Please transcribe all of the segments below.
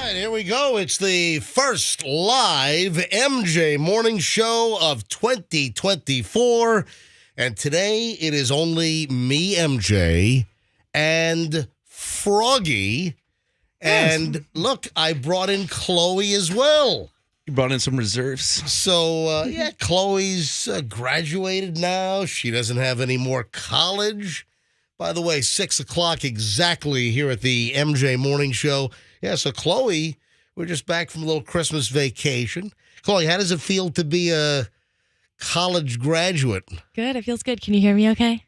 right, here we go. It's the first live MJ morning show of 2024. And today it is only me, MJ, and Froggy. And look, I brought in Chloe as well. You brought in some reserves. So, Chloe's graduated now. She doesn't have any more college. By the way, 6 o'clock exactly here at the MJ Morning Show. Yeah, so Chloe, we're just back from a little Christmas vacation. Chloe, how does it feel to be a college graduate? Good. It feels good. Can you hear me okay?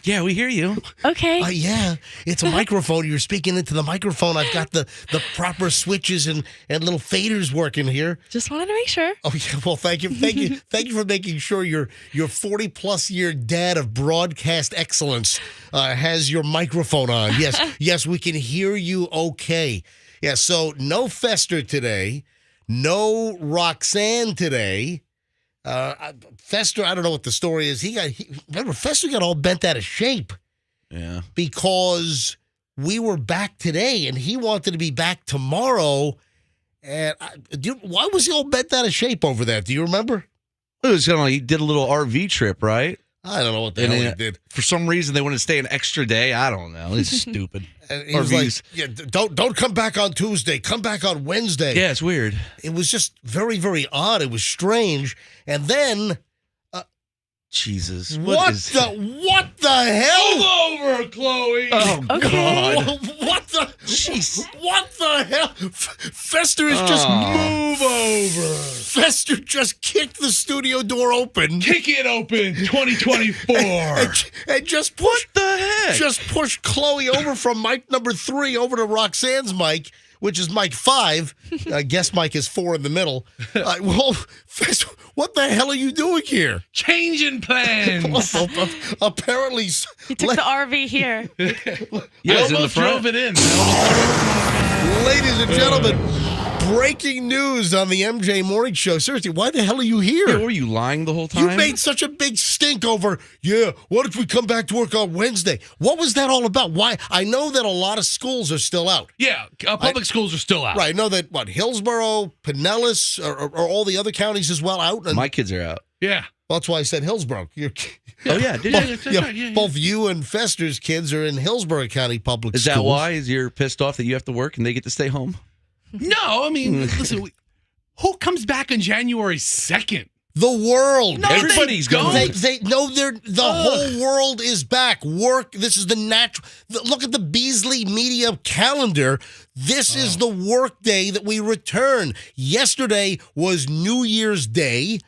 Yeah, we hear you. Okay. Yeah, it's a microphone. You're speaking into the microphone. I've got the proper switches and little faders working here. Just wanted to make sure. Oh, yeah. Well, thank you. Thank you for making sure your 40-plus year dad of broadcast excellence has your microphone on. Yes, we can hear you okay. Yeah, so no Fester today. No Roxanne today. Fester, I don't know what the story is. Remember, Fester got all bent out of shape. Yeah. Because we were back today, and he wanted to be back tomorrow. And why was he all bent out of shape over that? Do you remember? It was kind of like he did a little RV trip, right? I don't know what the hell he did. For some reason, they wanted to stay an extra day. I don't know. It's stupid. And he was like, yeah, don't come back on Tuesday. Come back on Wednesday. Yeah, it's weird. It was just very, very odd. It was strange. And then... Jesus. What the hell? Move over, Chloe. Oh, Okay. God. What the? Jeez. What the hell? Fester is just Move over. Fester just kicked the studio door open. Kick it open, 2024. And just push. What the heck? Just push Chloe over from mic number 3 over to Roxanne's mic, which is mic 5. Guest mic is 4 in the middle. Well, Fester, what the hell are you doing here? Changing plans. Apparently, He took the RV here. Yeah, it's in the Almost front. drove it in. ladies and gentlemen, breaking news on the MJ Morning Show. Seriously, why the hell are you here? Yeah, were you lying the whole time? You made such a big stink over, what if we come back to work on Wednesday? What was that all about? Why? I know that a lot of schools are still out. Yeah, public schools are still out. Right, I know that, Hillsborough, Pinellas, or all the other counties as well out? And My kids are out. Yeah. that's why I said Hillsborough. Oh, yeah. Did you? Both you and Fester's kids are in Hillsborough County Public Is Schools. that why? Is you're pissed off that you have to work and they get to stay home? No, I mean, listen, who comes back on January 2nd? The world. No, Everybody's they going. don't. The whole world is back. Work. This is the natural. Look at the Beasley Media calendar. This is the work day that we return. Yesterday was New Year's Day,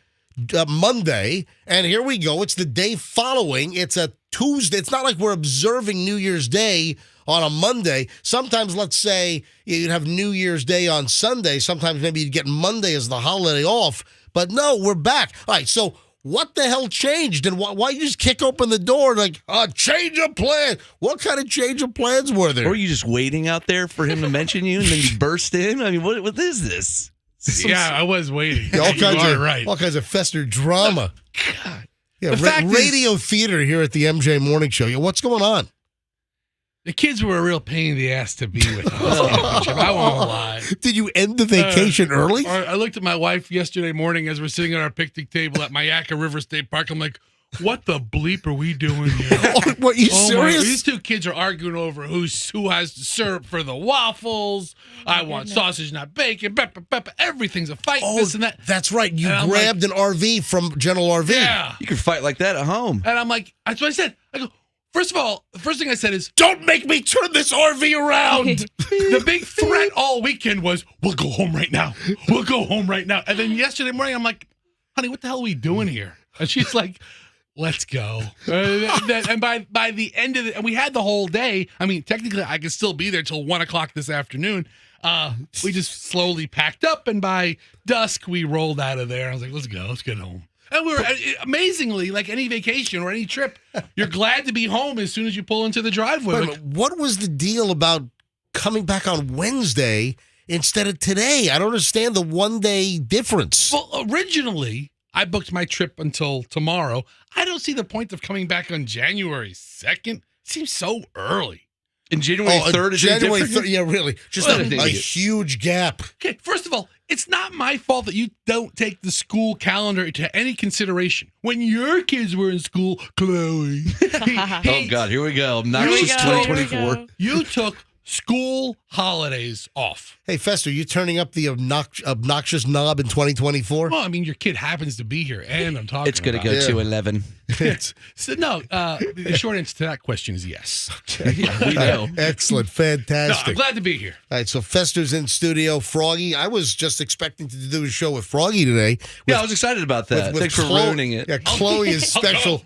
Monday, and here we go. It's the day following. It's a Tuesday. It's not like we're observing New Year's Day on a Monday. Sometimes, let's say, you'd have New Year's Day on Sunday. Sometimes maybe you'd get Monday as the holiday off. But no, we're back. All right, so what the hell changed? And why you just kick open the door like, change of plan? What kind of change of plans were there? Or are you just waiting out there for him to mention you and then you burst in? I mean, what is this? Yeah, I was waiting. Yeah, Right. all kinds of Fester drama. God. Yeah, The fact is- radio theater here at the MJ Morning Show. Yeah, what's going on? The kids were a real pain in the ass to be with. I won't lie. Did you end the vacation early? I looked at my wife yesterday morning as we're sitting at our picnic table at Mayaka River State Park. I'm like, what the bleep are we doing here? What, you Oh serious? these two kids are arguing over who has the syrup for the waffles. I want sausage, not bacon. Everything's a fight. This and that. That's right. You And I'm grabbed an RV from General RV. Yeah. You can fight like that at home. And I'm like, that's what I said. I go, first of all, the first thing I said is, Don't make me turn this RV around. the big threat all weekend was, we'll go home right now. We'll go home right now. And then yesterday morning, I'm like, honey, what the hell are we doing here? And she's like, let's go. And by the end of it, and we had the whole day. I mean, technically, I could still be there till 1 o'clock this afternoon. We just slowly packed up, and by dusk, we rolled out of there. I was like, let's go. Let's get home. And we were amazingly, like any vacation or any trip, you're glad to be home as soon as you pull into the driveway. Wait a Like, minute, what was the deal about coming back on Wednesday instead of today? I don't understand the one-day difference. well, originally, I booked my trip until tomorrow. I don't see the point of coming back on January 2nd. Seems so early. And January 3rd is January different? 3rd. Yeah, really. Just What a an idiot. huge gap. Okay, first of all, it's not my fault that you don't take the school calendar into any consideration. When your kids were in school, Chloe, Oh, God, here we go. Here we Obnoxious go, here we 2024. go. you took school holidays off. Hey, Fester, you turning up the obnoxious knob in 2024? Well, I mean, your kid happens to be here, and I'm talking It's going to about go Yeah. to 11. It's- So, no, the short answer to that question is yes. Yeah, we know. Excellent. No, I'm Fantastic. glad to be here. All right, so Fester's in studio. Froggy, I was just expecting to do a show with Froggy today. Yeah, I was excited about that. Thanks for Chloe- ruining it. Yeah, Chloe is special.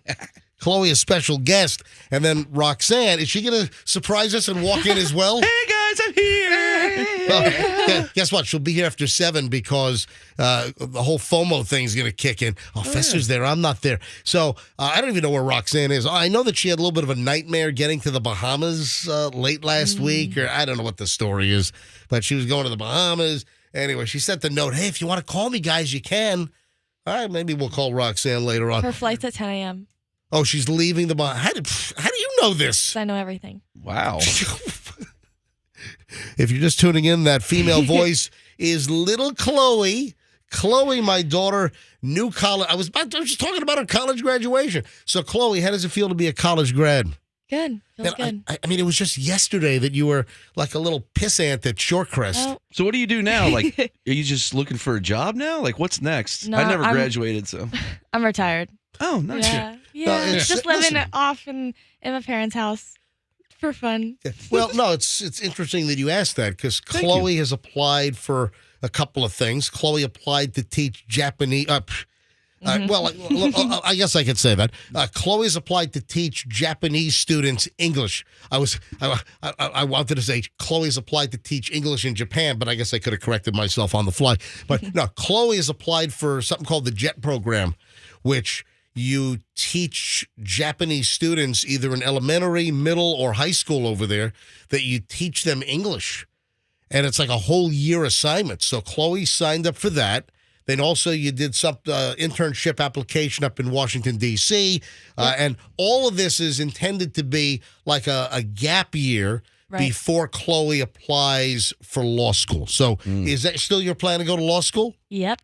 Chloe is special guest. And then Roxanne, is she going to surprise us and walk in as well? Hey, guys, I'm here. Well, guess what? She'll be here after 7 because the whole FOMO thing's going to kick in. Oh, Fester's there. I'm not there. So I don't even know where Roxanne is. I know that she had a little bit of a nightmare getting to the Bahamas late last week, or I don't know what the story is, but she was going to the Bahamas. Anyway, she sent the note, hey, if you want to call me, guys, you can. All right, maybe we'll call Roxanne later on. Her flight's at 10 a.m. Oh, she's leaving the Bahamas. How do you know this? So I know everything. Wow. If you're just tuning in, that female voice is little Chloe. Chloe, my daughter, new college. I was just talking about her college graduation. So, Chloe, how does it feel to be a college grad? Good. Feels And good. I mean, it was just yesterday that you were like a little pissant at Shorecrest. Oh, So what do you do now? Like, are you just looking for a job now? Like, what's next? No, I never I'm- graduated, so. I'm retired. Oh, nice. Yeah. Yeah. it's- Just living listen. off in my parents' house for fun. Well, no, it's interesting that you asked that because Thank Chloe has applied for a couple of things. Chloe applied to teach Japanese. Well, I guess I could say that. Chloe's applied to teach Japanese students English. I wanted to say Chloe's applied to teach English in Japan, but I guess I could have corrected myself on the fly. But no, Chloe has applied for something called the JET program, which you teach Japanese students either in elementary, middle, or high school over there, that you teach them English. And it's like a whole year assignment. So Chloe signed up for that. Then also you did some internship application up in Washington, D.C. And all of this is intended to be like a gap year Right. before Chloe applies for law school. So is that still your plan to go to law school? Yep.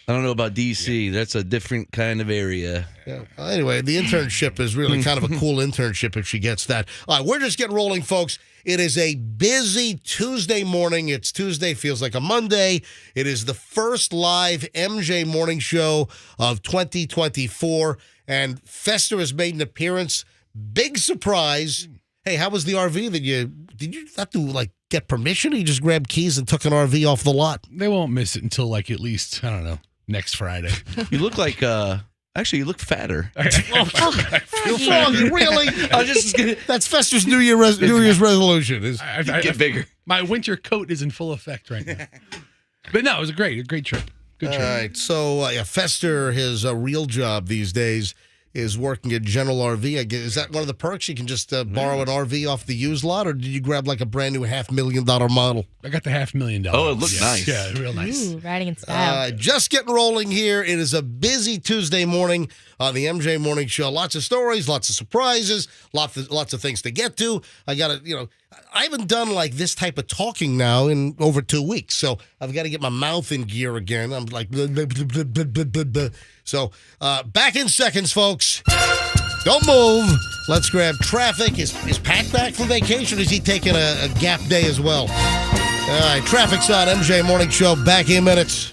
I don't know about D.C. That's a different kind of area. Yeah. Anyway, the internship is really kind of a cool internship if she gets that. All right, we're just getting rolling, folks. It is a busy Tuesday morning. It's Tuesday, feels like a Monday. It is the first live MJ morning show of 2024, and Fester has made an appearance. Big surprise. Hey, how was the RV that did you have to like get permission, or you just grabbed keys and took an RV off the lot? They won't miss it until like at least, I don't know, next Friday. You look like, actually, you look fatter. Froggy, really? I just gonna That's Fester's New Year's resolution. Is get bigger. My winter coat is in full effect right now. But no, it was a great trip. Good all trip. right. So Fester, his real job these days is working at General RV. I guess, is that one of the perks? You can just borrow an RV off the used lot, or did you grab like a brand new $500,000 model? I got the $500,000. Oh, it looked nice. Yeah, real nice. Ooh, riding in style. Just getting rolling here. It is a busy Tuesday morning on the MJ Morning Show. Lots of stories, lots of surprises, lots of things to get to. I got to, I haven't done like this type of talking now in over 2 weeks, so I've got to get my mouth in gear again. I'm like, blah, blah, blah, blah, blah, blah, blah. So back in seconds, folks. Don't move. Let's grab traffic. Is Pat back from vacation, or is he taking a gap day as well? All right, traffic's on MJ Morning Show. Back in minutes.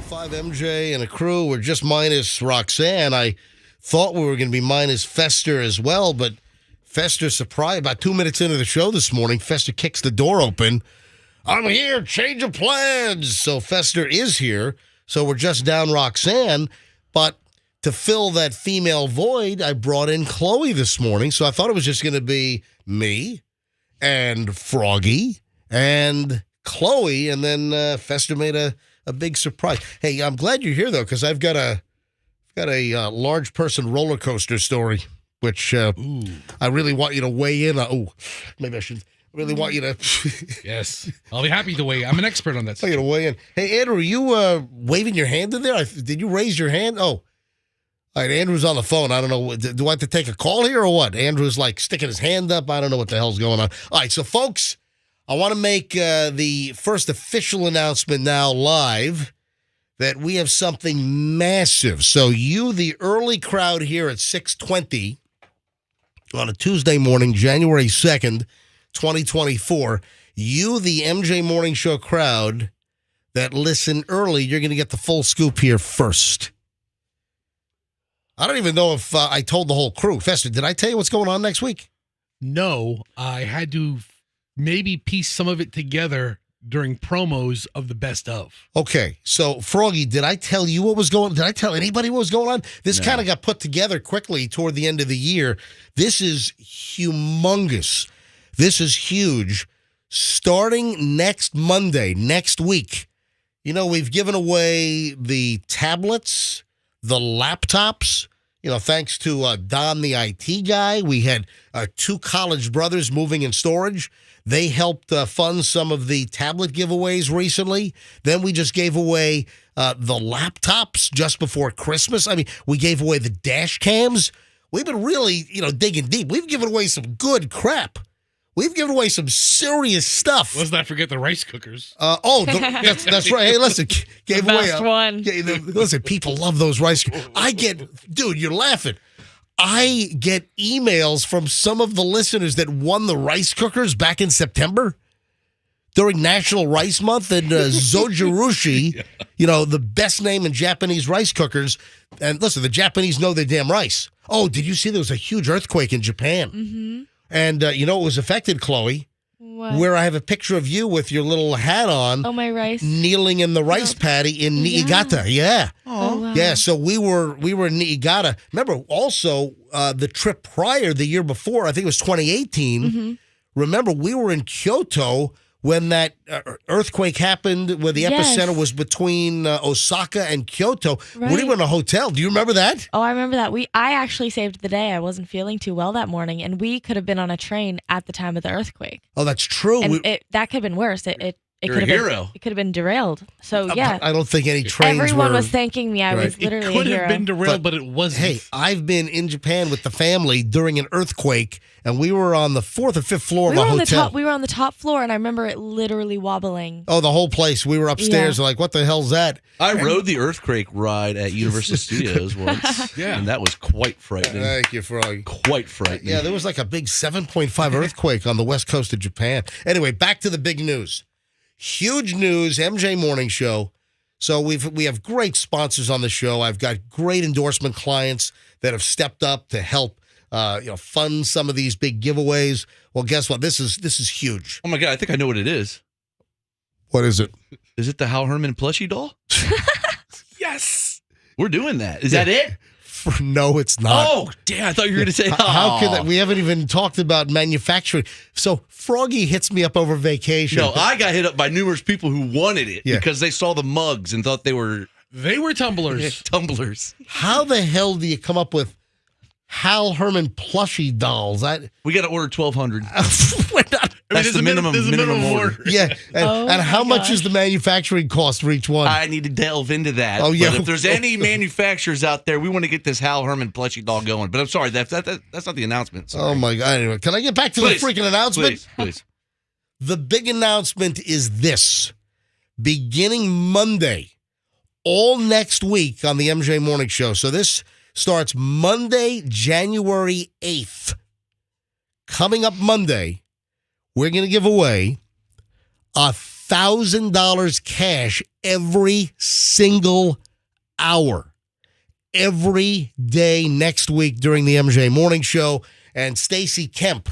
5 MJ and a crew. We're just minus Roxanne. I thought we were going to be minus Fester as well, but Fester surprised. About 2 minutes into the show this morning, Fester kicks the door open. I'm here, change of plans. So Fester is here. So we're just down Roxanne. But to fill that female void, I brought in Chloe this morning. So I thought it was just going to be me and Froggy and Chloe. And then Fester made a big surprise. Hey, I'm glad you're here, though, because I've got a large person roller coaster story, which I really want you to weigh in on. Maybe I should really want you to. Yes, I'll be happy to weigh. I'm an expert on that. I want you to weigh in. Hey, Andrew, are you waving your hand in there? Did you raise your hand? Oh, all right. Andrew's on the phone. I don't know. Do I have to take a call here or what? Andrew's like sticking his hand up. I don't know what the hell's going on. All right, so folks, I want to make the first official announcement now live that we have something massive. So you, the early crowd here at 6:20 on a Tuesday morning, January 2nd, 2024, you, the MJ Morning Show crowd that listen early, you're going to get the full scoop here first. I don't even know if I told the whole crew. Fester, did I tell you what's going on next week? No, I had to maybe piece some of it together during promos of the best of. Okay, so Froggy, did I tell you what was going on? Did I tell anybody what was going on? This kind of got put together quickly toward the end of the year. This is humongous. This is huge. Starting next Monday, next week, you know, we've given away the tablets, the laptops, you know, thanks to Don, the IT guy. We had 2 college brothers moving in storage. They helped fund some of the tablet giveaways recently. Then we just gave away the laptops just before Christmas. I mean, we gave away the dash cams. We've been really, digging deep. We've given away some good crap. We've given away some serious stuff. Let's not forget the rice cookers. That's right. Hey, listen, gave The away best one. Listen, people love those rice. Dude, you're laughing. I get emails from some of the listeners that won the rice cookers back in September during National Rice Month, and Zojirushi, the best name in Japanese rice cookers. And listen, the Japanese know their damn rice. Oh, did you see there was a huge earthquake in Japan? Mm-hmm. And it was affected, Chloe, What? where I have a picture of you with your little hat on. Oh, my rice. Kneeling in the rice paddy in Niigata. Yeah. Oh, wow. Yeah, so we were in Niigata. Remember, also, the trip prior, the year before, I think it was 2018. Mm-hmm. Remember, we were in Kyoto when that earthquake happened, where the epicenter was between Osaka and Kyoto. Right. We were in a hotel. Do you remember that? Oh, I remember that. I actually saved the day. I wasn't feeling too well that morning, and we could have been on a train at the time of the earthquake. Oh, that's true. And that could have been worse. It You're could a have hero. It could have been derailed. So yeah, I don't think any trains everyone were. was thanking me. I was literally It could a hero. have been derailed, but it wasn't. Hey, I've been in Japan with the family during an earthquake, and we were on the 4th or 5th floor of a hotel. We were on the top floor, and I remember it literally wobbling. Oh, the whole place. We were upstairs, like, what the hell's that? I rode the earthquake ride at Universal Studios once. Yeah. And that was quite frightening. Thank you, Froggy. Quite frightening. Yeah, there was like a big 7.5 earthquake on the west coast of Japan. Anyway, back to the big news. Huge news, MJ Morning Show. So we have great sponsors on the show. I've got great endorsement clients that have stepped up to help fund some of these big giveaways. Well, guess what? This is huge. Oh my God, I think I know what it is. What is it? Is it the Hal Herman plushie doll? Yes. We're doing that. Is that it? No, it's not. Oh, damn. I thought you were going to say, How could that? We haven't even talked about manufacturing. So Froggy hits me up over vacation. No, I got hit up by numerous people who wanted it because they saw the mugs and thought they were tumblers. tumblers. How the hell do you come up with Hal Herman plushie dolls? We got to order 1,200. We're not. That's the minimum order. Yeah, and how much is the manufacturing cost for each one? I need to delve into that. Oh, yeah. But if there's any manufacturers out there, we want to get this Hal Herman plushie doll going. But I'm sorry, that's not the announcement. Sorry. Oh, my God. Anyway, can I get back to the freaking announcement? Please. The big announcement is this. Beginning Monday, all next week on the MJ Morning Show. So this starts Monday, January 8th. Coming up Monday, we're going to give away a $1,000 cash every single hour. Every day next week during the MJ Morning Show. And Stacy Kemp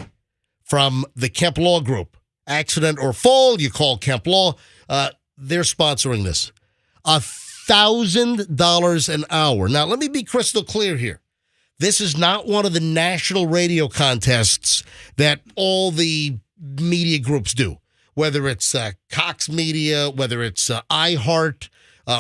from the Kemp Law Group. Accident or fall, you call Kemp Law. They're sponsoring this. $1,000 an hour. Now, let me be crystal clear here. This is not one of the national radio contests that all the media groups do, whether it's Cox Media, whether it's iHeart,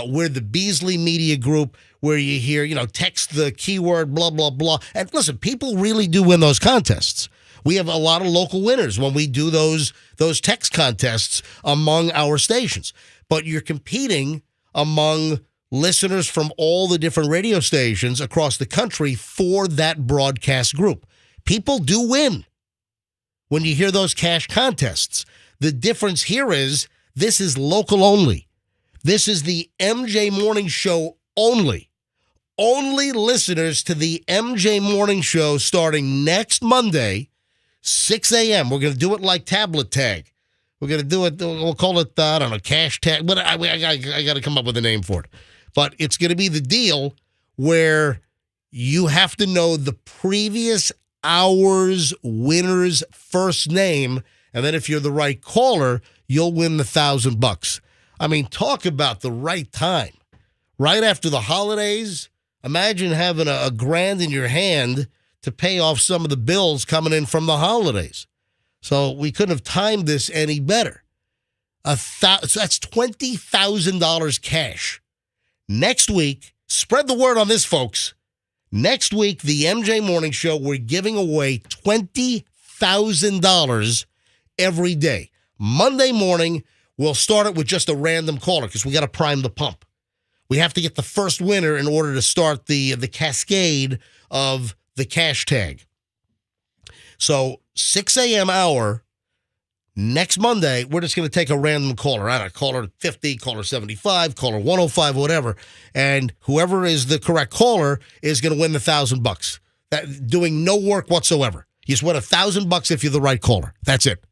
we're the Beasley Media Group, where you hear, text the keyword, blah, blah, blah. And listen, people really do win those contests. We have a lot of local winners when we do those text contests among our stations. But you're competing among listeners from all the different radio stations across the country for that broadcast group. People do win when you hear those cash contests. The difference here is this is local only. This is the MJ Morning Show only. Only listeners to the MJ Morning Show starting next Monday, 6 a.m. We're going to do it like tablet tag. We're going to do it, we'll call it, cash tag. But I got to come up with a name for it. But it's going to be the deal where you have to know the previous hour's winner's first name. And then if you're the right caller, you'll win the $1,000. I mean, talk about the right time. Right after the holidays, imagine having a grand in your hand to pay off some of the bills coming in from the holidays. So we couldn't have timed this any better. So that's $20,000 cash. Next week, spread the word on this, folks. Next week, the MJ Morning Show, we're giving away $20,000 every day. Monday morning, we'll start it with just a random caller because we got to prime the pump. We have to get the first winner in order to start the cascade of the cash tag. So 6 a.m. hour next Monday, we're just going to take a random caller. I don't know, caller 50, caller 75, caller 105, whatever. And whoever is the correct caller is going to win the $1,000. Doing no work whatsoever. You just win $1,000 if you're the right caller. That's it.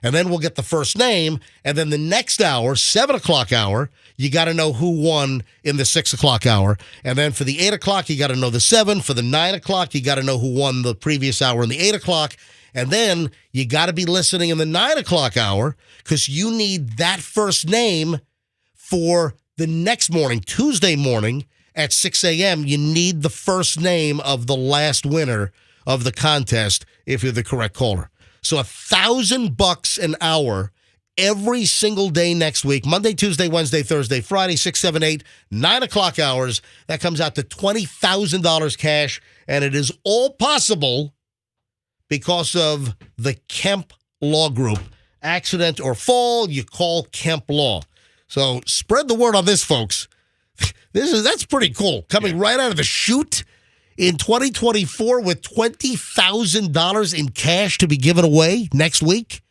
And then we'll get the first name. And then the next hour, 7 o'clock hour, you got to know who won in the 6 o'clock hour. And then for the 8 o'clock, you got to know the 7. For the 9 o'clock, you got to know who won the previous hour in the 8 o'clock. And then you got to be listening in the 9 o'clock hour because you need that first name for the next morning, Tuesday morning at 6 a.m. You need the first name of the last winner of the contest if you're the correct caller. So $1,000 an hour every single day next week, Monday, Tuesday, Wednesday, Thursday, Friday, 6, 7, 8, 9 o'clock hours. That comes out to $20,000 cash, and it is all possible because of the Kemp Law Group. Accident or fall, you call Kemp Law. So spread the word on this, folks. That's pretty cool. Coming right out of the chute in 2024 with $20,000 in cash to be given away next week.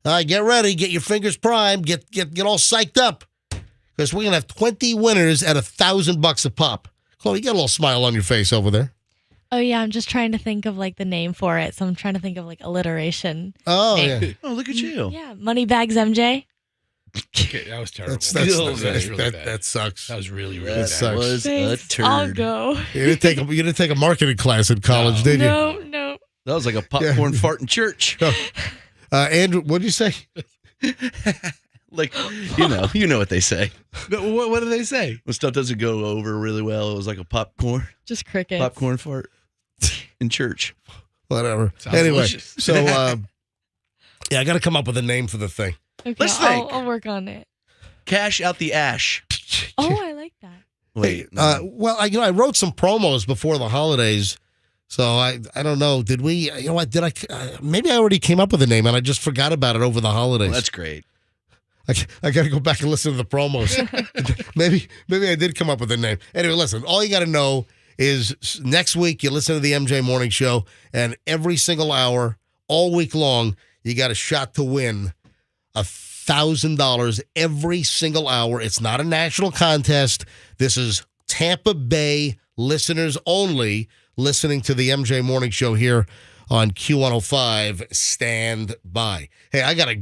Get ready, get your fingers primed, get all psyched up because we're gonna have 20 winners at $1,000 a pop. Chloe, you got a little smile on your face over there. Oh, yeah, I'm just trying to think of, the name for it. So I'm trying to think of, alliteration. Oh, name. yeah. Oh, look at you. Yeah, Moneybags MJ. Okay, that was terrible. That's really bad. that sucks. That was really, really That bad. sucks. Was Thanks, a turd. I'll go. You didn't take a marketing class in college, did you? No. That was like a popcorn fart in church. Andrew, what did you say? Like, you know what they say. No, what do they say? When stuff doesn't go over really well, it was like a popcorn Just crickets. fart in church. Whatever. Sounds Anyway, delicious. so I got to come up with a name for the thing. Okay, Let's think. I'll work on it. Cash out the ash. Oh, I like that. Wait. Well, I wrote some promos before the holidays, so I don't know. Did we? You know what? Did I? Maybe I already came up with a name and I just forgot about it over the holidays. Well, that's great. I got to go back and listen to the promos. maybe I did come up with a name. Anyway, listen. All you got to know is next week you listen to the MJ Morning Show, and every single hour, all week long, you got a shot to win $1,000 every single hour. It's not a national contest. This is Tampa Bay listeners only listening to the MJ Morning Show here on Q105. Stand by. Hey, I got a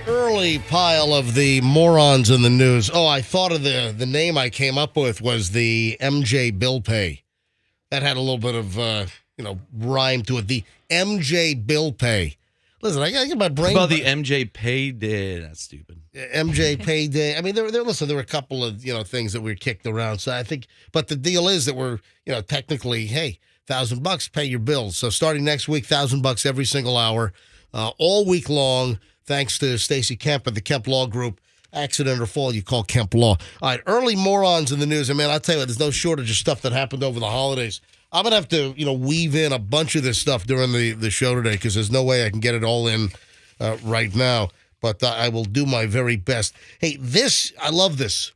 Early pile of the morons in the news. Oh, I thought of the name I came up with was the MJ bill pay. That had a little bit of rhyme to it. The MJ bill pay. Listen, I gotta get my brain. About the MJ payday. That's stupid. MJ payday. I mean, there were a couple of things that were kicked around. So I think, but the deal is that we're technically, hey, $1,000 pay your bills. So starting next week, $1,000 every single hour, all week long. Thanks to Stacy Kemp and the Kemp Law Group. Accident or fall, you call Kemp Law. All right, early morons in the news. And, man, I'll tell you what, there's no shortage of stuff that happened over the holidays. I'm going to have to, weave in a bunch of this stuff during the show today because there's no way I can get it all in right now. But I will do my very best. Hey, I love this.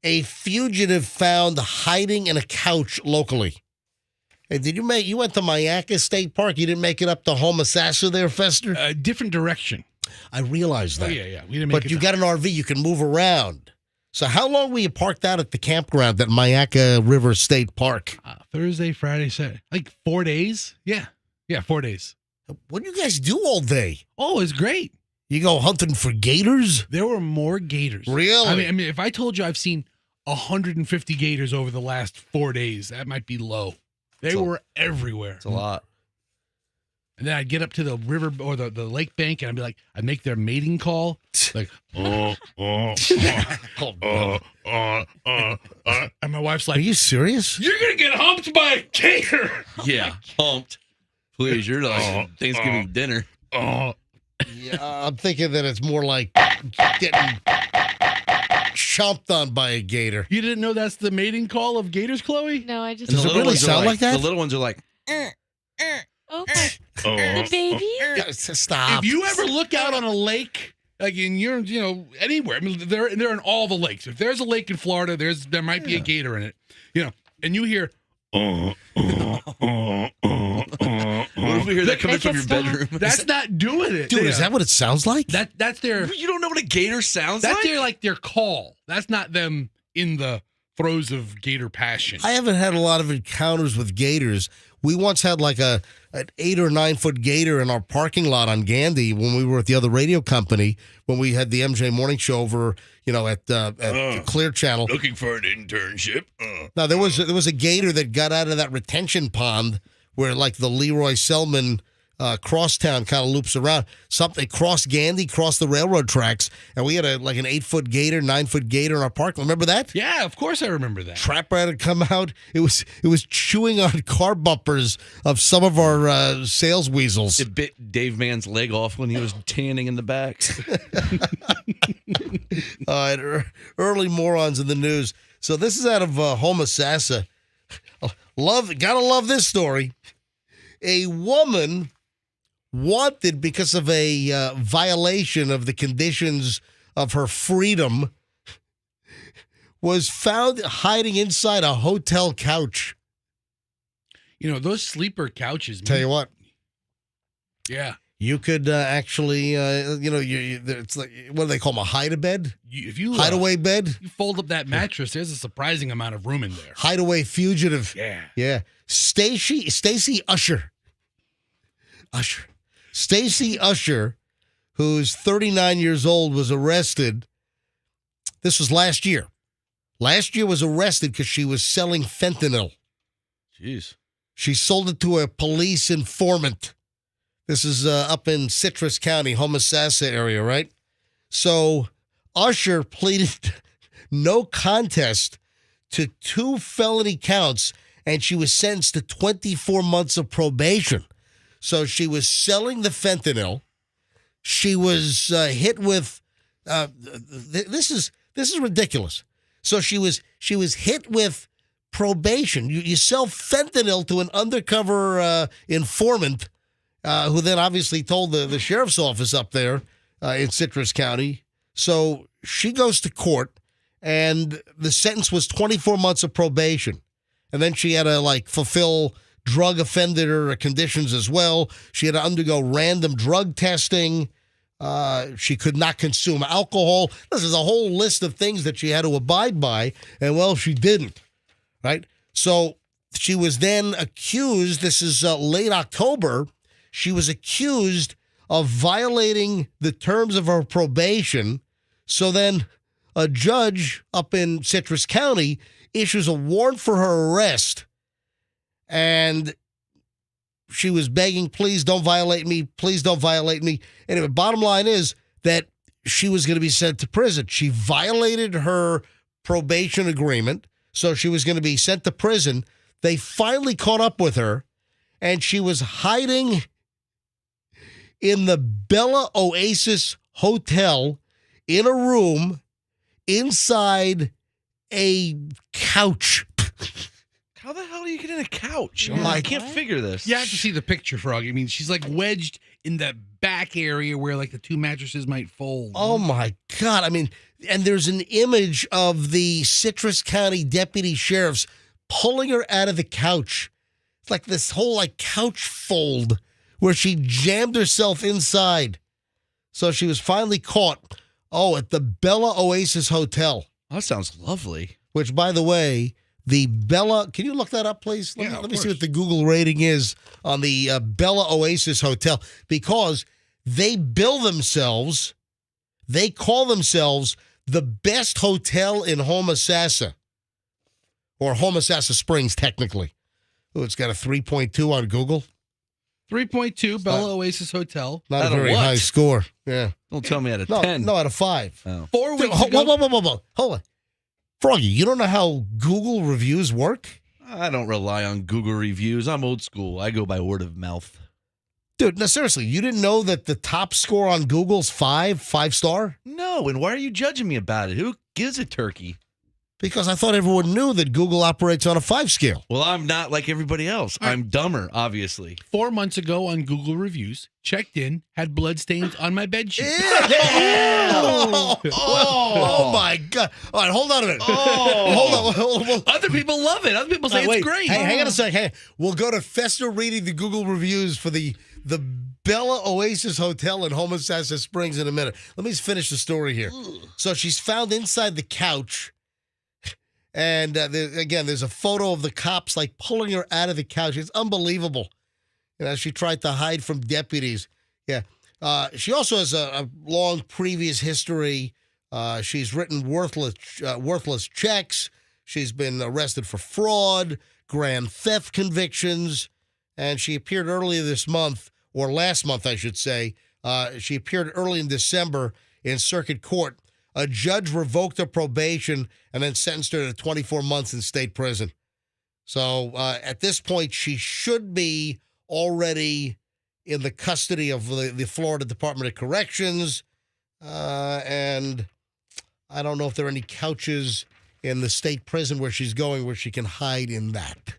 A fugitive found hiding in a couch locally. Hey, you went to Mayaca State Park? You didn't make it up to Homosassa there, Fester? Different direction. I realized that. Oh, yeah. We didn't make but you got an RV, you can move around. So how long were you parked out at the campground at Mayaca River State Park? Thursday, Friday, Saturday. Like 4 days? Yeah. Yeah, 4 days. What do you guys do all day? Oh, it's great. You go hunting for gators? There were more gators. Really? I mean, if I told you I've seen 150 gators over the last 4 days, that might be low. They were everywhere. It's a lot. And then I'd get up to the river or the lake bank and I'd be like, I'd make their mating call. Like, and my wife's like, are you serious? You're going to get humped by a gator. Yeah, humped. Please, you're like Thanksgiving dinner. Yeah, I'm thinking that it's more like getting chomped on by a gator. You didn't know that's the mating call of gators, Chloe? No, I just. Does it really sound like that? The little ones are like, Oh, the baby. Stop. If you ever look out on a lake Like anywhere. I mean, they're in all the lakes. If there's a lake in Florida, there might be a gator in it. And you hear. What if we hear that coming from your bedroom? That's not doing it, dude. Is that what it sounds like? That's their. You don't know what a gator sounds That's like? their call. That's not them in the throes of gator passion. I haven't had a lot of encounters with gators. We once had like an 8 or 9 foot gator in our parking lot on Gandy when we were at the other radio company, when we had the MJ morning show over, at the Clear Channel. Looking for an internship. Now there was a gator that got out of that retention pond where like the Leroy Selman crosstown kind of loops around. Something crossed Gandy, crossed the railroad tracks, and we had an 8 foot gator, 9 foot gator in our park. Remember that? Yeah, of course I remember that. Trapper had come out. It was chewing on car bumpers of some of our sales weasels. It bit Dave Mann's leg off when he was tanning in the back. All right, early morons in the news. So this is out of Homosassa. Gotta love this story. A woman wanted because of a violation of the conditions of her freedom was found hiding inside a hotel couch. Those sleeper couches. Tell you what. Yeah. You could actually, it's like, what do they call them, a hide-a-bed? If you hideaway bed? You fold up that mattress, there's a surprising amount of room in there. Hideaway fugitive. Yeah. Stacy Usher. Stacy Usher, who's 39 years old, was arrested. This was last year. Last year was arrested because she was selling fentanyl. Jeez. She sold it to a police informant. This is up in Citrus County, Homosassa area, right? So Usher pleaded no contest to 2 felony counts, and she was sentenced to 24 months of probation. So she was selling the fentanyl. She was hit with this is ridiculous. So she was hit with probation. You sell fentanyl to an undercover informant, who then obviously told the sheriff's office up there in Citrus County. So she goes to court, and the sentence was 24 months of probation, and then she had to fulfill drug offender conditions as well. She had to undergo random drug testing. She could not consume alcohol. This is a whole list of things that she had to abide by, and well, she didn't, right? So she was then accused, this is late October, she was accused of violating the terms of her probation. So then a judge up in Citrus County issues a warrant for her arrest. And she was begging, please don't violate me. Please don't violate me. Anyway, bottom line is that she was going to be sent to prison. She violated her probation agreement, so she was going to be sent to prison. They finally caught up with her, and she was hiding in the Bella Oasis Hotel in a room inside a couch. How the hell do you get in a couch? Yeah. I can't figure this. You have to see the picture, Froggy. I mean, she's wedged in the back area where the 2 mattresses might fold. Oh my God. I mean, and there's an image of the Citrus County deputy sheriffs pulling her out of the couch. It's like this whole couch fold where she jammed herself inside. So she was finally caught, at the Bella Oasis Hotel. Oh, that sounds lovely. Which, by the way, the Bella, can you look that up, please? Let me see what the Google rating is on the Bella Oasis Hotel, because they bill themselves, they call themselves the best hotel in Homosassa, or Homosassa Springs, technically. Oh, it's got a 3.2 on Google. 3.2, Bella Oasis Hotel. Not a very high score. Yeah. Don't tell me out of 10. No, out of 5. Oh. 4 weeks ago. Whoa. Hold on. Froggy, you don't know how Google reviews work? I don't rely on Google reviews. I'm old school. I go by word of mouth. Dude, no, seriously, you didn't know that the top score on Google's 5 star? No, and why are you judging me about it? Who gives a turkey? Because I thought everyone knew that Google operates on a 5 scale. Well, I'm not like everybody else. I'm dumber, obviously. 4 months ago on Google reviews, checked in, had blood stains on my bed sheet. Oh, my God. All right, hold on a minute. Hold on. Other people love it. Other people say it's great. Hey, hang on a second. Hey, we'll go to Fester reading the Google reviews for the Bella Oasis Hotel in Homosassa Springs in a minute. Let me just finish the story here. So she's found inside the couch. And there's a photo of the cops like pulling her out of the couch. It's unbelievable. She tried to hide from deputies. Yeah. She also has a long previous history. She's written worthless checks. She's been arrested for fraud, grand theft convictions. And she appeared earlier this month, or last month, I should say. She appeared early in December in circuit court. A judge revoked her probation and then sentenced her to 24 months in state prison. So at this point, she should be already in the custody of the Florida Department of Corrections. And I don't know if there are any couches in the state prison where she's going where she can hide in that.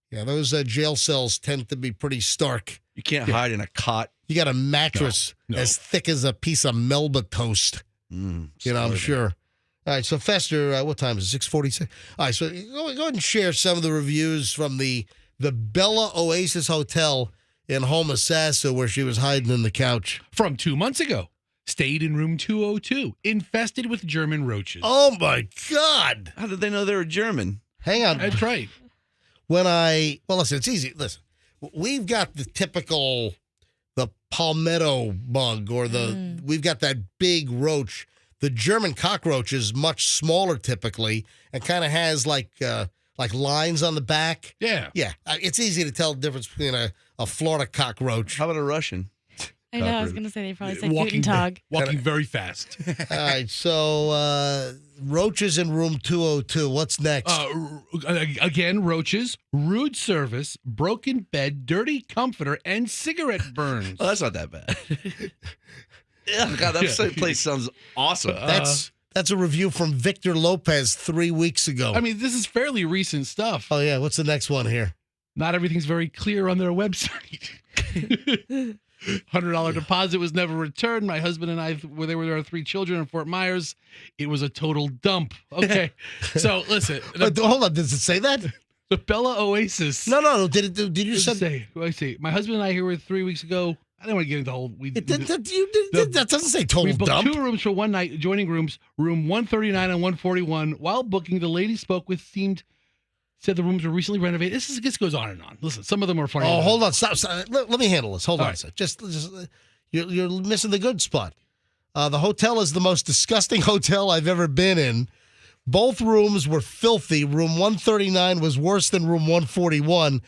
Yeah, those jail cells tend to be pretty stark. You can't hide in a cot. You got a mattress as thick as a piece of Melba toast. I'm sure. All right, so Fester, what time is it? 6:46. All right, so go ahead and share some of the reviews from the Bella Oasis Hotel in Homosassa where she was hiding in the couch. From 2 months ago. Stayed in room 202, infested with German roaches. Oh, my God. How did they know they were German? Hang on. That's right. Listen, it's easy. Listen, we've got the typical, the palmetto bug or we've got that big roach. The German cockroach is much smaller typically and kind of has like lines on the back. Yeah. Yeah. It's easy to tell the difference between a Florida cockroach. How about a Russian? I know, I was going to say they probably said Walking Guten Tag. Walking very fast. All right, so roaches in room 202. What's next? Again, roaches, rude service, broken bed, dirty comforter, and cigarette burns. Oh, that's not that bad. Yeah, God, that place sounds awesome. That's a review from Victor Lopez 3 weeks ago. I mean, this is fairly recent stuff. Oh, yeah. What's the next one here? Not everything's very clear on their website. $100 deposit was never returned. My husband and I were there with our 3 children in Fort Myers. It was a total dump. Okay. So listen. Hold on. Does it say that? The Bella Oasis. No. Did you say? I see. My husband and I here were 3 weeks ago. I don't want to get into the whole. That doesn't say total we booked dump. 2 rooms for one night, adjoining rooms, room 139 and 141. While booking, the lady spoke with said the rooms were recently renovated. This goes on and on. Listen, some of them are funny. Oh, hold on. Stop. Let me handle this. Hold on a second. Just you're missing the good spot. The hotel is the most disgusting hotel I've ever been in. Both rooms were filthy. Room 139 was worse than room 141.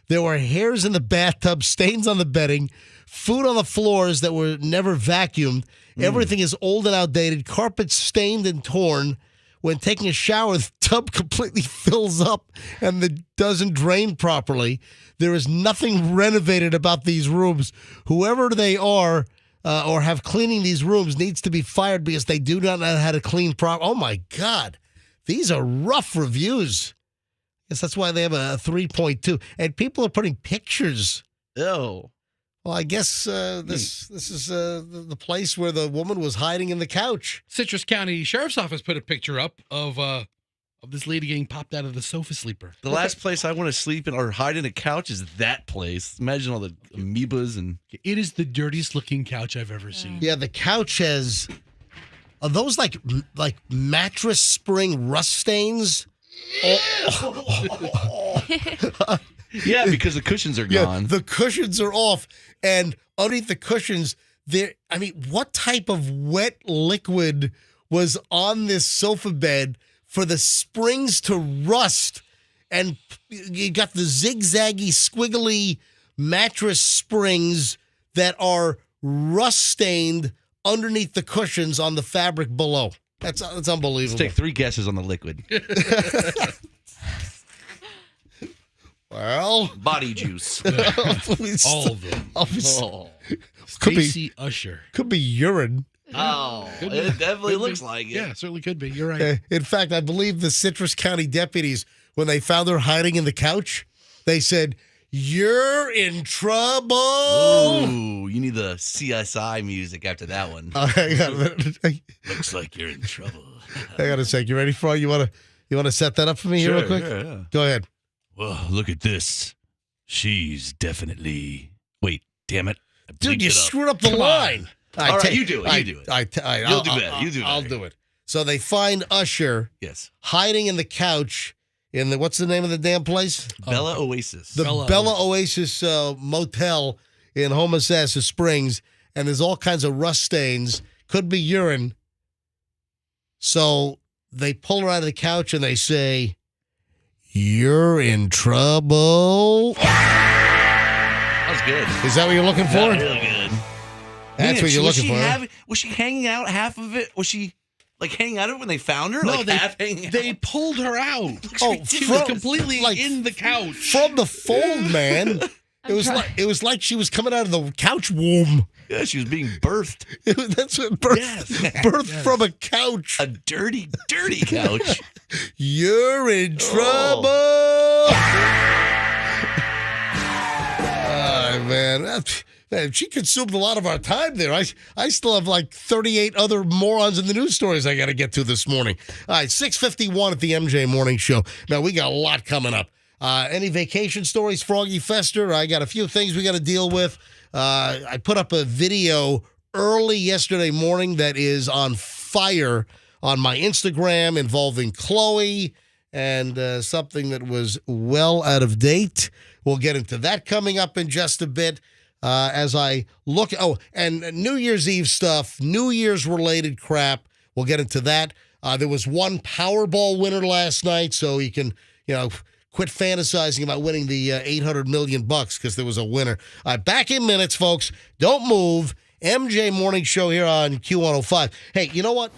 There were hairs in the bathtub, stains on the bedding, food on the floors that were never vacuumed. Everything is old and outdated. Carpets stained and torn. When taking a shower, the tub completely fills up and doesn't drain properly. There is nothing renovated about these rooms. Whoever they are or have cleaning these rooms needs to be fired because they do not know how to clean properly. Oh, my God. These are rough reviews. Yes, that's why they have a 3.2. And people are putting pictures. Oh. Well, I guess this is the place where the woman was hiding in the couch. Citrus County Sheriff's Office put a picture up of this lady getting popped out of the sofa sleeper. The last place I want to sleep in or hide in a couch is that place. Imagine all the amoebas and. It is the dirtiest looking couch I've ever seen. Yeah, the couch has. Are those like mattress spring rust stains? Yeah, because the cushions are gone. Yeah, the cushions are off, and underneath the cushions, what type of wet liquid was on this sofa bed for the springs to rust? And you got the zigzaggy, squiggly mattress springs that are rust-stained underneath the cushions on the fabric below. That's unbelievable. Let's take 3 guesses on the liquid. Well, body juice. All of them. Could Stacey Usher. Could be urine. Oh, Could it be. definitely Could be. looks like it. Yeah, certainly could be. You're right. In fact, I believe the Citrus County deputies, when they found her hiding in the couch, they said, "You're in trouble." Ooh, you need the CSI music after that one. Looks like you're in trouble. I got a sec. You ready, Frog? You want to set that up for me here real quick? Yeah. Go ahead. Well, look at this. She's definitely. Wait, damn it. I Dude, blinked you it up. screwed up the Come line. All right, you do it. You do it. You'll do better. You do I'll better. do it. So they find Usher Yes. hiding in the couch in the, what's the name of the damn place? Bella Oasis. The Bella Oasis Motel in Homosassa Springs. And there's all kinds of rust stains. Could be urine. So they pull her out of the couch and they say, "You're in trouble." That was good. Is that what you're looking for? Real good. That's what you're looking for. Was she hanging out half of it? Was she like hanging out of it when they found her? No, like half hanging out? they pulled her out. Oh, She was completely in the couch. From the fold, man. It was like she was coming out of the couch womb. Yeah, she was being birthed. That's what birth, birth Yes. from a couch. A dirty, dirty couch. You're in trouble. Man, she consumed a lot of our time there. I still have like 38 other morons in the news stories I got to get to this morning. All right, 6:51 at the MJ Morning Show. Now, we got a lot coming up. Any vacation stories, Froggy Fester? I got a few things we got to deal with. I put up a video early yesterday morning that is on fire on my Instagram involving Chloe and something that was well out of date. We'll get into that coming up in just a bit. As I look, and New Year's Eve stuff, New Year's related crap. We'll get into that. There was one Powerball winner last night, so you can, quit fantasizing about winning the $800 million because there was a winner. Back in minutes, folks. Don't move. MJ Morning Show here on Q105. Hey, you know what?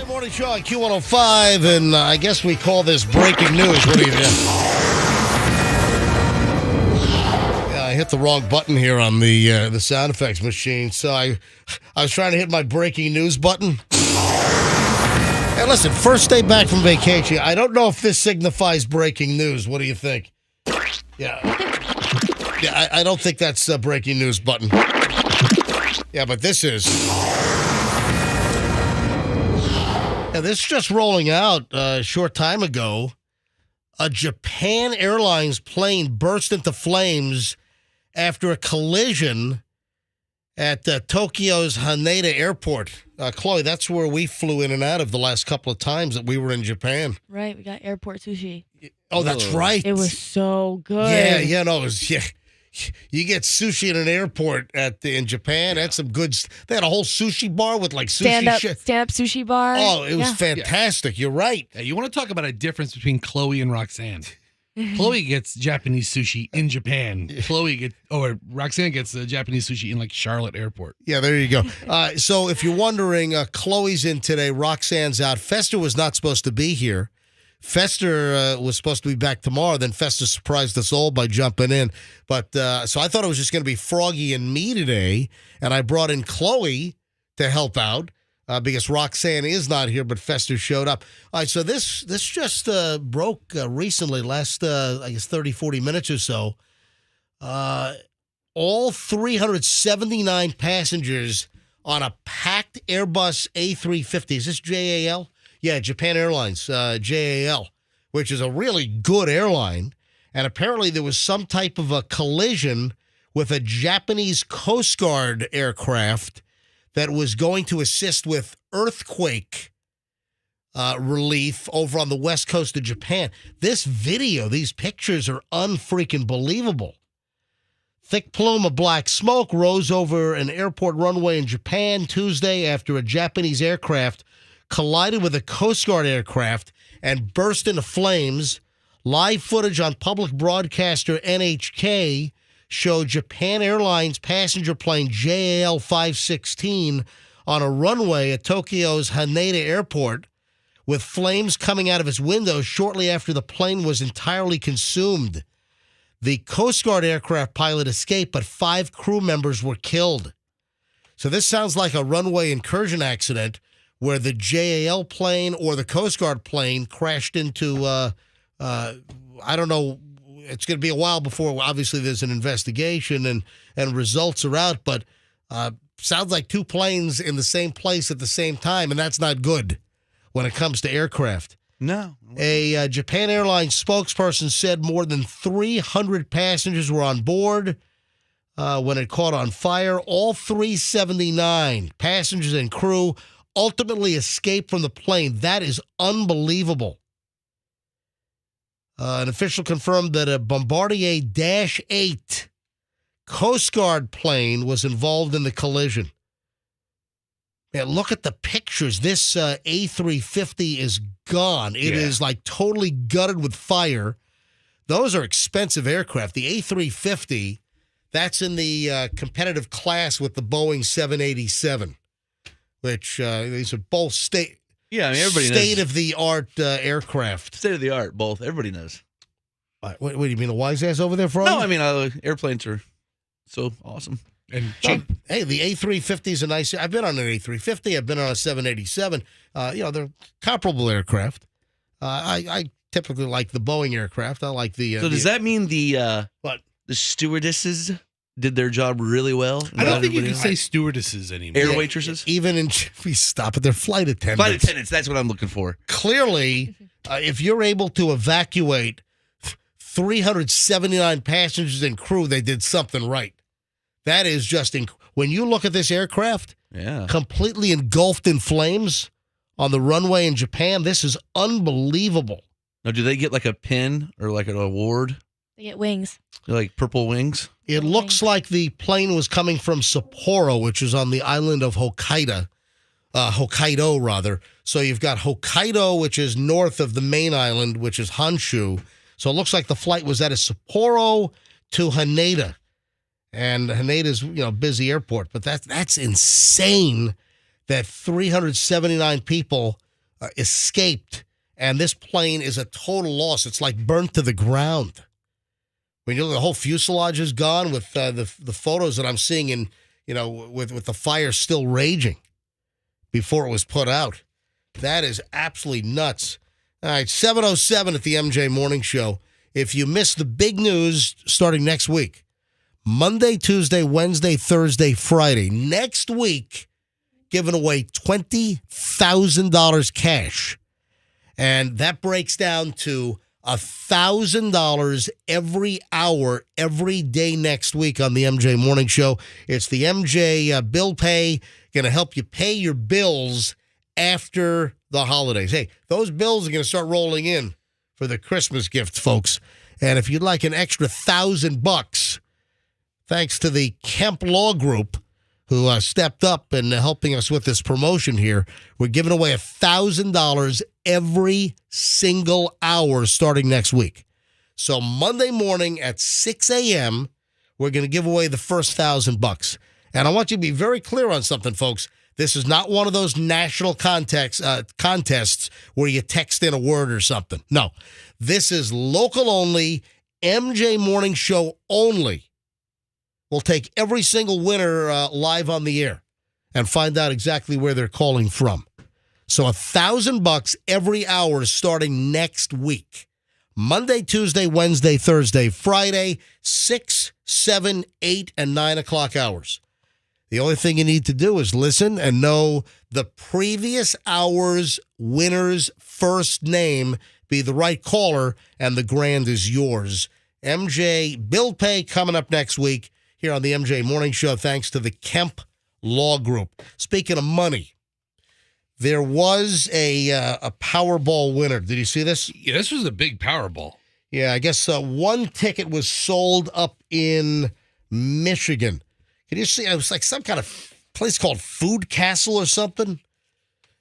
Weekday morning show on Q105, and I guess we call this breaking news. What do you think? Yeah, I hit the wrong button here on the sound effects machine, so I was trying to hit my breaking news button. Hey, listen, first day back from vacation. I don't know if this signifies breaking news. What do you think? Yeah, I don't think that's a breaking news button. Yeah, but this is. Yeah, this is just rolling out a short time ago. A Japan Airlines plane burst into flames after a collision at Tokyo's Haneda Airport. Chloe, that's where we flew in and out of the last couple of times that we were in Japan. Right, we got airport sushi. Oh, that's right. It was so good. Yeah, no, it was, yeah. You get sushi in an airport in Japan. That's some good. They had a whole sushi bar with like sushi stand up sushi bar. Oh, it was fantastic. You're right. Yeah, you want to talk about a difference between Chloe and Roxanne? Chloe gets Japanese sushi in Japan. Roxanne gets Japanese sushi in like Charlotte Airport. Yeah, there you go. So if you're wondering, Chloe's in today. Roxanne's out. Fester was not supposed to be here. Fester was supposed to be back tomorrow. Then Fester surprised us all by jumping in. But so I thought it was just going to be Froggy and me today. And I brought in Chloe to help out because Roxanne is not here, but Fester showed up. All right, so this just broke recently, last, I guess, 30, 40 minutes or so. All 379 passengers on a packed Airbus A350. Is this JAL? Yeah, Japan Airlines, JAL, which is a really good airline. And apparently there was some type of a collision with a Japanese Coast Guard aircraft that was going to assist with earthquake relief over on the west coast of Japan. This video, these pictures are unfreaking believable. Thick plume of black smoke rose over an airport runway in Japan Tuesday after a Japanese aircraft collided with a Coast Guard aircraft and burst into flames. Live footage on public broadcaster NHK showed Japan Airlines passenger plane JAL 516 on a runway at Tokyo's Haneda Airport with flames coming out of its windows shortly after the plane was entirely consumed. The Coast Guard aircraft pilot escaped, but 5 crew members were killed. So this sounds like a runway incursion accident where the JAL plane or the Coast Guard plane crashed into, I don't know, it's going to be a while before, obviously, there's an investigation and results are out, but sounds like 2 planes in the same place at the same time, and that's not good when it comes to aircraft. No. A Japan Airlines spokesperson said more than 300 passengers were on board when it caught on fire. All 379 passengers and crew ultimately escaped from the plane. That is unbelievable. An official confirmed that a Bombardier Dash 8 Coast Guard plane was involved in the collision. Man, look at the pictures. This A350 is gone. It is like totally gutted with fire. Those are expensive aircraft. The A350, that's in the competitive class with the Boeing 787. Which these are both state-of-the-art aircraft. State-of-the-art, both. Everybody knows. What do you mean, a wise ass over there, Froggy? No, I mean, airplanes are so awesome. And cheap. Hey, the A350 is a nice... I've been on an A350. I've been on a 787. They're comparable aircraft. I typically like the Boeing aircraft. I like the... So does that mean the stewardesses did their job really well? I don't think you can say stewardesses anymore. Air waitresses? Even we stop at their flight attendants. Flight attendants, that's what I'm looking for. Clearly, if you're able to evacuate 379 passengers and crew, they did something right. That is just... when you look at this aircraft, completely engulfed in flames on the runway in Japan, this is unbelievable. Now, do they get like a pin or like an award? They get wings. Like purple wings? It looks like the plane was coming from Sapporo, which is on the island of Hokkaido, rather. So you've got Hokkaido, which is north of the main island, which is Honshu. So it looks like the flight was out of Sapporo to Haneda. And Haneda's, busy airport. But that's insane that 379 people escaped, and this plane is a total loss. It's like burnt to the ground. When you look, the whole fuselage is gone with the photos that I'm seeing in, with the fire still raging before it was put out. That is absolutely nuts. All right, 7:07 at the MJ Morning Show. If you missed the big news starting next week, Monday, Tuesday, Wednesday, Thursday, Friday, next week, giving away $20,000 cash. And that breaks down to $1,000 every hour, every day next week on the MJ Morning Show. It's the MJ Bill Pay, going to help you pay your bills after the holidays. Hey, those bills are going to start rolling in for the Christmas gifts, folks. And if you'd like an extra $1,000, thanks to the Kemp Law Group, who stepped up and helping us with this promotion here, we're giving away $1,000 every single hour starting next week. So Monday morning at 6 a.m., we're going to give away the first $1,000. And I want you to be very clear on something, folks. This is not one of those national contests where you text in a word or something. No, this is local only, MJ Morning Show only. We'll take every single winner live on the air and find out exactly where they're calling from. So $1,000 every hour starting next week. Monday, Tuesday, Wednesday, Thursday, Friday, 6, 7, 8, and 9 o'clock hours. The only thing you need to do is listen and know the previous hour's winner's first name, be the right caller, and the grand is yours. MJ Bill Pay coming up next week here on the MJ Morning Show, thanks to the Kemp Law Group. Speaking of money, there was a Powerball winner. Did you see this? Yeah, this was a big Powerball. Yeah, I guess one ticket was sold up in Michigan. Can you see? It was like some kind of place called Food Castle or something.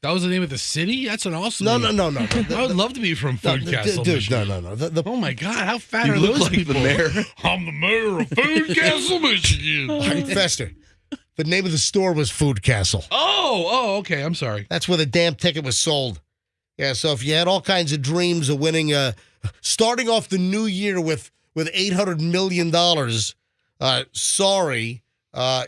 That was the name of the city? That's an awesome name. No. I would love to be from Food Castle, dude, Michigan. No. Oh, my God. How fat You are look those like people? the mayor. I'm the mayor of Food Castle, Michigan. Fester. The name of the store was Food Castle. Oh, okay. I'm sorry. That's where the damn ticket was sold. Yeah, so if you had all kinds of dreams of winning, starting off the new year with $800 million, sorry,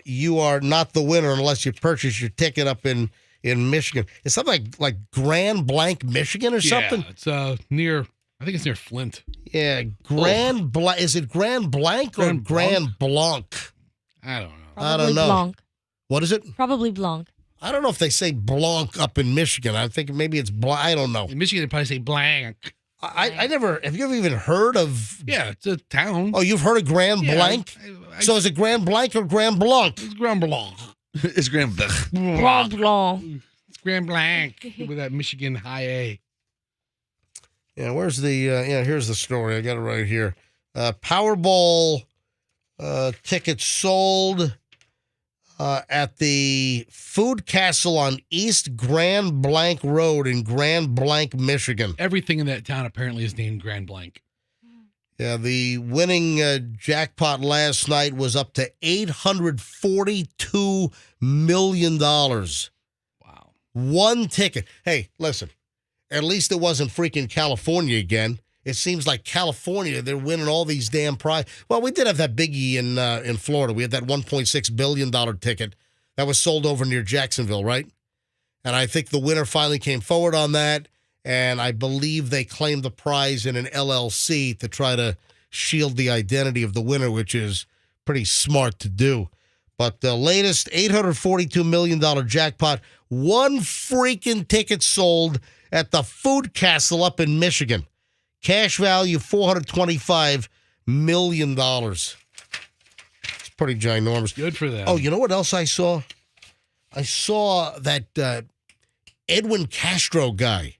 you are not the winner unless you purchase your ticket up in Michigan. It's something like Grand Blanc, Michigan or something? Yeah, it's near, I think it's near Flint. Yeah, Grand Blanc. Is it Grand Blanc or Grand Blanc? I don't know. I don't know. Blanc. What is it? Probably Blanc. I don't know if they say Blanc up in Michigan. I think maybe it's Blanc. I don't know. In Michigan, they probably say blank. I never, have you ever even heard of? Yeah, it's a town. Oh, you've heard of Grand Blanc? So is it Grand Blanc or Grand Blanc? It's Grand Blanc. It's Grand Blanc. Blanc Blanc. It's Grand Blanc with that Michigan high A. Yeah, where's the, here's the story. I got it right here. Powerball tickets sold at the Food Castle on East Grand Blanc Road in Grand Blanc, Michigan. Everything in that town apparently is named Grand Blanc. Yeah, the winning jackpot last night was up to $842 million. Wow. One ticket. Hey, listen, at least it wasn't freaking California again. It seems like California, they're winning all these damn prizes. Well, we did have that biggie in Florida. We had that $1.6 billion ticket that was sold over near Jacksonville, right? And I think the winner finally came forward on that, and I believe they claimed the prize in an LLC to try to shield the identity of the winner, which is pretty smart to do. But the latest $842 million jackpot, one freaking ticket sold at the Food Castle up in Michigan. Cash value, $425 million. It's pretty ginormous. Good for them. Oh, you know what else I saw? I saw that Edwin Castro guy.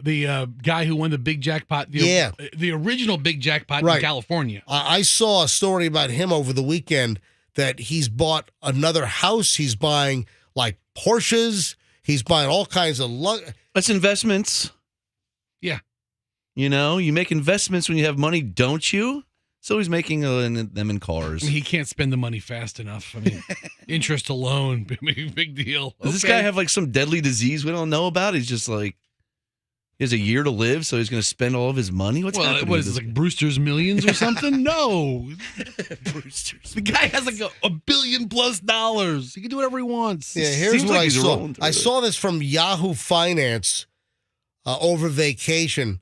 The guy who won the big jackpot. The original big jackpot in California. I saw a story about him over the weekend that he's bought another house. He's buying like Porsches. He's buying all kinds of That's investments. Yeah. You know, you make investments when you have money, don't you? So he's making them in cars. I mean, he can't spend the money fast enough. I mean, interest alone, big deal. Does this guy have like some deadly disease we don't know about? He's just like, He has a year to live, so he's going to spend all of his money? What's happening? What is this, like Brewster's Millions or something? No. Brewster's. The guy has like a $1 billion+ dollars. He can do whatever he wants. Yeah, here's Seems what like I he's saw. rolling through I it. saw this from Yahoo Finance over vacation.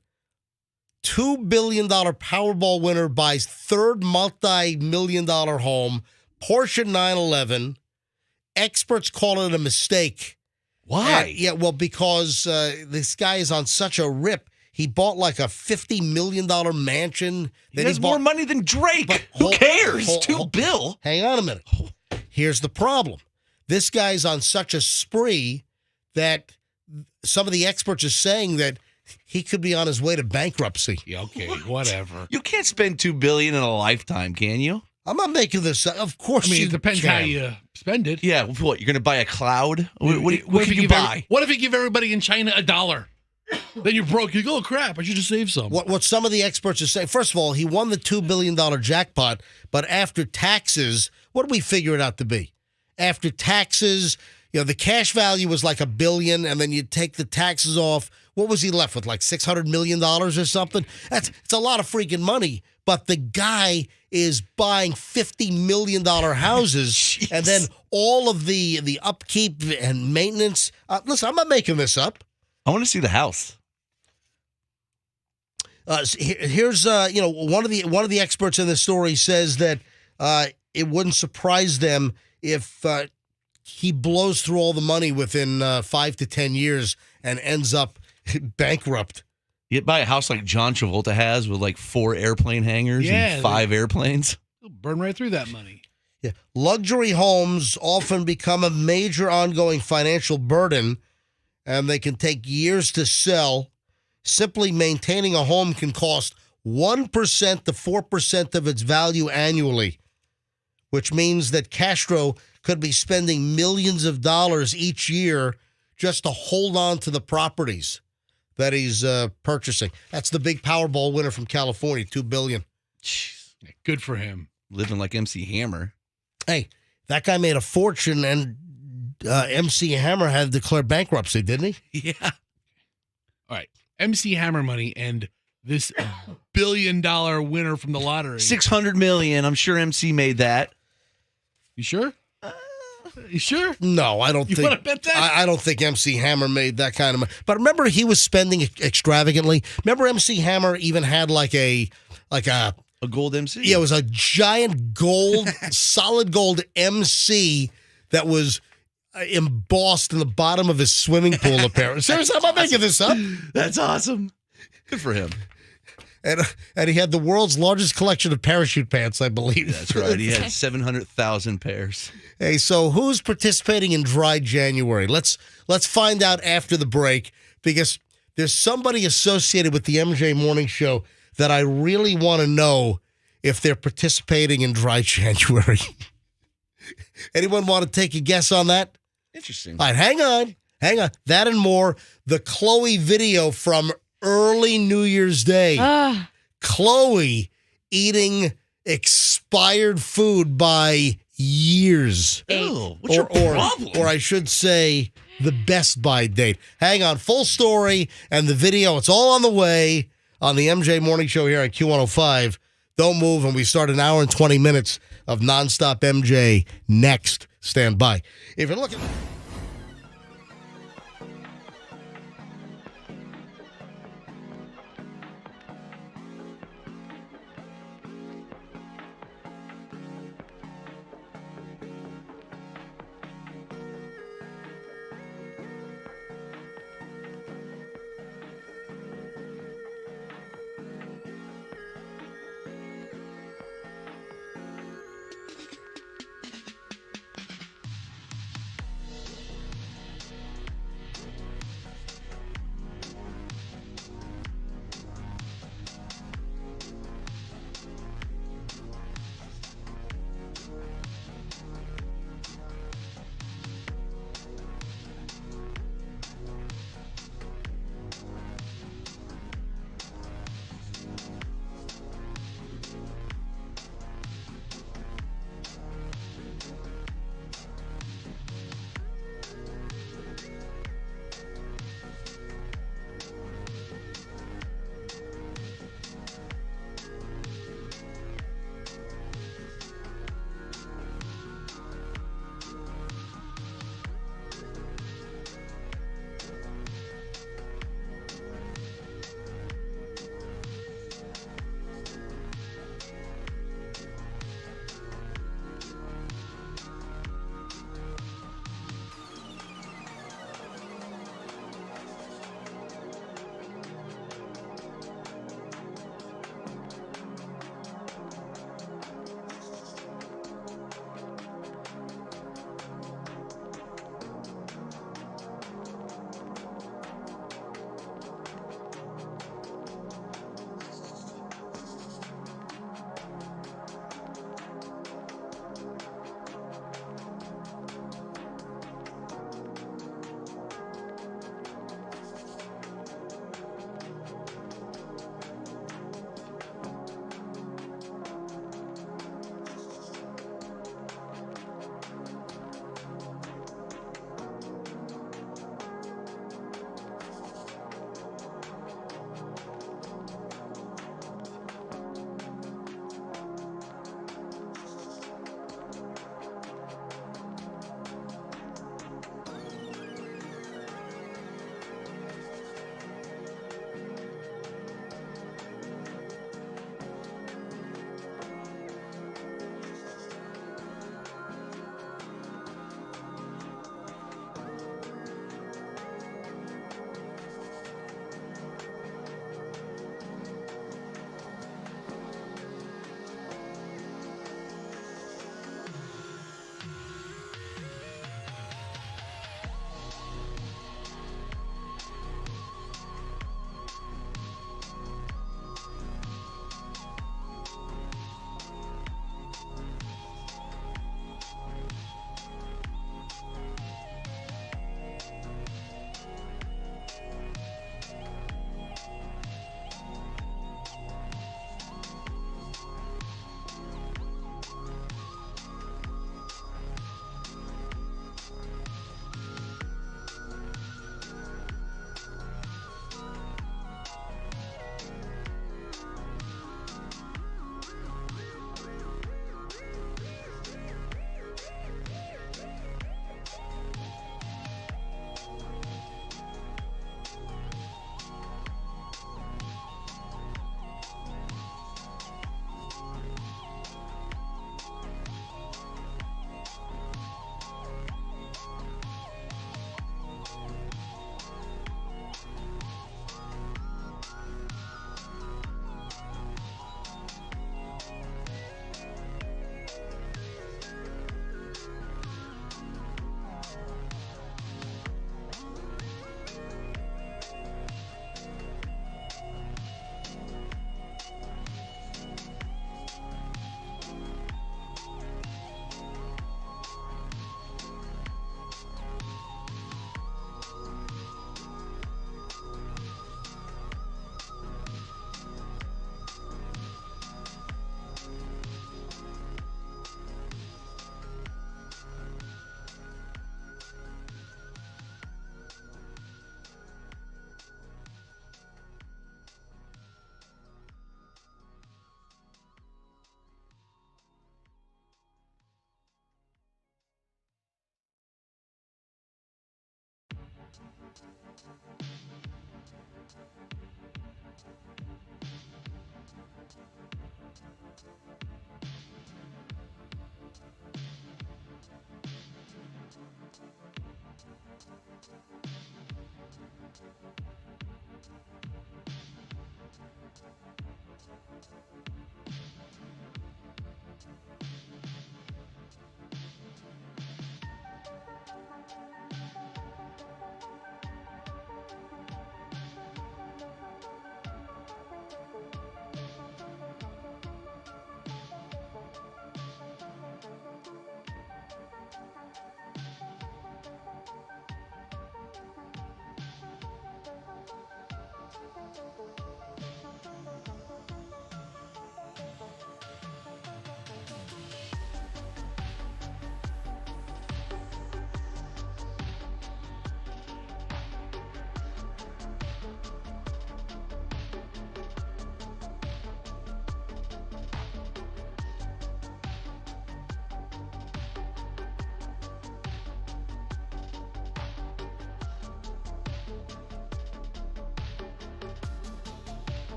$2 billion Powerball winner buys third multi-million-dollar home, Porsche 911. Experts call it a mistake. Why? And, because this guy is on such a rip. He bought like a $50 million mansion. He has more money than Drake. But Who cares? $2 billion. Hang on a minute. Here's the problem. This guy's on such a spree that some of the experts are saying that he could be on his way to bankruptcy. Yeah, okay, whatever. You can't spend $2 billion in a lifetime, can you? I'm not making this up. Of course, I mean, you it depends can. how you spend it. Yeah. What? You're going to buy a cloud? What if can you give buy? What if you give everybody in China $1? Then you're broke. You go, oh, crap, I should just save some. What some of the experts are saying, first of all, he won the $2 billion jackpot, but after taxes, what do we figure it out to be? After taxes, the cash value was like $1 billion, and then you take the taxes off. What was he left with, like $600 million or something? It's a lot of freaking money, but the guy is buying $50 million houses, and then all of the upkeep and maintenance. Listen, I'm not making this up. I want to see the house. Here's one of the experts in the story says that it wouldn't surprise them if he blows through all the money within 5 to 10 years and ends up bankrupt. You'd buy a house like John Travolta has with like 4 airplane hangars and 5 airplanes. You'll burn right through that money. Yeah, luxury homes often become a major ongoing financial burden, and they can take years to sell. Simply maintaining a home can cost 1% to 4% of its value annually, which means that Castro could be spending millions of dollars each year just to hold on to the properties that he's purchasing. That's the big Powerball winner from California, $2 billion. Jeez. Good for him. Living like MC Hammer. Hey, that guy made a fortune, and MC Hammer had declared bankruptcy, didn't he? Yeah. All right. MC Hammer money and this $1 billion winner from the lottery. $600 million. I'm sure MC made that. You sure? You sure? No, I don't You think. want to bet that? I don't think MC Hammer made that kind of money. But remember, he was spending extravagantly. Remember, MC Hammer even had like a gold MC? Yeah, it was a giant gold, solid gold MC that was embossed in the bottom of his swimming pool, apparently. Seriously, I'm not making this up. That's awesome. Good for him. And he had the world's largest collection of parachute pants, I believe. That's right. He had 700,000 pairs. Hey, so who's participating in Dry January? Let's find out after the break, because there's somebody associated with the MJ Morning Show that I really want to know if they're participating in Dry January. Anyone want to take a guess on that? Interesting. All right, hang on. That and more. The Chloe video from early New Year's Day. Chloe eating expired food by years. Ew, what's your problem? Or I should say, the best by date. Hang on. Full story and the video. It's all on the way on the MJ Morning Show here at Q105. Don't move, and we start an hour and 20 minutes of nonstop MJ next. Stand by. If you're looking...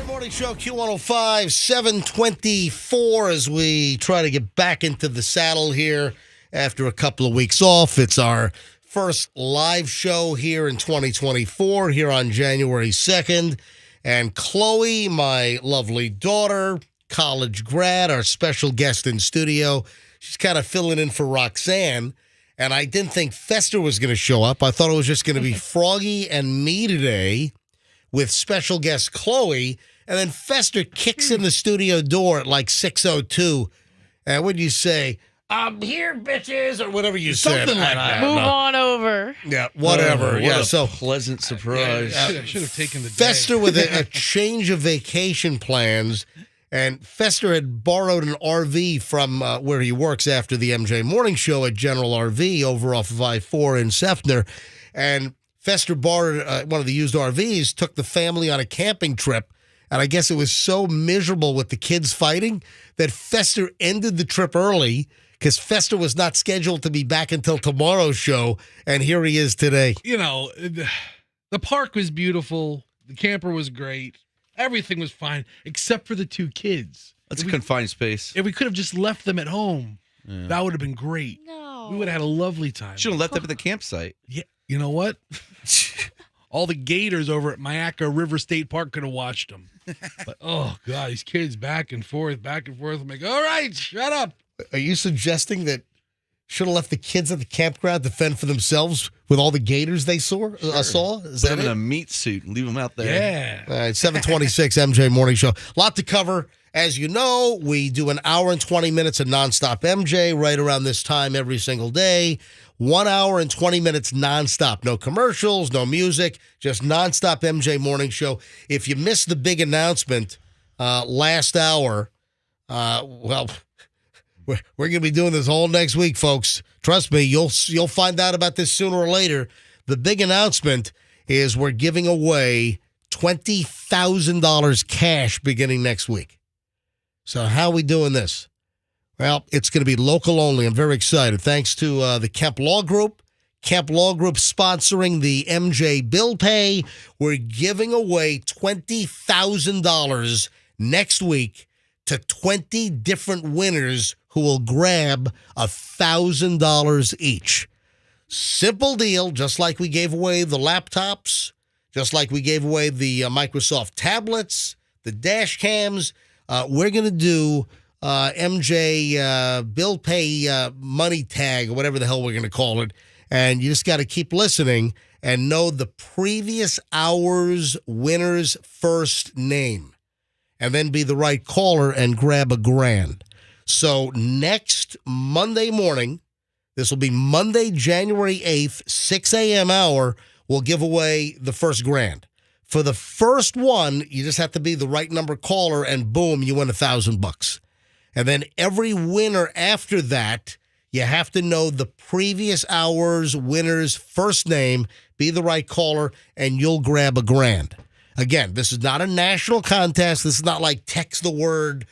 Morning Show, Q105, 724, as we try to get back into the saddle here after a couple of weeks off. It's our first live show here in 2024, here on January 2nd. And Chloe, my lovely daughter, college grad, our special guest in studio, she's kind of filling in for Roxanne. And I didn't think Fester was going to show up. I thought it was just going to be Froggy and me today with special guest Chloe. And then Fester kicks in the studio door at like 6:02. And what do you say? I'm here, bitches, or whatever you said. Something like that. Move on over. Yeah, whatever. What a so pleasant surprise. I should have taken the day. Fester with a change of vacation plans. And Fester had borrowed an RV from where he works after the MJ Morning Show at General RV over off of I-4 in Sefner. And Fester borrowed one of the used RVs, took the family on a camping trip. And I guess it was so miserable with the kids fighting that Fester ended the trip early because Fester was not scheduled to be back until tomorrow's show. And here he is today. You know, the park was beautiful. The camper was great. Everything was fine except for the two kids. That's a confined space. If we could have just left them at home, that would have been great. No. We would have had a lovely time. Should have left them at the campsite. Yeah, you know what? All the gators over at Mayaca River State Park could have watched them. But, oh, God, these kids back and forth. I'm like, all right, shut up. Are you suggesting that should have left the kids at the campground to fend for themselves with all the gators they saw? Is Put that them in it? a meat suit and leave them out there. Yeah. All right, 726 MJ Morning Show. A lot to cover. As you know, we do an hour and 20 minutes of nonstop MJ right around this time every single day. 1 hour and 20 minutes nonstop. No commercials, no music, just nonstop MJ Morning Show. If you missed the big announcement last hour, well, we're going to be doing this all next week, folks. Trust me, you'll find out about this sooner or later. The big announcement is we're giving away $20,000 cash beginning next week. So how are we doing this? Well, it's going to be local only. I'm very excited. Thanks to the Kemp Law Group. Kemp Law Group sponsoring the MJ Bill Pay. We're giving away $20,000 next week to 20 different winners who will grab $1,000 each. Simple deal, just like we gave away the laptops, just like we gave away the Microsoft tablets, the dash cams. We're going to do MJ Bill Pay money tag, or whatever the hell we're going to call it. And you just got to keep listening and know the previous hour's winner's first name. And then be the right caller and grab $1,000. So next Monday morning, this will be Monday, January 8th, 6 a.m. hour, we'll give away the first $1,000. For the first one, you just have to be the right number caller, and boom, you win $1,000. And then every winner after that, you have to know the previous hour's winner's first name, be the right caller, and you'll grab $1,000. Again, this is not a national contest. This is not like text the word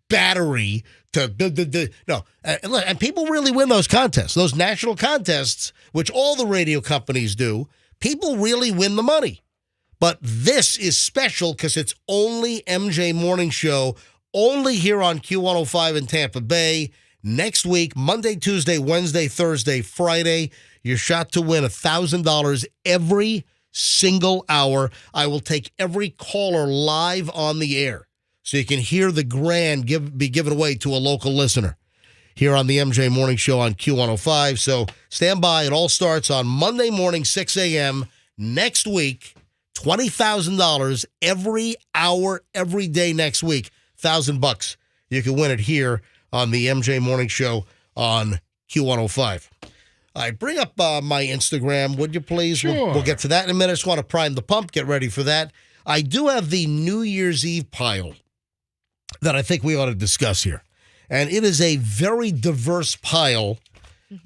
battery to no. And people really win those contests, those national contests, which all the radio companies do. People really win the money. But this is special because it's only MJ Morning Show, only here on Q105 in Tampa Bay. Next week, Monday, Tuesday, Wednesday, Thursday, Friday, your shot to win $1,000 every single hour. I will take every caller live on the air so you can hear the $1,000 be given away to a local listener here on the MJ Morning Show on Q105. So stand by. It all starts on Monday morning, 6 a.m. next week. $20,000 every hour, every day next week. $1,000. You can win it here on the MJ Morning Show on Q105. All right, bring up my Instagram, would you please? Sure. We'll get to that in a minute. I just want to prime the pump. Get ready for that. I do have the New Year's Eve pile that I think we ought to discuss here. And it is a very diverse pile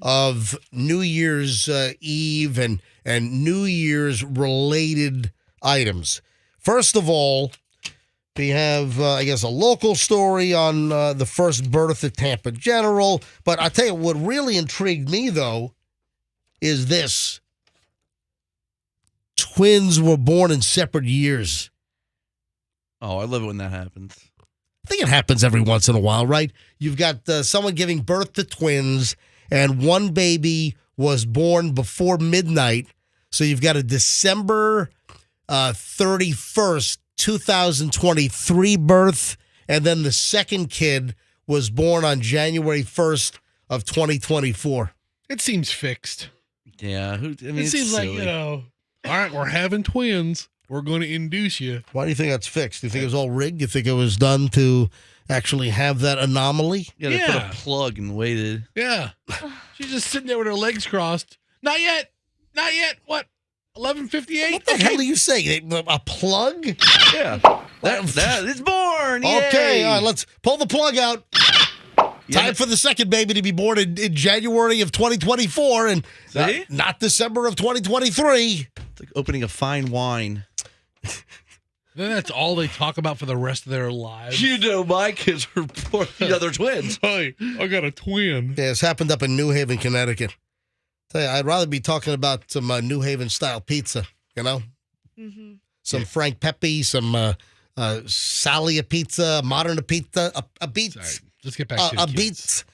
of New Year's Eve and New Year's related items. First of all, we have, I guess, a local story on the first birth of Tampa General. But I'll tell you, what really intrigued me, though, is this. Twins were born in separate years. Oh, I love it when that happens. I think it happens every once in a while, right? You've got someone giving birth to twins, and one baby was born before midnight. So you've got a December 31st, 2023 birth, and then the second kid was born on January 1st of 2024. It seems fixed. Yeah, it Seems like, all right, we're having twins. We're going to induce you. Why do you think that's fixed? Do you think it was all rigged? Do you think it was done to actually have that anomaly? Yeah, they Yeah. put a plug and waited. Yeah. She's just sitting there with her legs crossed. Not yet. Not yet. What? 11:58? What the hell do you say? A plug? Yeah. That it's born. Yay. Okay, all right, let's pull the plug out. Yeah. Time for the second baby to be born in January of 2024 and See? not December of 2023. It's like opening a fine wine. Then that's all they talk about for the rest of their lives. You know, my kids are born. They're twins. Hey, I got a twin. Yeah, it's happened up in New Haven, Connecticut. Tell you, I'd rather be talking about some New Haven style pizza, you know? Mm-hmm. Some Frank Pepe, some Sally a pizza, modern a pizza, a beats. Sorry. Let's get back to the A kids. beats.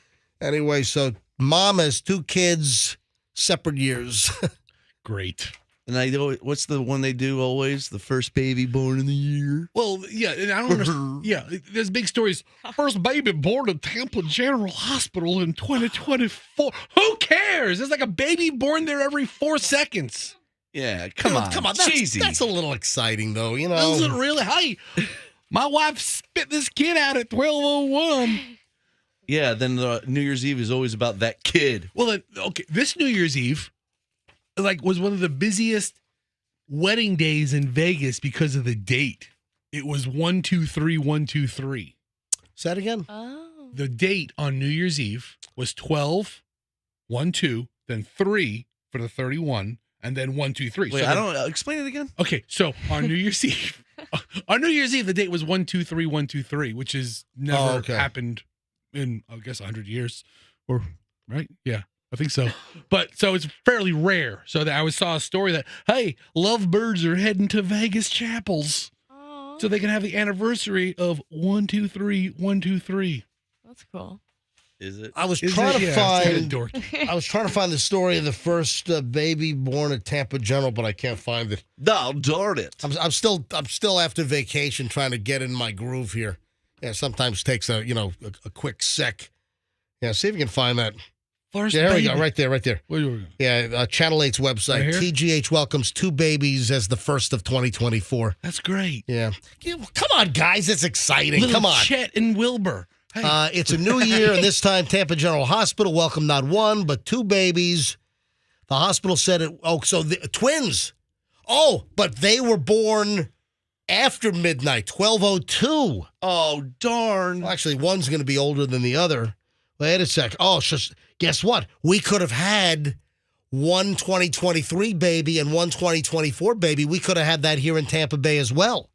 Anyway, so mom has 2 kids, separate years. Great. And what's the one they do always? The first baby born in the year. Well, yeah, and I don't understand. Yeah, there's big stories. First baby born at Tampa General Hospital in 2024. Who cares? There's like a baby born there every 4 seconds. Yeah, come on. Cheesy. That's a little exciting, though. You know, Is it really? Hey, my wife spit this kid out at 12:01. Yeah, then New Year's Eve is always about that kid. Well, then, okay, this New Year's Eve, was one of the busiest wedding days in Vegas because of the date. It was 1-2-3-1-2-3. Say that again? Oh. The date on New Year's Eve was 12, 1-2, then 3 for the 31, and then 1-2-3. Wait, I don't explain it again. Okay, so on New Year's Eve, the date was 1-2-3-1-2-3, which has never happened in, I guess, 100 years, or right? Yeah, I think so. But so it's fairly rare. So that I saw a story that, hey, lovebirds are heading to Vegas chapels so they can have the anniversary of 1-2-3-1-2-3. That's cool. Is it? I was Is trying it? to Yeah, find. it's kinda dorky. I was trying to find the story of the first baby born at Tampa General, but I can't find it. No, darn it. I'm still after vacation trying to get in my groove here. Yeah, sometimes takes a quick sec. Yeah, see if you can find that. First Yeah, there we baby. go, right there. Where are we going? Yeah, Channel 8's website. Right here? TGH welcomes 2 babies as the first of 2024. That's great. Yeah. Come on, guys. It's exciting. Little Come on. Chet and Wilbur. Hey. It's a new year, and this time Tampa General Hospital welcomed not 1, but 2 babies. The hospital said it. Oh, so the twins. Oh, but they were born after midnight, 12:02. Oh, darn. Well, actually, one's going to be older than the other. Wait a sec. Oh, guess what? We could have had one 2023 baby and one 2024 baby. We could have had that here in Tampa Bay as well.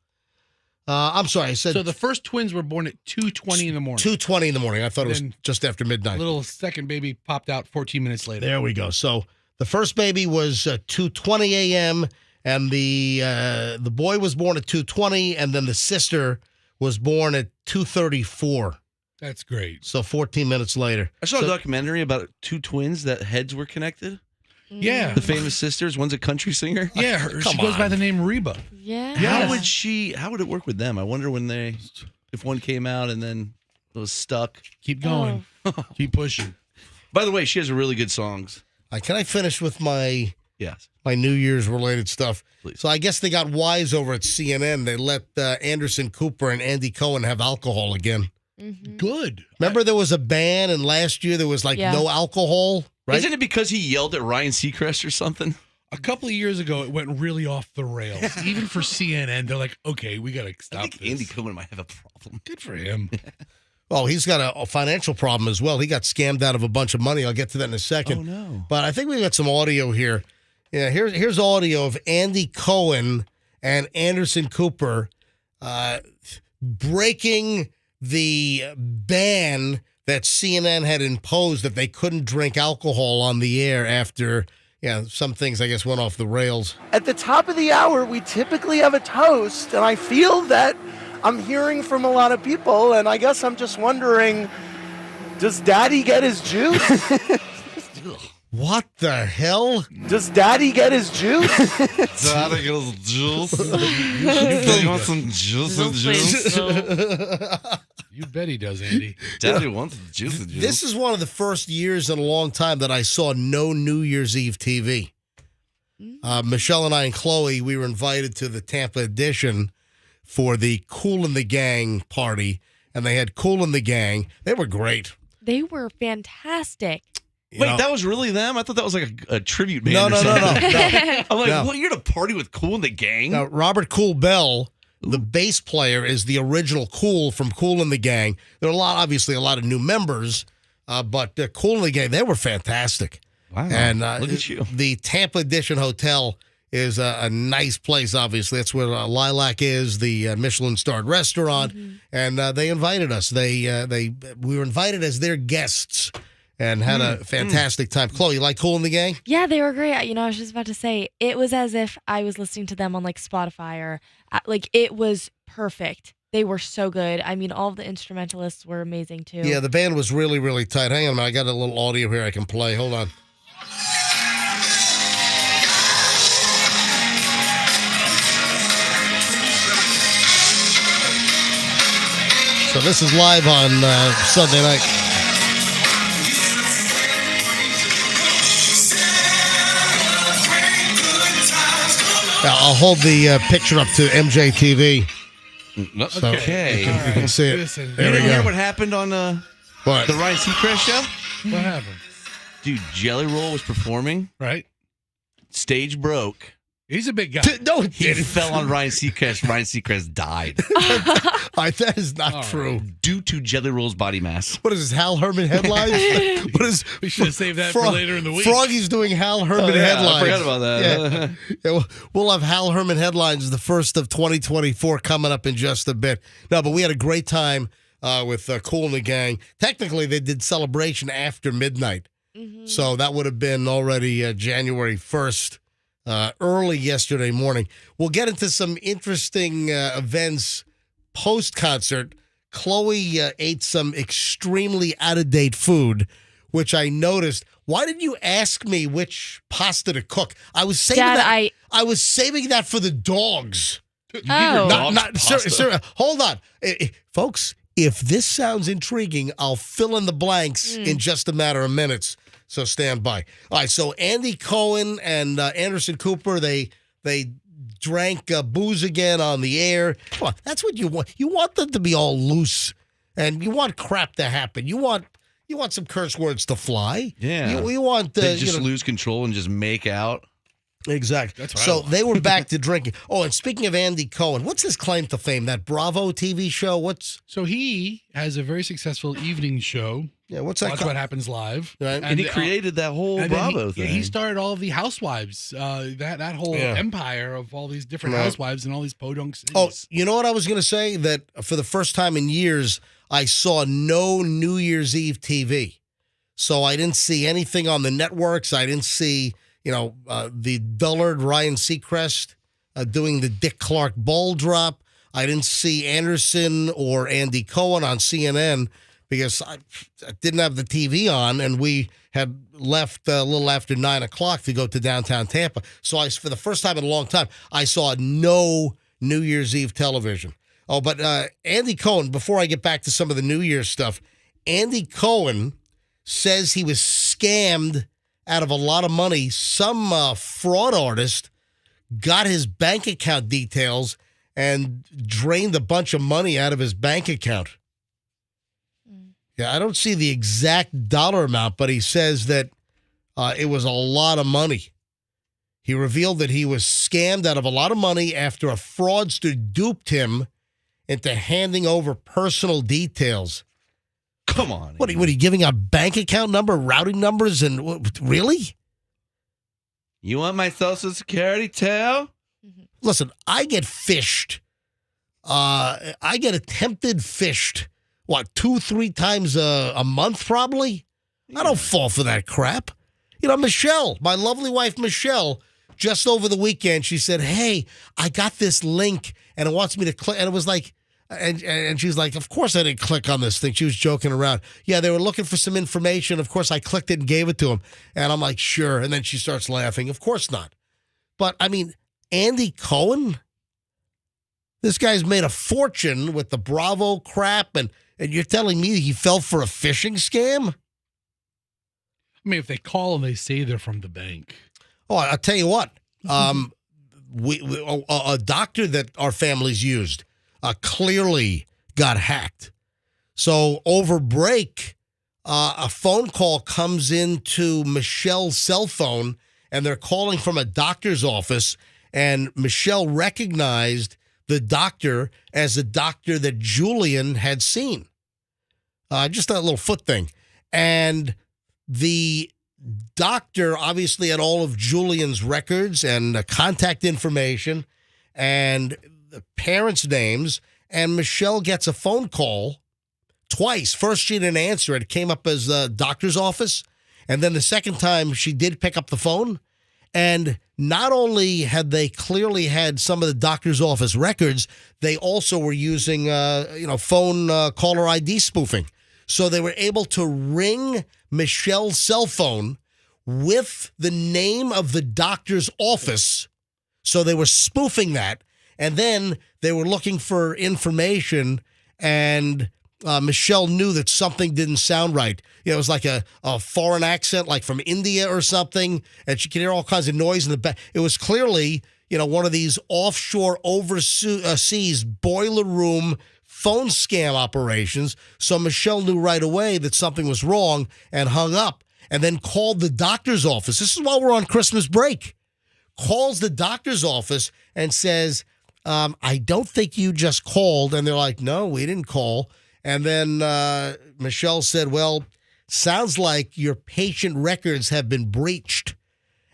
I'm sorry. I said So the first twins were born at 2:20 in the morning. 2:20 in the morning. I thought it was Then just after midnight. Little second baby popped out 14 minutes later. There we go. So the first baby was 2:20 a.m. and the boy was born at 2:20, and then the sister was born at 2:34. That's great. So 14 minutes later. I saw a documentary about 2 twins that heads were connected. Yeah. The famous sisters. One's a country singer. Yeah, she goes by the name Reba. Yeah. How would it work with them? I wonder if one came out and then was stuck. Keep going. Keep pushing. By the way, she has really good songs. Can I finish with my Yes. New Year's related stuff? Please. So I guess they got wise over at CNN. They let Anderson Cooper and Andy Cohen have alcohol again. Mm-hmm. Good. Remember there was a ban, and last year there was no alcohol, right? Isn't it because he yelled at Ryan Seacrest or something? A couple of years ago, it went really off the rails. Even for CNN, they're like, okay, we got to I stop think this. Andy Cohen might have a problem. Good for him. Oh, he's got a financial problem as well. He got scammed out of a bunch of money. I'll get to that in a second. Oh, no. But I think we got some audio here. Yeah, here's audio of Andy Cohen and Anderson Cooper breaking the ban that CNN had imposed that they couldn't drink alcohol on the air after some things, I guess, went off the rails. At the top of the hour, we typically have a toast, and I feel that I'm hearing from a lot of people, and I guess I'm just wondering, does Daddy get his juice? What the hell? Does Daddy get his juice? Daddy gets juice. You want some juice and juice? You bet he does, Andy. Daddy wants juice and juice. This is one of the first years in a long time that I saw no New Year's Eve TV. Michelle and I and Chloe, we were invited to the Tampa edition for the Kool and the Gang party, and they had Kool and the Gang. They were great. They were fantastic. Wait, that was really them? I thought that was like a tribute band. No. I'm like, No. what? You're at a party with Kool and the Gang? Now, Robert Kool Bell, the bass player, is the original Kool from Kool and the Gang. There are obviously a lot of new members, but Kool and the Gang, they were fantastic. Wow. And look at you. The Tampa Edition Hotel is a nice place, obviously. That's where Lilac is, the Michelin-starred restaurant, and they invited us. We were invited as their guests, and had a fantastic time. Chloe, you like Kool and the Gang? Yeah, they were great. You know, I was just about to say, it was as if I was listening to them on like Spotify or like it was perfect. They were so good. I mean, all of the instrumentalists were amazing too. Yeah, the band was really, really tight. Hang on a minute. I got a little audio here I can play. Hold on. So this is live on Sunday night. Now, I'll hold the picture up to MJTV. So Okay. you can see it. Listen, There You we didn't hear go. what happened on What? the Ryan Seacrest show? what happened? Dude, Jelly Roll was performing. Right? Stage broke. He's a big guy. No, it He didn't. fell on Ryan Seacrest. Ryan Seacrest died That is not true. due to Jelly Roll's body mass. What is this, Hal Herman headlines? What is? We should have saved that for later in the week. Froggy's doing Hal Herman headlines. I forgot about that. Yeah, we'll have Hal Herman headlines the first of 2024 coming up in just a bit. No, but we had a great time with Kool and the Gang. Technically, they did celebration after midnight. So that would have been already January 1st, early yesterday morning. We'll get into some interesting events post-concert. Chloe ate some extremely out-of-date food, which I noticed. Why did you ask me which pasta to cook? I was saving Dad, that. I was saving that for the dogs. Oh. Sir, hold on. Folks, if this sounds intriguing, I'll fill in the blanks in just a matter of minutes. So stand by. All right, so Andy Cohen and Anderson Cooper, they drank booze again on the air. Come on, that's what you want. You want them to be all loose, and you want crap to happen. You want some curse words to fly. Yeah. You want They just lose control and just make out. Exactly. That's what I So want. they were back to drinking. Oh, and speaking of Andy Cohen, what's his claim to fame? That Bravo TV show? What's So he has a very successful evening show. what's that Watch called? What Happens Live. Right. And he created that whole and then Bravo he, thing. He started all of the housewives, that whole empire of all these different Right. housewives and all these podunk cities. Oh, you know what I was going to say? That for the first time in years, I saw no New Year's Eve TV. So I didn't see anything on the networks. I didn't see, the dullard Ryan Seacrest doing the Dick Clark ball drop. I didn't see Anderson or Andy Cohen on CNN because I didn't have the TV on, and we had left a little after 9 o'clock to go to downtown Tampa. So for the first time in a long time, I saw no New Year's Eve television. Oh, but Andy Cohen, before I get back to some of the New Year's stuff, Andy Cohen says he was scammed out of a lot of money. Some fraud artist got his bank account details and drained a bunch of money out of his bank account. Yeah, I don't see the exact dollar amount, but he says that it was a lot of money. He revealed that he was scammed out of a lot of money after a fraudster duped him into handing over personal details. Come on. What are you giving out bank account number, routing numbers, and really? You want my social security too? Listen, I get fished. I get attempted fished. What, 2-3 times a month probably? I don't fall for that crap. Michelle, my lovely wife Michelle, just over the weekend, she said, "Hey, I got this link and it wants me to click," and it was like. And she's like, "Of course I didn't click on this thing." She was joking around. Yeah, they were looking for some information. Of course I clicked it and gave it to him. And I'm like, "Sure." And then she starts laughing. Of course not. But, I mean, Andy Cohen, this guy's made a fortune with the Bravo crap. And you're telling me he fell for a phishing scam? I mean, if they call and they say they're from the bank. Oh, I'll tell you what. A doctor that our families used clearly got hacked. So over break, a phone call comes into Michelle's cell phone, and they're calling from a doctor's office, and Michelle recognized the doctor as a doctor that Julian had seen. Just a little foot thing. And the doctor obviously had all of Julian's records and contact information and the parents' names, and Michelle gets a phone call twice. First, she didn't answer. It came up as the doctor's office. And then the second time, she did pick up the phone. And not only had they clearly had some of the doctor's office records, they also were using, phone caller ID spoofing. So they were able to ring Michelle's cell phone with the name of the doctor's office. So they were spoofing that. And then they were looking for information, and Michelle knew that something didn't sound right. It was like a foreign accent, like from India or something, and she could hear all kinds of noise in the back. It was clearly, one of these offshore overseas boiler room phone scam operations. So Michelle knew right away that something was wrong and hung up, and then called the doctor's office. This is while we're on Christmas break. Calls the doctor's office and says, I don't think you just called. And they're like, no, we didn't call. And then Michelle said, well, sounds like your patient records have been breached.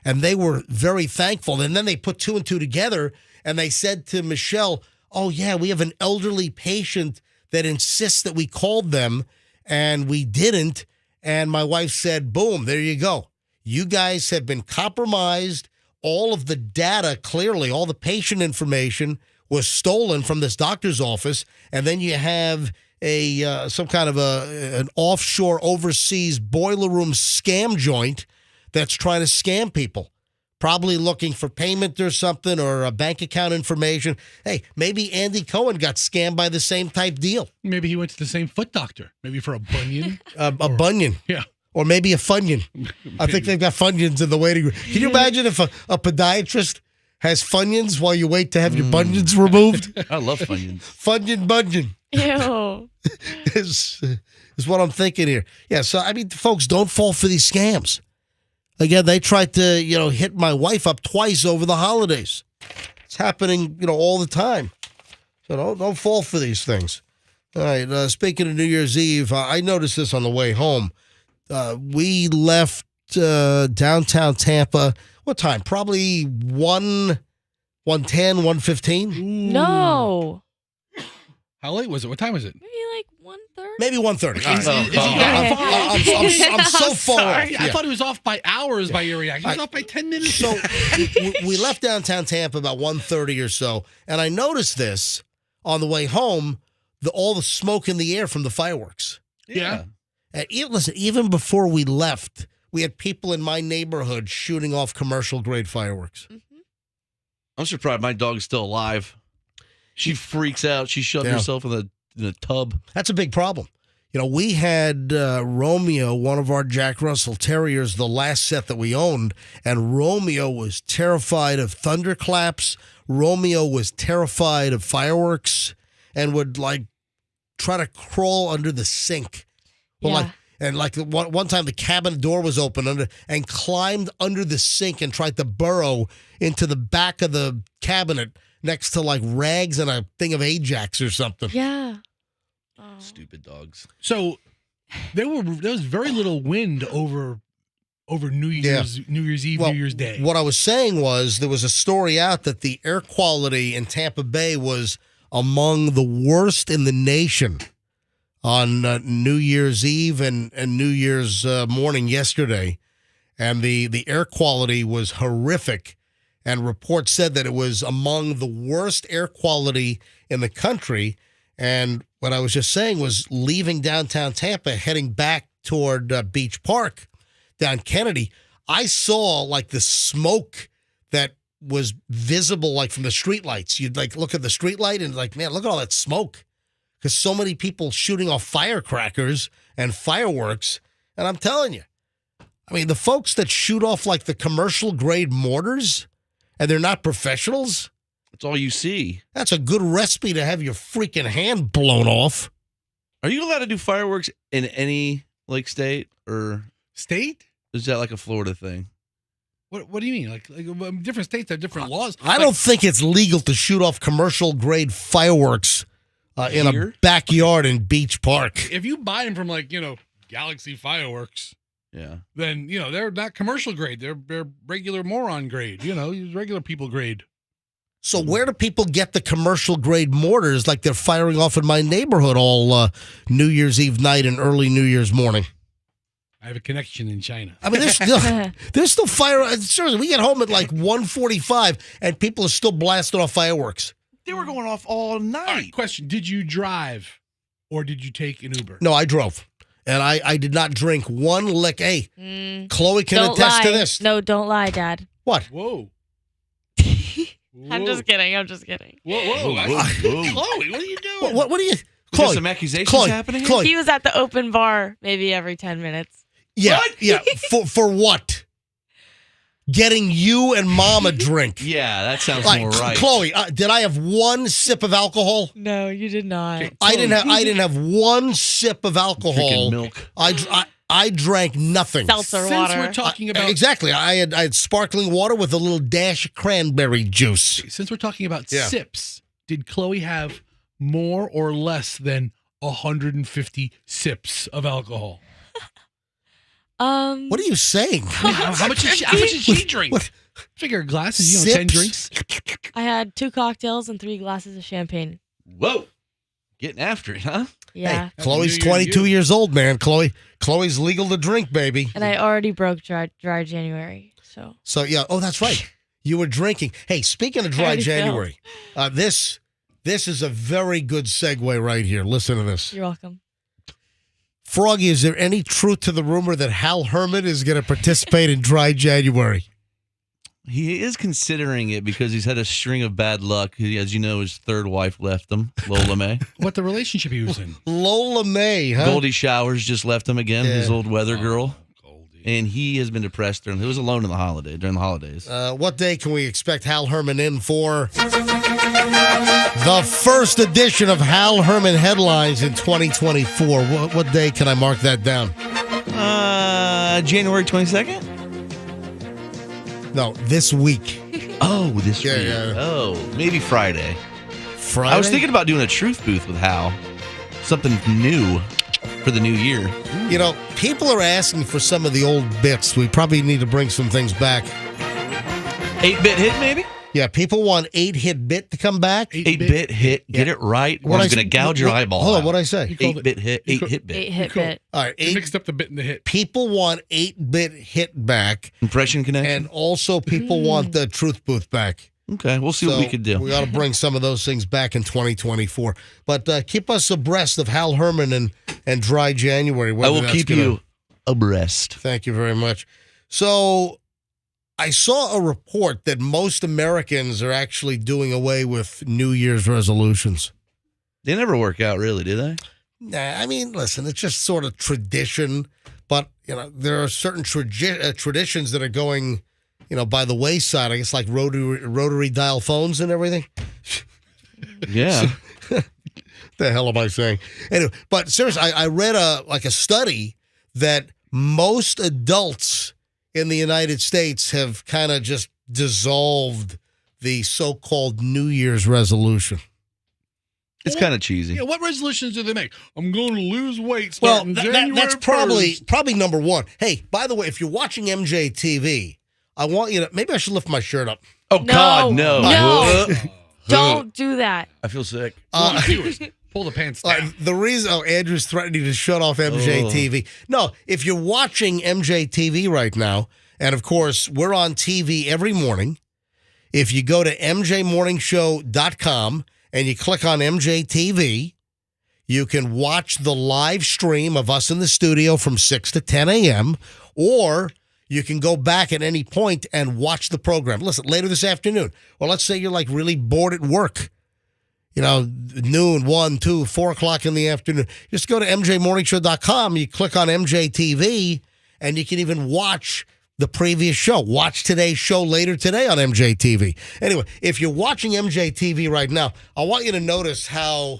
And they were very thankful. And then they put two and two together, and they said to Michelle, oh, yeah, we have an elderly patient that insists that we called them, and we didn't. And my wife said, boom, there you go. You guys have been compromised. All of the data, clearly, all the patient information was stolen from this doctor's office. And then you have some kind of an offshore overseas boiler room scam joint that's trying to scam people, probably looking for payment or something, or a bank account information. Hey, maybe Andy Cohen got scammed by the same type deal. Maybe he went to the same foot doctor, maybe for a bunion. A bunion. Yeah. Or maybe a Funyun. I think they've got Funyuns in the waiting room. Can you imagine if a podiatrist has Funyuns while you wait to have your bunions removed? I love Funyuns. Funyun bunion Ew. is what I'm thinking here. Yeah, so, folks, don't fall for these scams. Again, they tried to, hit my wife up twice over the holidays. It's happening, all the time. So don't fall for these things. All right, speaking of New Year's Eve, I noticed this on the way home. We left downtown Tampa. What time? Probably 1:10, 1:15? No. How late was it? What time was it? Maybe like 1:30. Maybe 1:30. All right. I'm I'm so far off. I thought he was off by hours by your reaction. He was off by 10 minutes. So we left downtown Tampa about 1:30 or so, and I noticed this on the way home, all the smoke in the air from the fireworks. Yeah. And even before we left, we had people in my neighborhood shooting off commercial-grade fireworks. Mm-hmm. I'm surprised my dog's still alive. She freaks out. She shoved herself in the tub. That's a big problem. We had Romeo, one of our Jack Russell Terriers, the last set that we owned, and Romeo was terrified of thunderclaps. Romeo was terrified of fireworks and would, try to crawl under the sink. Well, one time the cabinet door was open and climbed under the sink and tried to burrow into the back of the cabinet next to rags and a thing of Ajax or something. Yeah. Oh. Stupid dogs. So there was very little wind over New Year's Eve, New Year's Day. What I was saying was there was a story out that the air quality in Tampa Bay was among the worst in the nation on New Year's Eve and New Year's morning yesterday. And the air quality was horrific. And reports said that it was among the worst air quality in the country. And what I was just saying was leaving downtown Tampa, heading back toward Beach Park down Kennedy, I saw the smoke that was visible from the streetlights. You'd look at the streetlight and man, look at all that smoke. Because so many people shooting off firecrackers and fireworks. And I'm telling you, the folks that shoot off the commercial grade mortars and they're not professionals. That's all you see. That's a good recipe to have your freaking hand blown off. Are you allowed to do fireworks in any state, or State? is that a Florida thing? What do you mean? Different states have different laws. I don't think it's legal to shoot off commercial grade fireworks in a backyard in Beach Park. If you buy them from Galaxy Fireworks, Yeah. then they're not commercial grade. They're regular moron grade. Regular people grade. So where do people get the commercial grade mortars like they're firing off in my neighborhood all New Year's Eve night and early New Year's morning? I have a connection in China. I mean, there's still fire. Seriously, we get home at like 1:45 and people are still blasting off fireworks. They were going off all night. All right, question. Did you drive or did you take an Uber? No, I drove. And I did not drink one lick. Hey, Chloe can Don't attest lie. to this. No, don't lie, Dad. What? Whoa. I'm just kidding. I'm just kidding. Whoa. Chloe, what are you doing? What are you? There's Chloe, some accusations Chloe, happening here? Chloe. He was at the open bar maybe every 10 minutes. Yeah, yeah. For what? Getting you and Mom a drink. Yeah, that sounds Like, more right. Chloe, did I have one sip of alcohol? No, you did not. Okay. I didn't have one sip of alcohol. Drinking milk. I drank nothing. Seltzer Since water. we're talking about Exactly. I had sparkling water with a little dash of cranberry juice. since we're talking about Yeah. sips, did Chloe have more or less than 150 sips of alcohol? What are you saying? How much did she drink? What? Figure glasses, 10 Sips? drinks. I had 2 cocktails and 3 glasses of champagne. Whoa. Getting after it, huh? Yeah. Hey, Chloe's Happy New Year to 22 you. years old, man. Chloe's legal to drink, baby. And I already broke dry January. So So yeah. Oh, that's right. You were drinking. Hey, speaking of dry already January, this is a very good segue right here. Listen to this. you're welcome. Froggy, is there any truth to the rumor that Hal Herman is going to participate in dry January? He is considering it because he's had a string of bad luck. As you know, his third wife left him, Lola May. What the relationship he was in? Lola May, huh? Goldie Showers just left him again, his Yeah. old weather girl. Goldie. And he has been depressed during. He was alone during the holidays. What day can we expect Hal Herman in for the first edition of Hal Herman Headlines in 2024? What day can I mark that down? January 22nd? No, this week. Oh, this Yeah, week. yeah. Oh, maybe Friday. Friday? I was thinking about doing a truth booth with Hal. Something new for the new year. You know, people are asking for some of the old bits. We probably need to bring some things back. 8-bit hit, maybe? Yeah, people want 8-hit bit to come back. 8-bit hit. Get it right. Or I'm going to gouge your eyeball. Hold on, out. what'd I say? You called it- 8-bit hit. you called- 8-hit bit. 8-hit Cool. bit. All right, You mixed up the bit and the hit. people want 8-bit hit back, Impression connection. and also people want the truth booth back. Okay, we'll see what we could do. We got to bring some of those things back in 2024. But keep us abreast of Hal Herman and Dry January. I whether will that's keep gonna- you abreast. Thank you very much. So I saw a report that most Americans are actually doing away with New Year's resolutions. They never work out, really, do they? Nah, I mean, listen, it's just sort of tradition. But, you know, there are certain traditions that are going, you know, by the wayside. I guess like rotary dial phones and everything. Yeah. The hell am I saying? Anyway, but seriously, I read a study that most adults in the United States have kind of just dissolved the so-called New Year's resolution. It's kind of cheesy. Yeah, what resolutions do they make? I'm going to lose weight Well, starting January that's 1st. probably number one. Hey, by the way, if you're watching MJTV, I want you to, maybe I should lift my shirt up. Oh, God, no. No. Don't do that. I feel sick. Well, viewers, pull the pants down. The reason, Andrew's threatening to shut off MJTV. No, if you're watching MJTV right now, and of course, we're on TV every morning. If you go to mjmorningshow.com and you click on MJTV, you can watch the live stream of us in the studio from 6 to 10 a.m., or you can go back at any point and watch the program. Listen, later this afternoon, or let's say you're like really bored at work, you know, noon, 1, 2, 4 o'clock in the afternoon. Just go to mjmorningshow.com, you click on MJTV, and you can even watch the previous show. Watch today's show later today on MJTV. Anyway, if you're watching MJTV right now, I want you to notice how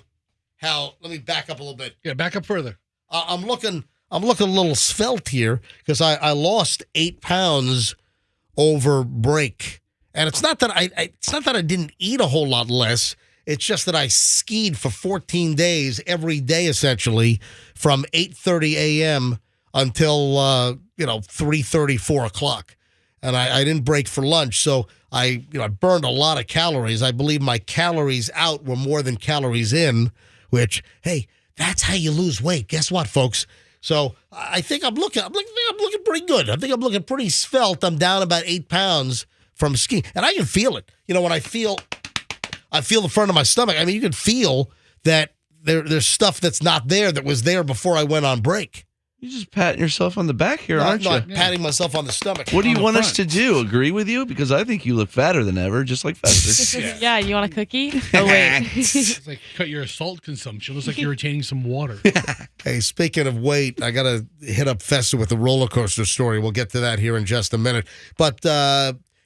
let me back up a little bit. Yeah, back up further. I'm looking a little svelte here because I lost 8 pounds over break. And it's not that I didn't eat a whole lot less. It's just that I skied for 14 days every day, essentially, from 8:30 a.m. until 3:30, 4 o'clock. and I didn't break for lunch, so I burned a lot of calories. I believe my calories out were more than calories in, which, hey, that's how you lose weight. Guess what, folks? So I think I'm looking pretty good. I think I'm looking pretty svelte. I'm down about 8 pounds from skiing, and I can feel it. When I feel the front of my stomach. I mean, you can feel that there's stuff that's not there that was there before I went on break. You're just patting yourself on the back here, aren't you? I'm patting myself on the stomach. What do you want us to do? Agree with you? Because I think you look fatter than ever, just like Fester. Yeah, you want a cookie? Oh, wait. It's like cut your salt consumption. Looks like you're retaining some water. Hey, speaking of weight, I got to hit up Fester with the roller coaster story. We'll get to that here in just a minute. But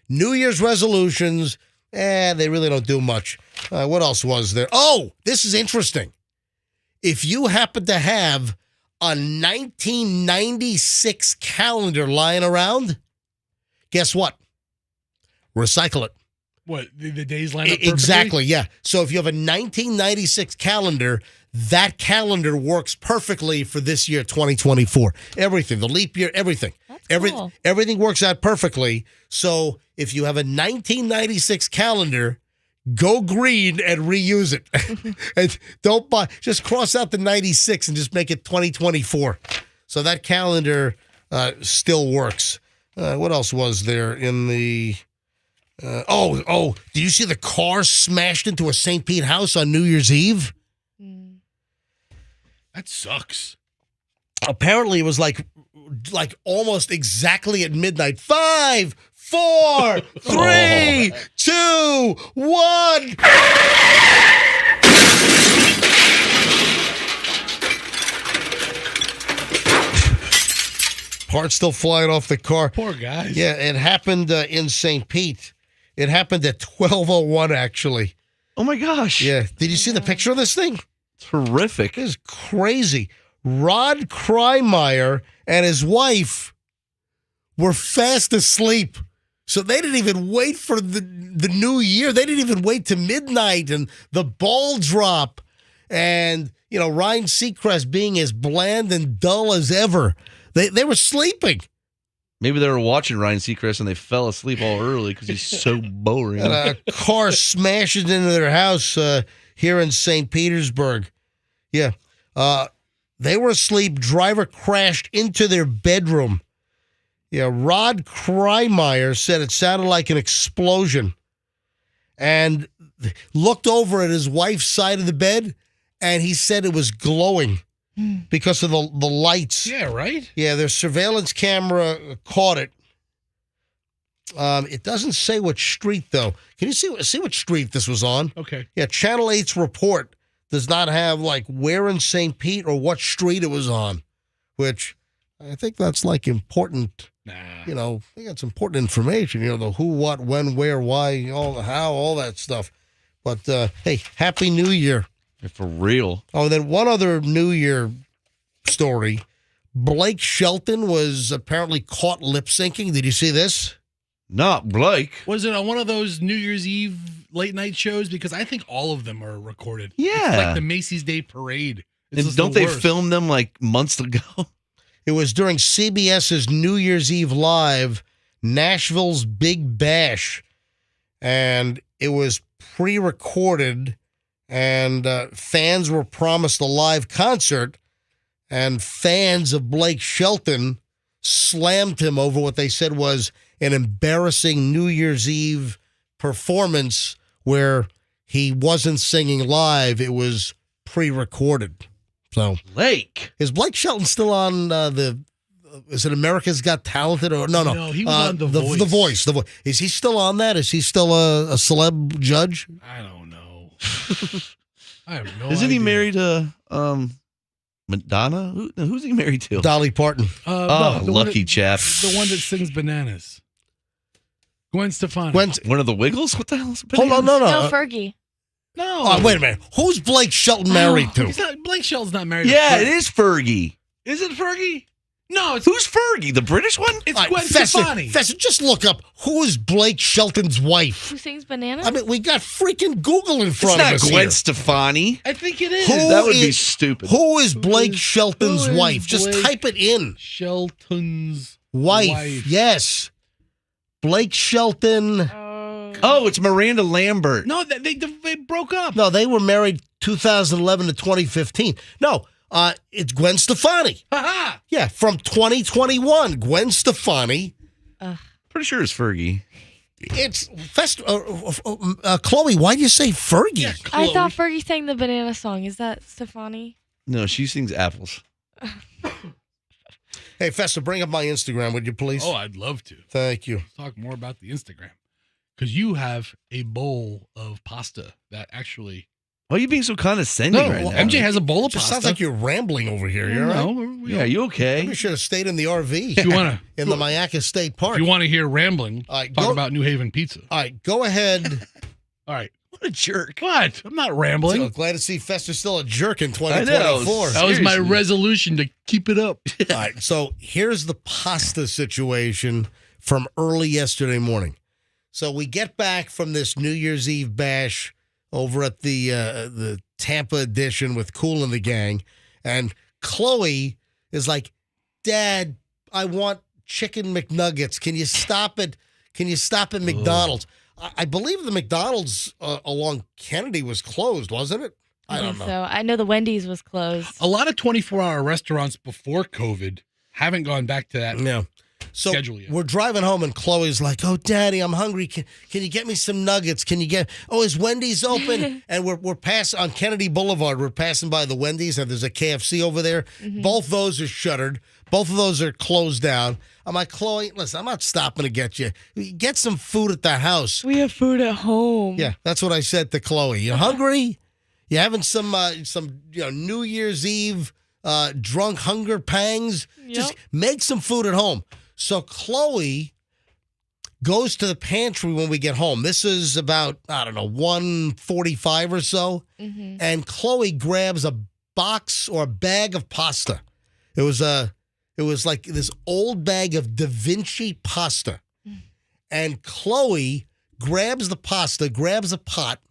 New Year's resolutions, they really don't do much. What else was there? Oh, this is interesting. If you happen to have a 1996 calendar lying around, guess what? Recycle it. What, the days line up perfectly? Exactly, yeah. So if you have a 1996 calendar, that calendar works perfectly for this year, 2024. Everything, the leap year, everything. That's cool. Everything works out perfectly. So if you have a 1996 calendar, go green and reuse it. And don't buy, just cross out the 96 and just make it 2024. So that calendar still works. What else was there in the... did you see the car smashed into a St. Pete house on New Year's Eve? That sucks. Apparently it was like almost exactly at midnight. 5, 4, 3, 2, 1. Parts still flying off the car. Poor guys. Yeah, it happened in St. Pete. It happened at 12:01, actually. Oh, my gosh. Yeah. Did you see the picture of this thing? It's horrific. It is crazy. Rod Krymeyer and his wife were fast asleep. So they didn't even wait for the new year. They didn't even wait to midnight and the ball drop. And, Ryan Seacrest being as bland and dull as ever. They were sleeping. Maybe they were watching Ryan Seacrest and they fell asleep all early because he's so boring. And a car smashes into their house here in St. Petersburg. Yeah. They were asleep. Driver crashed into their bedroom. Yeah, Rod Krymeyer said it sounded like an explosion and looked over at his wife's side of the bed, and he said it was glowing because of the lights. Yeah, right? Yeah, their surveillance camera caught it. It doesn't say which street, though. Can you see what street this was on? Okay. Yeah, Channel 8's report does not have, where in St. Pete or what street it was on, which I think that's, important. Nah. I think that's important information. The who, what, when, where, why, all that stuff. But, hey, Happy New Year. For real. Oh, then one other New Year story. Blake Shelton was apparently caught lip syncing. Did you see this? Not Blake. Was it on one of those New Year's Eve late night shows? Because I think all of them are recorded. Yeah. It's like the Macy's Day Parade. It's And don't the they worst. film them months ago? It was during CBS's New Year's Eve Live, Nashville's Big Bash. And it was pre-recorded, and fans were promised a live concert, and fans of Blake Shelton slammed him over what they said was an embarrassing New Year's Eve performance where he wasn't singing live. It was pre-recorded. So Blake. is Blake Shelton still on is it America's Got Talented or no? No, he was on The Voice. The Voice. Is he still on that? Is he still a celeb judge? I don't know. I have no Isn't he idea. married to Madonna? Who's he married to? Dolly Parton. Oh, the lucky chap. The one that sings Bananas. Gwen Stefani. One of the Wiggles? What the hell is Hold on, no. No, Fergie. No. Wait a minute. Who's Blake Shelton married to? Blake Shelton's not married Yeah, to it is Fergie. Is it Fergie? No, it's Who's Fergie? The British one? it's All right, Gwen Fester, Stefani. Fester, just look up who is Blake Shelton's wife. Who sings Bananas? I mean, we got freaking Google in It's front of not us Gwen here. Stefani. I think it is. Who That would be is- stupid. Who is Blake Shelton's who is wife? Just Blake type it in. Shelton's Wife. Yes. Blake Shelton. Oh, it's Miranda Lambert. No, they broke up. No, they were married 2011 to 2015. No, it's Gwen Stefani. Ha-ha. Yeah, from 2021. Gwen Stefani. Pretty sure it's Fergie. It's Chloe, why do you say Fergie? Yeah, I Chloe. thought Fergie sang the banana song. Is that Stefani? No, she sings apples. Hey, Festa, bring up my Instagram, would you please? Oh, I'd love to. Thank you. Talk more about the Instagram. Because you have a bowl of pasta that actually... Why are you being so condescending No, right now? MJ has a bowl of Just pasta. sounds like you're rambling over here. You're right. No, Yeah, are you okay? You should have stayed in the RV If you want to... in the Mayaca State Park. If you want to hear rambling, All right, talk go- about New Haven pizza. All right, go ahead. All right. What a jerk. What? I'm not rambling. So glad to see Fester's still a jerk in I 2024. know. That was my Seriously. resolution to keep it up. All right, so here's the pasta situation from early yesterday morning. So we get back from this New Year's Eve bash over at the Tampa edition with Kool and the gang, and Chloe is like, "Dad, I want chicken McNuggets. Can you stop it? Can you stop at McDonald's?" I believe the McDonald's along Kennedy was closed, wasn't it? I don't know. So I know the Wendy's was closed. A lot of 24-hour restaurants before COVID haven't gone back to that. Yeah. So Schedule yet. we're driving home and Chloe's like, "Oh, Daddy, I'm hungry. Can you get me some nuggets? Can you get? Oh, is Wendy's open?" And we're passing on Kennedy Boulevard. We're passing by the Wendy's and there's a KFC over there. Both those are shuttered. Both of those are closed down. I'm like, "Chloe, listen, I'm not stopping to get you. Get some food at the house." We have food at home. Yeah, that's what I said to Chloe. You hungry? You having some New Year's Eve drunk hunger pangs? Just make some food at home. So Chloe goes to the pantry when we get home. This is about, 1:45 or so. And Chloe grabs a box or a bag of pasta. It was like this old bag of Da Vinci pasta. And Chloe grabs the pasta, grabs a pot,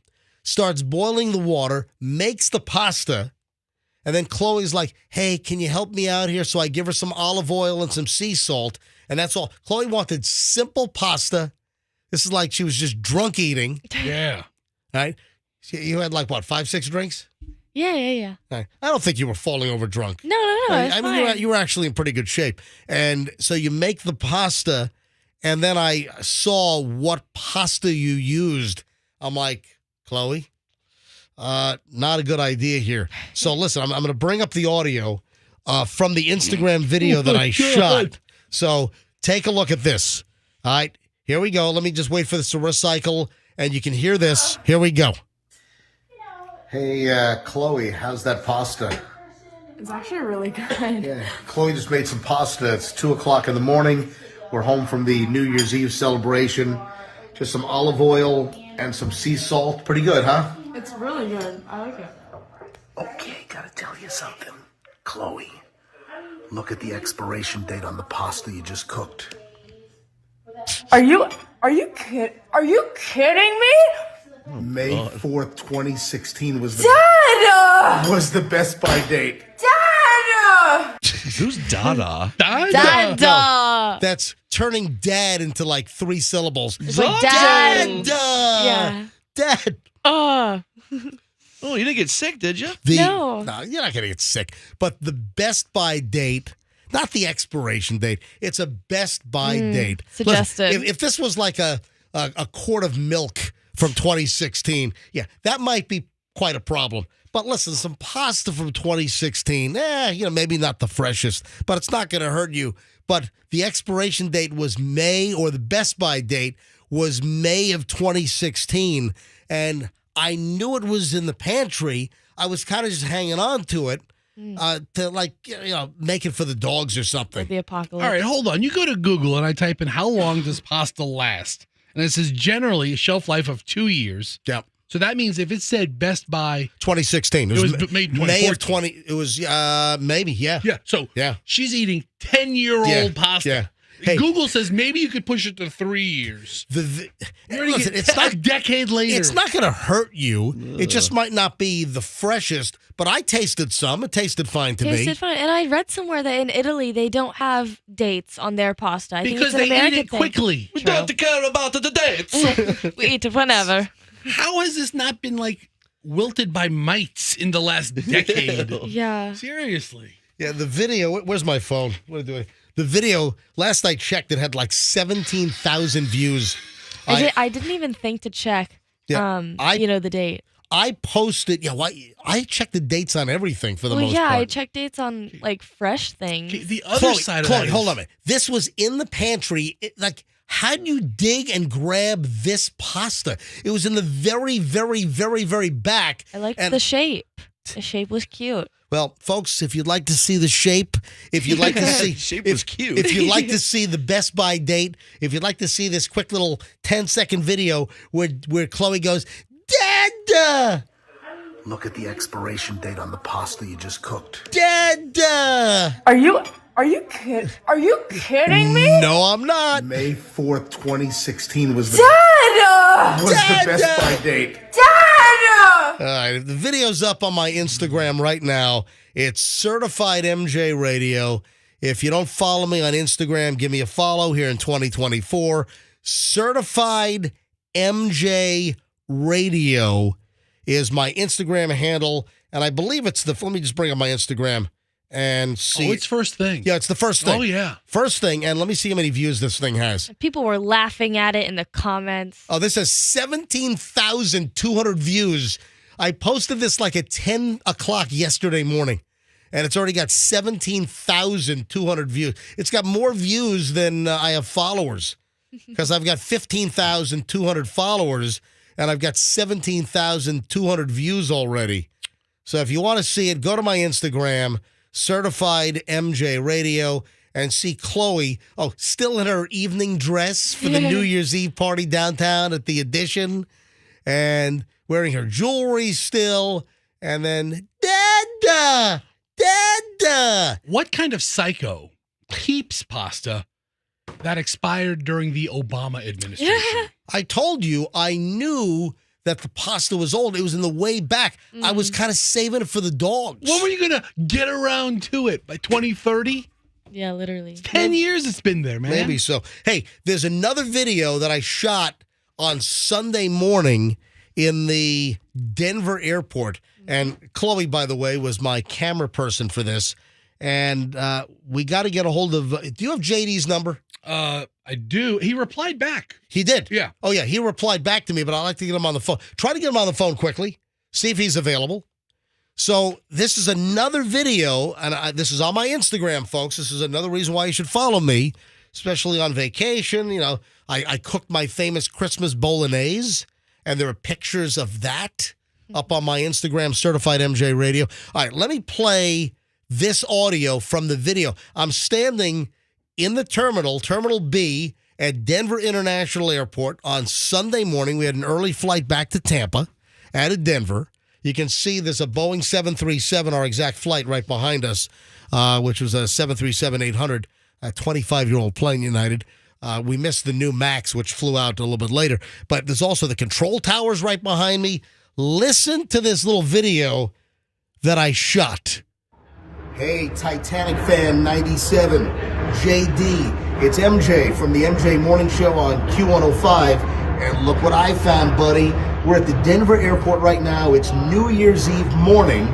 starts boiling the water, makes the pasta. And then Chloe's like, "Hey, can you help me out here?" So I give her some olive oil and some sea salt. And that's all. Chloe wanted simple pasta. This is like she was just drunk eating. Yeah. Right? You had like, what, 5-6 drinks? Yeah. Right. I don't think you were falling over drunk. No. It's I mean, fine. you were actually in pretty good shape. And so you make the pasta, and then I saw what pasta you used. I'm like, "Chloe, not a good idea here." So listen, I'm going to bring up the audio from the Instagram video that I shot. So take a look at this. All right, here we go. Let me just wait for this to recycle, and you can hear this. Here we go. Hey, Chloe, how's that pasta? It's actually really good. Yeah, Chloe just made some pasta. It's 2:00 in the morning. We're home from the New Year's Eve celebration. Just some olive oil and some sea salt. Pretty good, huh? It's really good. I like it. Okay, gotta tell you something. Chloe, look at the expiration date on the pasta you just cooked. Are you kidding me? May 4th, 2016 was Dad! was the Best Buy date. Dad! Who's Dada? Dada. That's turning dad into like 3 syllables. It's like dad. Dad. Yeah. Dad. Oh, you didn't get sick, did you? No. You're not going to get sick. But the Best Buy date, not the expiration date, it's a Best Buy date. Suggested. Listen, if this was like a quart of milk from 2016, yeah, that might be quite a problem. But listen, some pasta from 2016, maybe not the freshest, but it's not going to hurt you. But the expiration date was May, or the Best Buy date was May of 2016. And I knew it was in the pantry. I was kind of just hanging on to it to make it for the dogs or something. The apocalypse. All right, hold on. You go to Google and I type in how long does pasta last? And it says generally a shelf life of 2 years. Yeah. So that means if it said Best Buy, 2016. It was made in May of 2014. 20. It was maybe, yeah. yeah. So Yeah. she's eating 10-year-old pasta. Yeah. Hey. Google says maybe you could push it to 3 years. Listen, it's A not decade later. It's not going to hurt you. It just might not be the freshest. But I tasted some. It tasted fine to me. Tasted fine. And I read somewhere that in Italy they don't have dates on their pasta. I because think it's an they American eat it thing. quickly. We don't care about the dates. We eat it whenever. How has this not been like wilted by mites in the last decade? Yeah. Seriously. Yeah, the video. Where's my phone? What am I doing? The video, last I checked, it had like 17,000 views. I didn't even think to check, the date. I posted, I checked the dates on everything for the most I part. checked dates on like fresh things. The other Chloe, side of Chloe, that hold is- on a minute. This was in the pantry. How do you dig and grab this pasta? It was in the very, very, very, very back. I liked the shape. The shape was cute. Well, folks, if you'd like to see the shape, if you'd like to see Shape was cute. If you'd like to see the Best Buy date, if you'd like to see this quick little 10-second video where Chloe goes, Dad! Look at the expiration date on the pasta you just cooked. Dad! Are you kidding me? No, I'm not. May 4th, 2016 was the Dad! Best Buy date. Dad! All right, the video's up on my Instagram right now. It's Certified MJ Radio. If you don't follow me on Instagram, give me a follow here in 2024. Certified MJ Radio is my Instagram handle, and I believe it's let me just bring up my Instagram and see. Oh, it's first thing. Yeah, it's the first thing. Oh, yeah. First thing, and let me see how many views this thing has. People were laughing at it in the comments. Oh, this has 17,200 views. I posted this like at 10 o'clock yesterday morning, and it's already got 17,200 views. It's got more views than I have followers because I've got 15,200 followers, and I've got 17,200 views already. So if you want to see it, go to my Instagram, Certified MJ Radio, and see Chloe, still in her evening dress for the New Year's Eve party downtown at the Edition, and wearing her jewelry still, and then, Dada! What kind of psycho keeps pasta that expired during the Obama administration? I told you I knew that the pasta was old. It was in the way back. I was kind of saving it for the dogs. When were you going to get around to it? By 2030? Yeah, literally. 10 years it's been there, man. Maybe so. Hey, there's another video that I shot on Sunday morning in the Denver airport. And Chloe, by the way, was my camera person for this. And we got to get a hold of, do you have JD's number? I do. He replied back. He did? Yeah. Oh, yeah. He replied back to me, but I'd like to get him on the phone. Try to get him on the phone quickly. See if he's available. So this is another video, and this is on my Instagram, folks. This is another reason why you should follow me, especially on vacation. You know, I cooked my famous Christmas bolognese, and there are pictures of that up on my Instagram, Certified MJ Radio. All right, let me play this audio from the video. I'm standing in the Terminal B at Denver International Airport on Sunday morning. We had an early flight back to Tampa out of Denver. You can see there's a Boeing 737, our exact flight right behind us, which was a 737-800, a 25-year-old plane, United. We missed the new MAX, which flew out a little bit later. But there's also the control towers right behind me. Listen to this little video that I shot. Hey, Titanic fan 97, JD. It's MJ from the MJ Morning Show on Q105. And look what I found, buddy. We're at the Denver airport right now. It's New Year's Eve morning.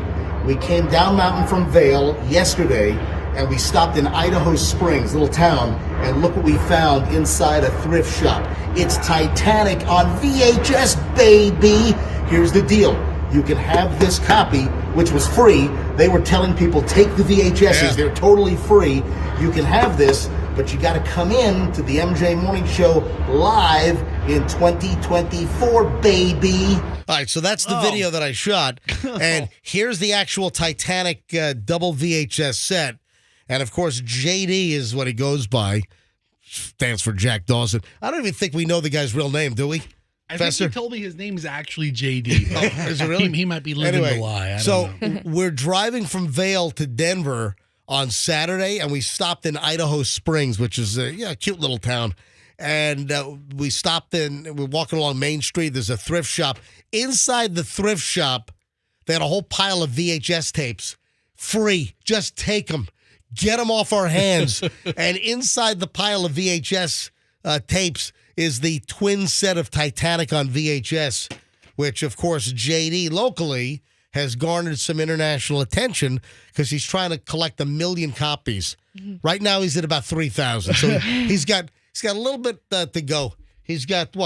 We came down mountain from Vail yesterday, and we stopped in Idaho Springs, little town, and look what we found inside a thrift shop. It's Titanic on VHS, baby. Here's the deal. You can have this copy, which was free. They were telling people, take the VHSs. Yeah. They're totally free. You can have this, but you got to come in to the MJ Morning Show live in 2024, baby. All right, so that's the video that I shot. And here's the actual Titanic double VHS set. And, of course, JD is what he goes by. Stands for Jack Dawson. I don't even think we know the guy's real name, do we? I think he told me his name is actually JD. Oh, is it really? He might be living the lie. I don't know. We're driving from Vail to Denver on Saturday, and we stopped in Idaho Springs, which is a cute little town. And we stopped in, we're walking along Main Street. There's a thrift shop. Inside the thrift shop, they had a whole pile of VHS tapes. Free. Just take them. Get them off our hands. And inside the pile of VHS tapes is the twin set of Titanic on VHS, which, of course, JD locally has garnered some international attention because he's trying to collect 1 million copies. Right now, he's at about 3,000. So he's got a little bit to go. He's got,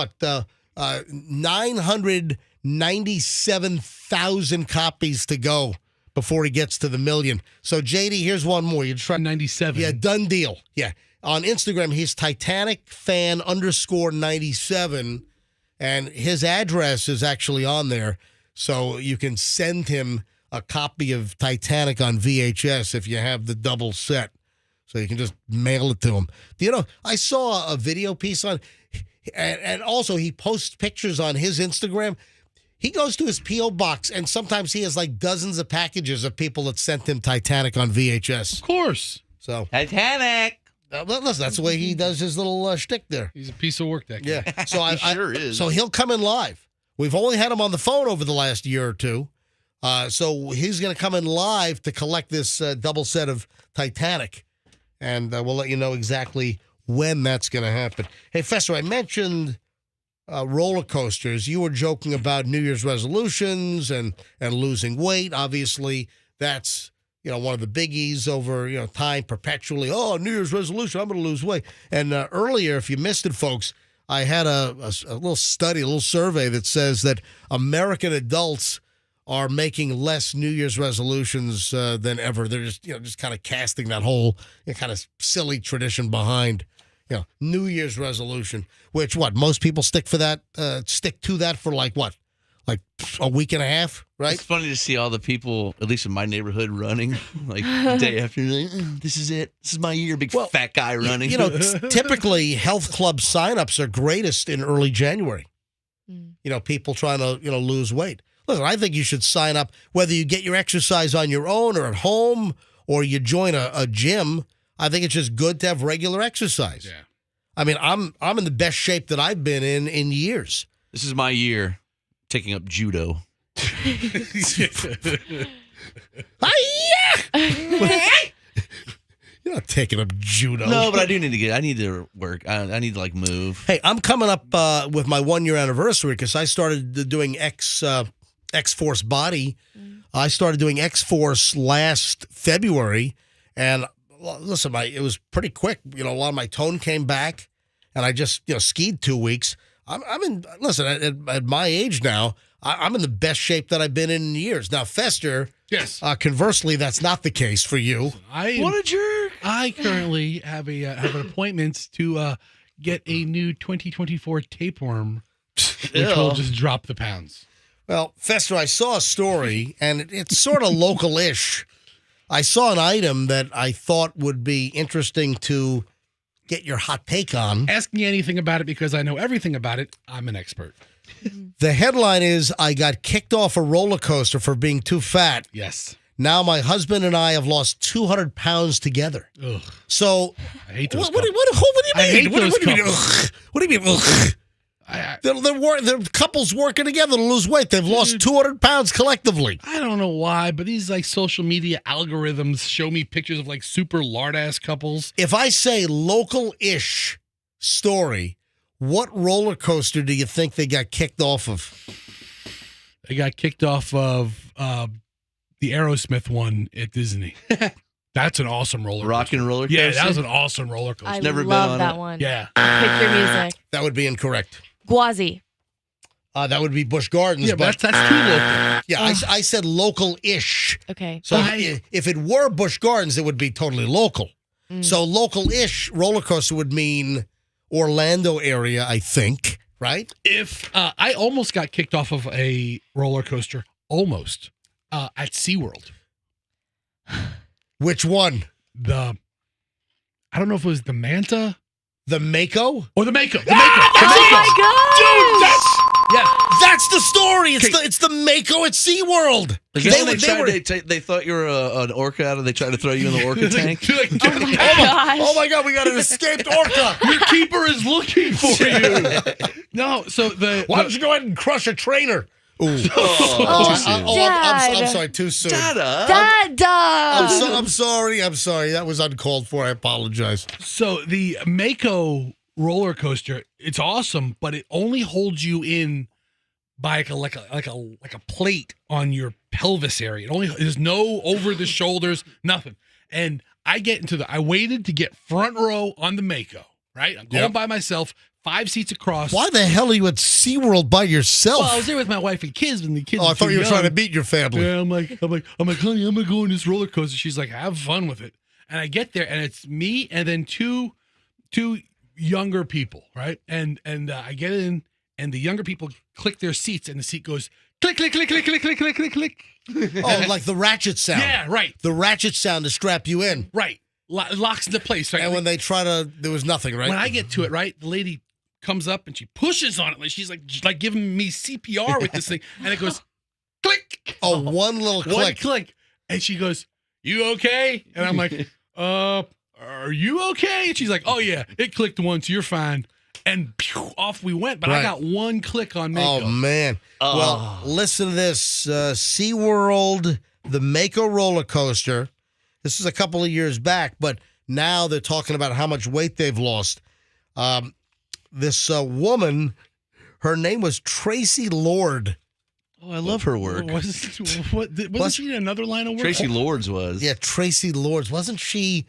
997,000 copies to go before he gets to the 1 million. So, JD, here's one more. You try 97. Yeah, done deal. Yeah. On Instagram, he's Titanic fan _97, and his address is actually on there. So you can send him a copy of Titanic on VHS if you have the double set. So you can just mail it to him. You know, I saw a video piece on, and also he posts pictures on his Instagram. He goes to his P.O. box, and sometimes he has like dozens of packages of people that sent him Titanic on VHS. Of course. So Titanic. listen, that's the way he does his little shtick there. He's a piece of work, that guy. Yeah. So He sure is. So he'll come in live. We've only had him on the phone over the last year or two. So he's going to come in live to collect this double set of Titanic. And we'll let you know exactly when that's going to happen. Hey, Fester, I mentioned roller coasters. You were joking about New Year's resolutions and losing weight. Obviously, that's one of the biggies over time perpetually. Oh, New Year's resolution, I'm going to lose weight. And earlier, if you missed it, folks, I had a little study, a little survey that says that American adults are making less New Year's resolutions than ever. They're just kind of casting that whole kind of silly tradition behind New Year's resolution, which most people stick to that for like a week and a half, right? It's funny to see all the people, at least in my neighborhood, running like the day after. Like, this is it. This is my year. Big fat guy running. Typically health club signups are greatest in early January. People trying to lose weight. Listen, I think you should sign up whether you get your exercise on your own or at home or you join a gym. I think it's just good to have regular exercise. Yeah. I mean, I'm in the best shape that I've been in years. This is my year taking up judo. You're not taking up judo. No, but I do need to work. I need to move. Hey, I'm coming up with my 1 year anniversary because I started doing X-Force Body. I started doing X-Force last February, and listen, it was pretty quick. A lot of my tone came back, and I just skied 2 weeks. Listen, at my age now, I'm in the best shape that I've been in years. Now, Fester, yes. Conversely, that's not the case for you. What a jerk! I currently have an appointment to get a new 2024 tapeworm, which will just drop the pounds. Well, Fester, I saw a story, and it's sort of local-ish. I saw an item that I thought would be interesting to get your hot take on. Ask me anything about it because I know everything about it. I'm an expert. The headline is, I got kicked off a roller coaster for being too fat. Yes. Now my husband and I have lost 200 pounds together. Ugh. So, I hate those what do you mean? I hate those What do you mean? Ugh? What do you mean? Ugh? They're couples working together to lose weight. They've lost 200 pounds collectively. I don't know why, but these social media algorithms show me pictures of super lard-ass couples. If I say local-ish story, what roller coaster do you think they got kicked off of? They got kicked off of the Aerosmith one at Disney. That's an awesome roller coaster. Rock and roller coaster? Yeah, that was an awesome roller coaster. I Never been love on that it. one. Yeah. Pick your music. That would be incorrect. Gwazi. That would be Busch Gardens. Yeah, but that's too local. Yeah, I said local-ish. Okay. So if it were Busch Gardens, it would be totally local. So local-ish roller coaster would mean Orlando area, I think, right? If I almost got kicked off of a roller coaster, at SeaWorld. Which one? I don't know if it was the Manta The Mako? or the Mako. The Mako. Oh my God! Dude, Yeah. That's the story. It's the Mako at SeaWorld. They thought you were an orca out and they tried to throw you in the orca tank. Oh my gosh. Oh my God, we got an escaped orca. Your keeper is looking for you. No, so Why don't you go ahead and crush a trainer? Ooh. I'm sorry, too soon. Dada. I'm sorry. That was uncalled for. I apologize. So the Mako roller coaster, it's awesome, but it only holds you in by like a plate on your pelvis area. There's no over the shoulders, nothing. And I waited to get front row on the Mako, right? I'm going by myself, 5 seats across. Why the hell are you at SeaWorld by yourself? Well, I was there with my wife and kids when the kids I were thought too you were young. trying to beat your family. Yeah, I'm like, honey, I'm gonna go on this roller coaster. She's like, have fun with it. And I get there, and it's me and then two younger people, right? And I get in, and the younger people click their seats, and the seat goes click, click, click, click, click, click, click, click, click. Oh, like the ratchet sound. Yeah, right. The ratchet sound to strap you in. Right. Locks into place. Right? And when they try to, there was nothing, right? When I get to it, right, the lady comes up and she pushes on it. Like she's like giving me CPR with this thing. And it goes click. Oh, one little click. One click. And she goes, you okay? And I'm like, are you okay? And she's like, oh, yeah, it clicked once. You're fine. And pew, off we went. But I got one click on Mako. Oh, man. Well, listen to this. SeaWorld, the Mako roller coaster. This is a couple of years back, but now they're talking about how much weight they've lost. This woman, her name was Tracy Lord. Oh, I love her work. Wasn't she in another line of work? Tracy Lords was. Yeah, Tracy Lords. Wasn't she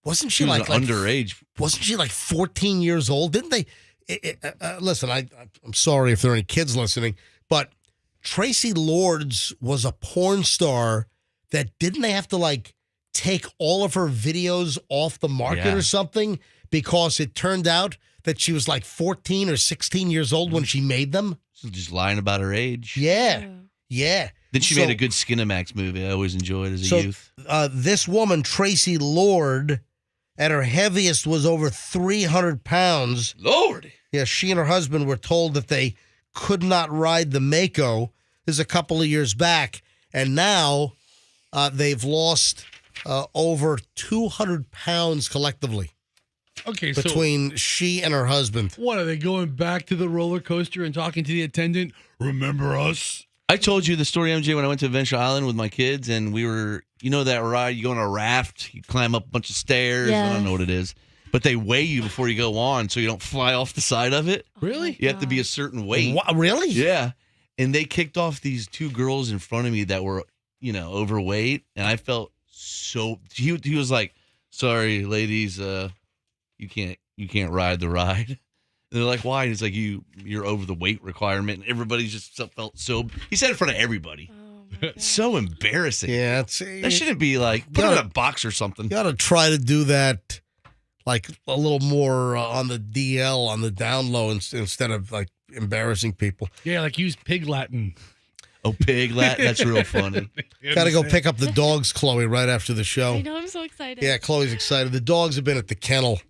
was like underage? Wasn't she like 14 years old? Didn't they? Listen, I'm sorry if there are any kids listening, but Tracy Lords was a porn star that didn't they have to like take all of her videos off the market or something because it turned out that she was like 14 or 16 years old when she made them? She's just lying about her age. Yeah. Then she made a good Skinamax movie I always enjoyed as a youth. This woman, Tracy Lord, at her heaviest was over 300 pounds. Lord. Yeah, she and her husband were told that they could not ride the Mako. This is a couple of years back. And now they've lost over 200 pounds collectively. Okay, between she and her husband. What, are they going back to the roller coaster and talking to the attendant? Remember us? I told you the story, MJ, when I went to Adventure Island with my kids, and we were, you know that ride, you go on a raft, you climb up a bunch of stairs, I don't know what it is, but they weigh you before you go on so you don't fly off the side of it. Really? You have to be a certain weight. What, really? Yeah. And they kicked off these 2 girls in front of me that were, overweight, and I felt so, he was like, sorry, ladies, you can't ride the ride. And they're like, why? And it's like, you're over the weight requirement. And everybody just felt so, he said it in front of everybody. So embarrassing. Yeah. That shouldn't be like, put it in a box or something. You got to try to do that like a little more on the DL, on the down low instead of like embarrassing people. Yeah, like use pig Latin. Oh, pig Latin. That's real funny. Got to go pick up the dogs, Chloe, right after the show. I know, I'm so excited. Yeah, Chloe's excited. The dogs have been at the kennel.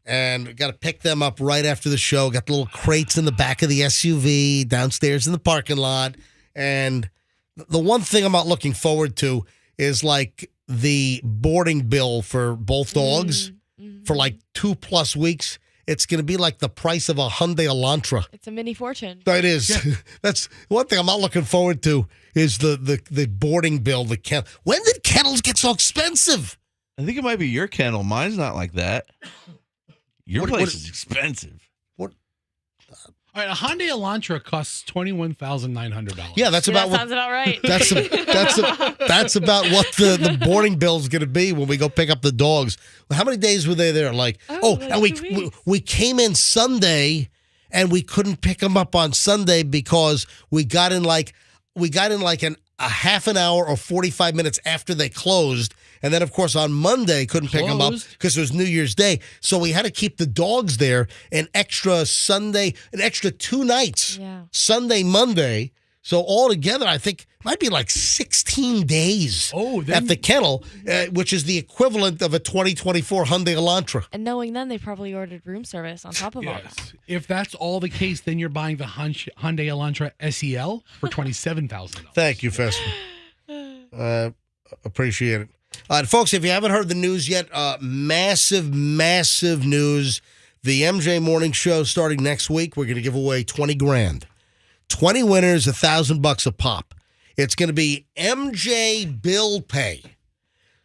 And we got to pick them up right after the show. Got the little crates in the back of the SUV, downstairs in the parking lot. And the one thing I'm not looking forward to is like the boarding bill for both dogs for like 2+ weeks. It's going to be like the price of a Hyundai Elantra. It's a mini fortune. It is. Yeah. That's one thing I'm not looking forward to is the boarding bill. The kennel. When did kennels get so expensive? I think it might be your kennel. Mine's not like that. Your place is expensive. What? All right, a Hyundai Elantra costs $21,900. Yeah, that's about what. Sounds about right. That's about what the boarding bill is going to be when we go pick up the dogs. How many days were they there? Like, and we came in Sunday, and we couldn't pick them up on Sunday because we got in like a half an hour or 45 minutes after they closed. And then, of course, on Monday, couldn't pick them up because it was New Year's Day. So we had to keep the dogs there an extra 2 nights. Yeah. Sunday, Monday. So altogether, I think might be like 16 days at the kennel, which is the equivalent of a 2024 Hyundai Elantra. And knowing them, they probably ordered room service on top of all that. Yes. If that's all the case, then you're buying the Hyundai Elantra SEL for $27,000. Thank you, Fester. Appreciate it. Folks, if you haven't heard the news yet, massive news. The MJ Morning Show starting next week. We're going to give away 20 grand. 20 winners, $1,000 a pop. It's going to be MJ bill pay.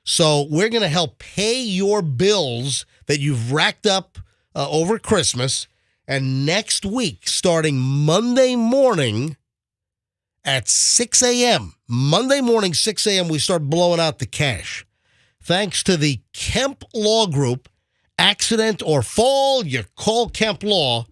So we're going to help pay your bills that you've racked up over Christmas. And next week, starting Monday morning at 6 a.m., Monday morning, 6 a.m., we start blowing out the cash. Thanks to the Kemp Law Group, accident or fall, you call Kemp Law.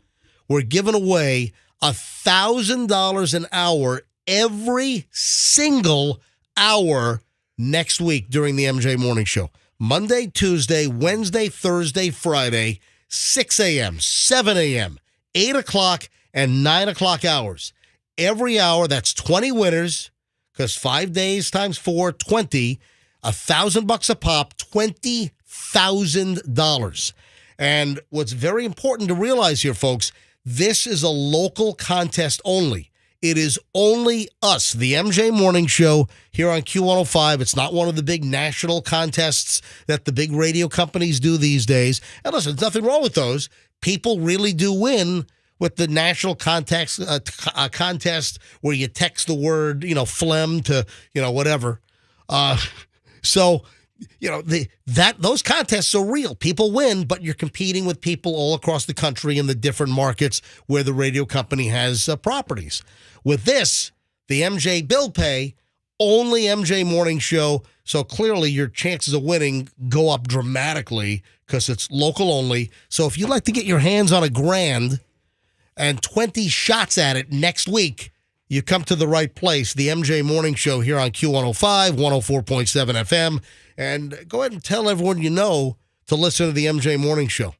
We're giving away $1,000 an hour every single hour next week during the MJ Morning Show. Monday, Tuesday, Wednesday, Thursday, Friday, 6 a.m., 7 a.m., 8 o'clock, and 9 o'clock hours. Every hour, that's 20 winners, because 5 days times 4, 20, $1,000 a pop, $20,000. And what's very important to realize here, folks, this is a local contest only. It is only us, the MJ Morning Show here on Q105. It's not one of the big national contests that the big radio companies do these days. And listen, there's nothing wrong with those. People really do win with the national contest where you text the word, phlegm to, whatever. So, those contests are real. People win, but you're competing with people all across the country in the different markets where the radio company has properties. With this, the MJ bill pay, only MJ Morning Show. So clearly your chances of winning go up dramatically because it's local only. So if you'd like to get your hands on $1,000 and 20 shots at it next week, you come to the right place, the MJ Morning Show here on Q105, 104.7 FM. And go ahead and tell everyone you know to listen to the MJ Morning Show,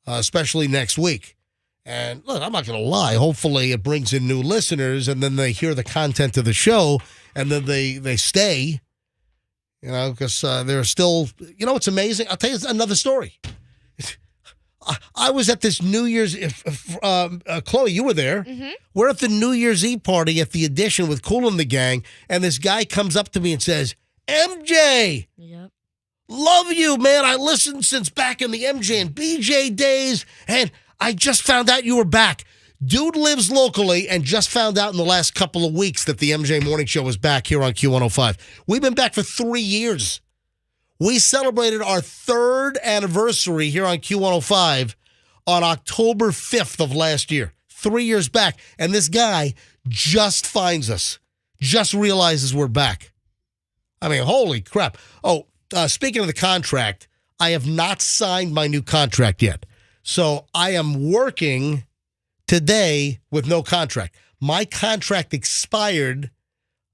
especially next week. And look, I'm not going to lie. Hopefully it brings in new listeners, and then they hear the content of the show, and then they stay, because they're still, it's amazing. I'll tell you another story. I was at this New Year's, Chloe, you were there. Mm-hmm. We're at the New Year's Eve party at the Edition with Kool and the Gang, and this guy comes up to me and says, MJ, Yep. Love you, man. I listened since back in the MJ and BJ days, and I just found out you were back. Dude lives locally and just found out in the last couple of weeks that the MJ Morning Show is back here on Q105. We've been back for 3 years. We celebrated our 3rd anniversary here on Q105 on October 5th of last year, 3 years back. And this guy just finds us, just realizes we're back. I mean, holy crap. Oh, speaking of the contract, I have not signed my new contract yet. So I am working today with no contract. My contract expired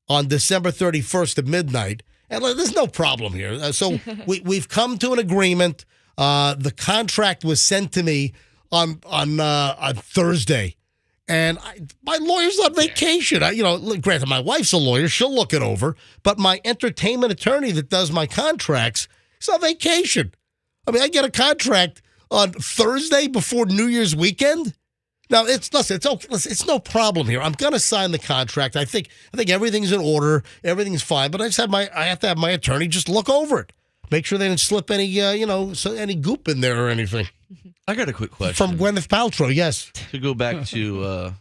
on December 31st at midnight. And there's no problem here. So we've come to an agreement. The contract was sent to me on Thursday. And my lawyer's on vacation. Granted, my wife's a lawyer. She'll look it over. But my entertainment attorney that does my contracts is on vacation. I mean, I get a contract on Thursday before New Year's weekend. Now, it's no problem here. I'm going to sign the contract. I think everything's in order. Everything's fine. But I have to have my attorney just look over it. Make sure they didn't slip any, any goop in there or anything. I got a quick question. From Gwyneth Paltrow, yes. To go back to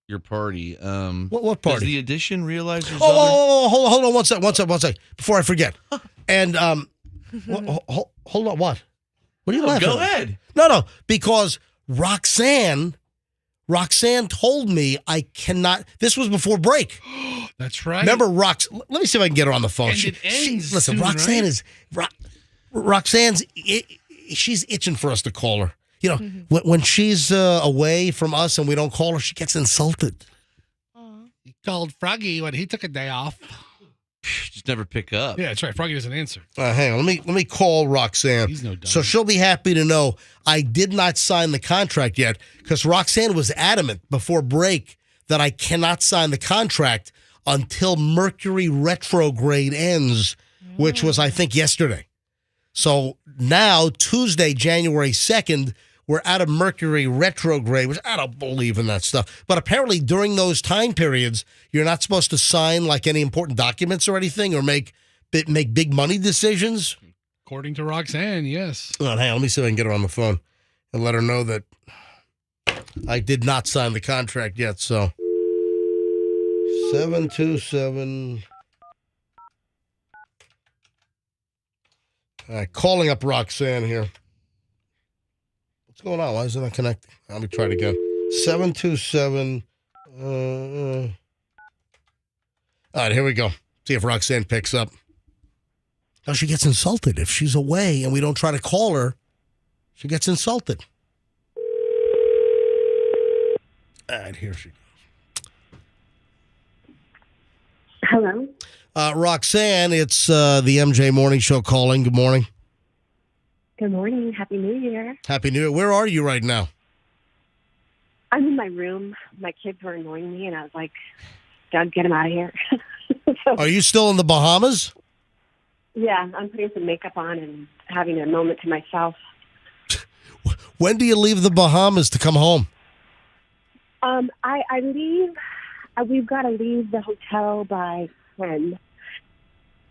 your party. What party? Does the Edition realize there's hold on one sec. Before I forget. And, hold on, what? What are you laughing at? Go ahead. No, because Roxanne told me I cannot. This was before break. That's right. Remember, let me see if I can get her on the phone. And it ends listen, soon, Roxanne right? Roxanne's she's itching for us to call her. When she's away from us and we don't call her, she gets insulted. He called Froggy when he took a day off. Just never pick up. Yeah, that's right. Froggy doesn't answer. Hang on. Let me call Roxanne. He's no dumb. So she'll be happy to know I did not sign the contract yet because Roxanne was adamant before break that I cannot sign the contract until Mercury retrograde ends, which was, I think, yesterday. So now, Tuesday, January 2nd, we're out of Mercury retrograde, which I don't believe in that stuff. But apparently during those time periods, you're not supposed to sign like any important documents or anything or make big money decisions. According to Roxanne, yes. Hold on, hey, let me see if I can get her on the phone and let her know that I did not sign the contract yet. So 727. All right, calling up Roxanne here. What's going on? Why is it not connecting? Let me try it again. 727. All right, here we go. See if Roxanne picks up. Now she gets insulted. If she's away and we don't try to call her, she gets insulted. All right, here she goes. Hello. Roxanne, it's the MJ Morning Show calling. Good morning. Good morning. Happy New Year. Happy New Year. Where are you right now? I'm in my room. My kids were annoying me, and I was like, Doug, get them out of here. So, Are you still in the Bahamas? yeah, I'm putting some makeup on and having a moment to myself. When do you leave the Bahamas to come home? I leave. We've got to leave the hotel by 10.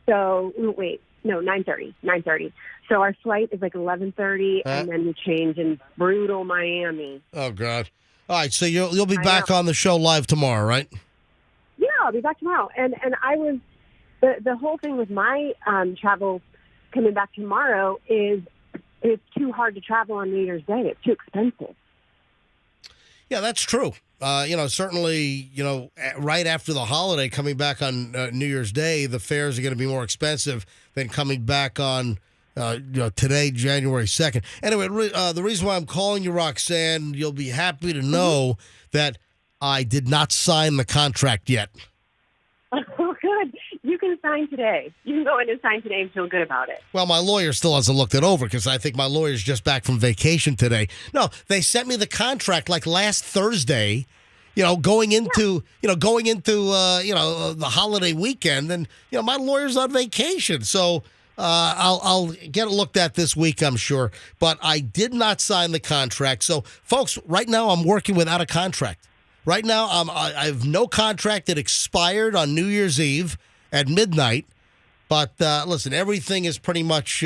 So, wait. No, 9:30. 9:30. So our flight is like 11:30, and then we change in brutal Miami. Oh, God. All right, so you'll be back know. on the show live tomorrow, right? Yeah, I'll be back tomorrow. And I was the whole thing with my travel coming back tomorrow is it's too hard to travel on New Year's Day. It's too expensive. Yeah, that's true. Certainly, right after the holiday, coming back on New Year's Day, the fares are going to be more expensive than coming back on today, January 2nd. Anyway, the reason why I'm calling you, Roxanne, you'll be happy to know that I did not sign the contract yet. Oh, good. You can sign today. You can go in and sign today and feel good about it. Well, my lawyer still hasn't looked it over because I think my lawyer's just back from vacation today. No, they sent me the contract like last Thursday, going into the holiday weekend, and my lawyer's on vacation, so I'll get it looked at this week, I'm sure. But I did not sign the contract. So, folks, right now I'm working without a contract. Right now I have no contract that expired on New Year's Eve at midnight. But listen, everything is pretty much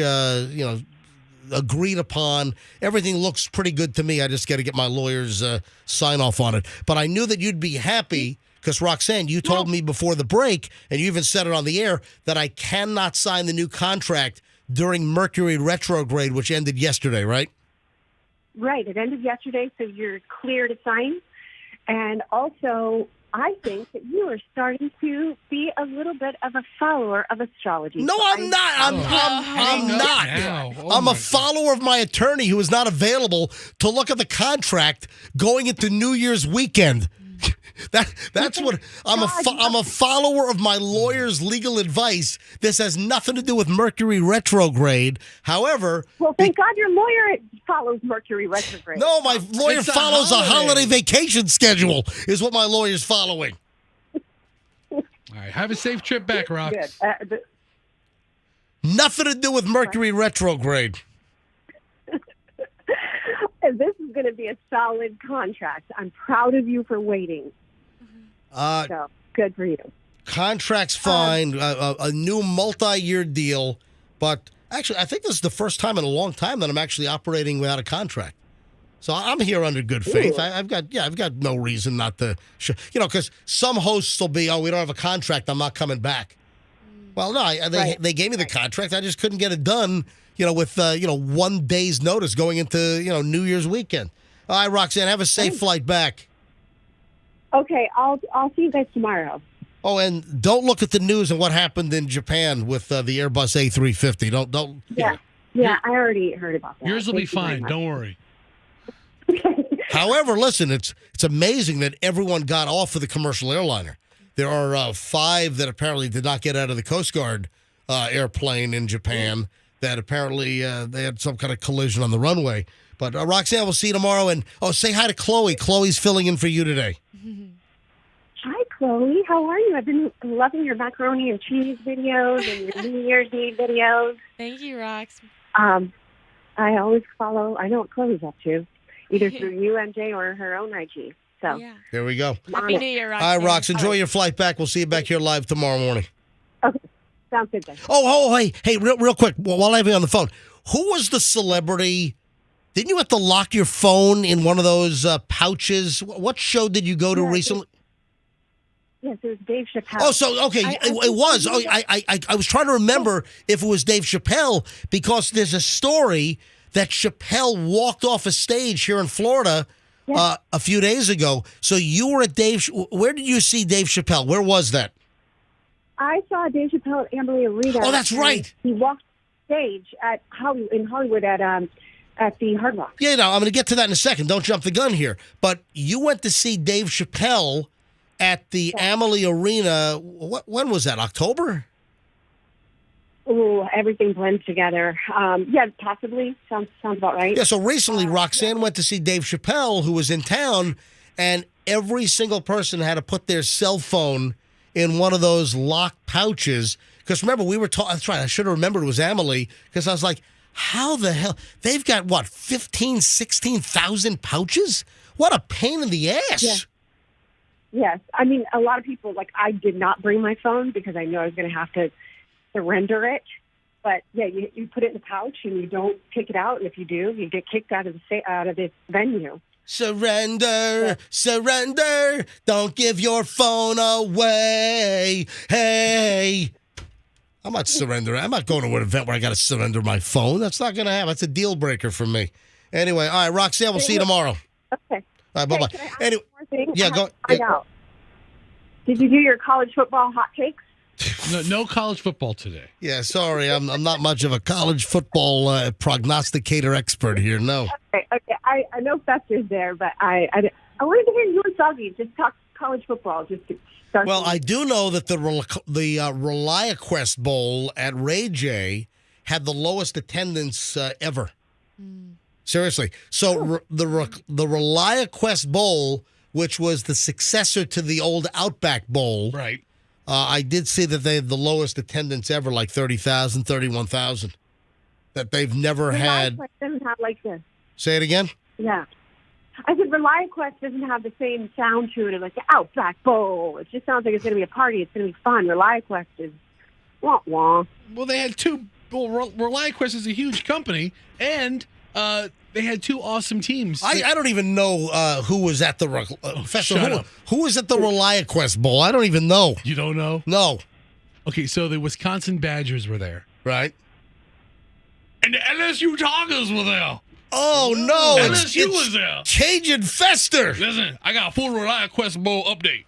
agreed upon. Everything looks pretty good to me. I just got to get my lawyer's sign off on it. But I knew that you'd be happy because, Roxanne, you told me before the break, and you even said it on the air, that I cannot sign the new contract during Mercury retrograde, which ended yesterday, right? Right. It ended yesterday, so you're clear to sign. And also, I think that you are starting to be a little bit of a follower of astrology. No, I'm not. I'm not. Now. Oh, I'm my a follower of my attorney who is not available to look at the contract going into New Year's weekend. That's what I'm a follower of my lawyer's legal advice. This has nothing to do with Mercury retrograde. However, well, thank God your lawyer follows Mercury retrograde. no, my lawyer It's a follows a holiday. holiday vacation schedule. Is what my lawyer's following. All right, have a safe trip back, Rox. Good. Nothing to do with Mercury retrograde. This is going to be a solid contract. I'm proud of you for waiting. So good for you. Contract's fine, a new multi-year deal, but actually, I think this is the first time in a long time that I'm actually operating without a contract. So I'm here under good faith. I've got no reason not to, because some hosts will be, we don't have a contract, I'm not coming back. Well, no, they gave me the contract, I just couldn't get it done, with 1 day's notice going into New Year's weekend. All right, Roxanne, have a safe flight back. Okay, I'll see you guys tomorrow. Oh, and don't look at the news and what happened in Japan with the Airbus A350. Don't. Yeah, I already heard about that. Yours will be Thank you very fine. much. Don't worry. However, listen, it's amazing that everyone got off of the commercial airliner. There are 5 that apparently did not get out of the Coast Guard airplane in Japan that apparently they had some kind of collision on the runway. But Roxanne, we'll see you tomorrow. And say hi to Chloe. Chloe's filling in for you today. Hi, Chloe. How are you? I've been loving your macaroni and cheese videos and your New Year's Eve videos. Thank you, Rox. I always follow. I know what Chloe's up to, either through you, MJ, or her own IG. So Yeah. There we go. Happy New Year, Rox. All right, Rox, enjoy your flight back. We'll see you back here live tomorrow morning. Okay, sounds good then. Hey, real quick, while I have you on the phone, who was the celebrity? Didn't you have to lock your phone in one of those pouches? What show did you go to recently? Yes, it was Dave Chappelle. Oh, so okay, it was. Oh, I was trying to remember if it was Dave Chappelle because there's a story that Chappelle walked off a stage here in Florida a few days ago. So you were at Dave. Where did you see Dave Chappelle? Where was that? I saw Dave Chappelle at Amalie Arena. Oh, that's right. He walked stage at Hollywood at the Hard Rock. Yeah, no, I'm going to get to that in a second. Don't jump the gun here. But you went to see Dave Chappelle at the Amalie Arena. When was that? October? Ooh, everything blends together. Yeah, possibly. Sounds about right. Yeah, so recently Roxanne went to see Dave Chappelle, who was in town, and every single person had to put their cell phone in one of those locked pouches. Because remember, we were talking, that's right, I should have remembered it was Amalie, because I was like, how the hell? They've got, 16,000 pouches? What a pain in the ass. Yeah. Yes. I mean, a lot of people, I did not bring my phone because I knew I was going to have to surrender it. But, yeah, you put it in the pouch and you don't take it out. And if you do, you get kicked out of the venue. Surrender, surrender, don't give your phone away. Hey. I'm not surrendering. I'm not going to an event where I got to surrender my phone. That's not going to happen. That's a deal breaker for me. Anyway, all right, Roxanne, we'll see you tomorrow. Okay. All right, bye-bye. Can I ask Anyway, one more thing? yeah, I go. have to find out. Did you do your college football hot takes? No college football today. Yeah, sorry, I'm not much of a college football prognosticator expert here. No. Okay. I know Fester's there, but I wanted to hear you and Froggy just talk college football. Just to start. Well, I do know that the ReliaQuest Bowl at Ray J had the lowest attendance ever. Seriously. So the ReliaQuest Bowl, which was the successor to the old Outback Bowl, Right. I did see that they had the lowest attendance ever, like 30,000, 31,000, that they've never had. ReliaQuest doesn't have like this. Say it again? Yeah. I said ReliaQuest doesn't have the same sound to it like the Outback Bowl. It just sounds like it's going to be a party. It's going to be fun. ReliaQuest is wah wah. Well, they had two. Well, ReliaQuest is a huge company, and they had two awesome teams. I don't even know who was at the festival. shut up. Who was at the ReliaQuest Bowl? I don't even know. You don't know? No. Okay, so the Wisconsin Badgers were there, Right? and the LSU Tigers were there. Oh, no. LSU was there. Cajun Fester. Listen, I got a full ReliaQuest Bowl update.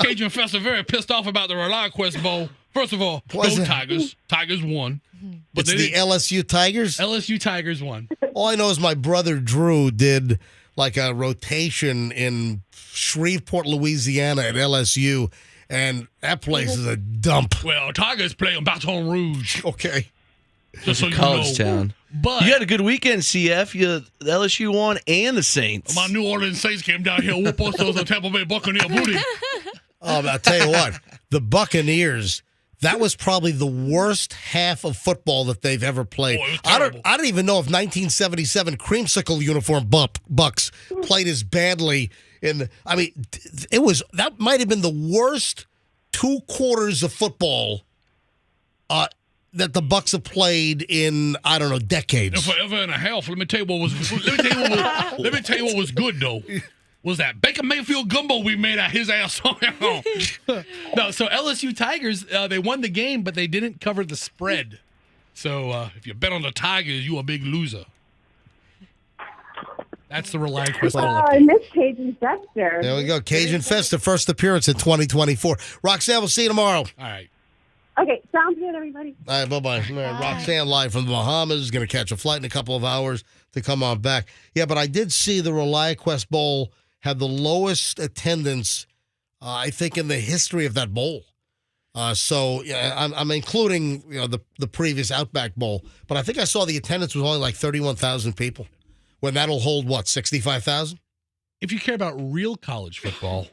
Cajun Fester very pissed off about the ReliaQuest Bowl. First of all, go Was it? Tigers. Tigers won. But It's the LSU Tigers? LSU Tigers won. All I know is my brother Drew did like a rotation in Shreveport, Louisiana at LSU, and that place is a dump. Well, Tigers play in Baton Rouge. Okay. Just so you College know. town. But You had a good weekend, CF. The LSU won and the Saints. my New Orleans Saints came down here, whoop us those Tampa Bay Buccaneer booty. I'll tell you what, the Buccaneers, that was probably the worst half of football that they've ever played. Oh, it was I terrible. don't even know if 1977 creamsicle uniform Bucks played as badly that might have been the worst 2 quarters of football that the Bucks have played in, I don't know, decades. Forever and a half. Let me tell you what was good though. Was that Baker Mayfield gumbo we made out his ass? No, so LSU Tigers, they won the game, but they didn't cover the spread. So if you bet on the Tigers, you a big loser. That's the ReliaQuest Bowl I update. miss Cajun Fester. There we go. Cajun Fest, the first appearance in 2024. Roxanne, we'll see you tomorrow. All right. Okay, sounds good, everybody. All right, bye-bye. All right, Roxanne live from the Bahamas, going to catch a flight in a couple of hours to come on back. Yeah, but I did see the ReliaQuest Bowl had the lowest attendance, I think, in the history of that bowl. So yeah, I'm including the previous Outback Bowl, but I think I saw the attendance was only like 31,000 people. When that'll hold what, 65,000? If you care about real college football,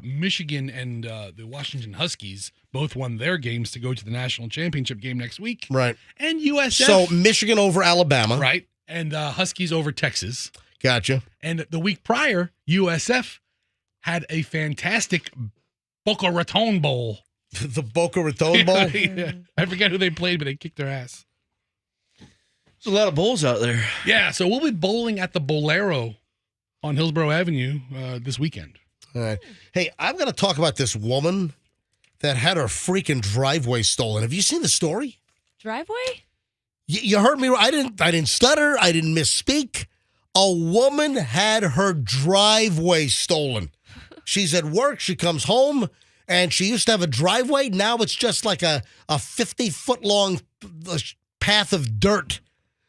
Michigan and the Washington Huskies both won their games to go to the national championship game next week. Right. And USF. So Michigan over Alabama. Right. And Huskies over Texas. Gotcha. And the week prior, USF had a fantastic Boca Raton Bowl. The Boca Raton Bowl? Yeah. I forget who they played, but they kicked their ass. There's a lot of bowls out there. Yeah, so we'll be bowling at the Bolero on Hillsborough Avenue this weekend. All right. Hey, I've got to talk about this woman that had her freaking driveway stolen. Have you seen the story? Driveway? You heard me. I didn't stutter. I didn't misspeak. A woman had her driveway stolen. She's at work. She comes home, and she used to have a driveway. Now it's just like a 50-foot long path of dirt.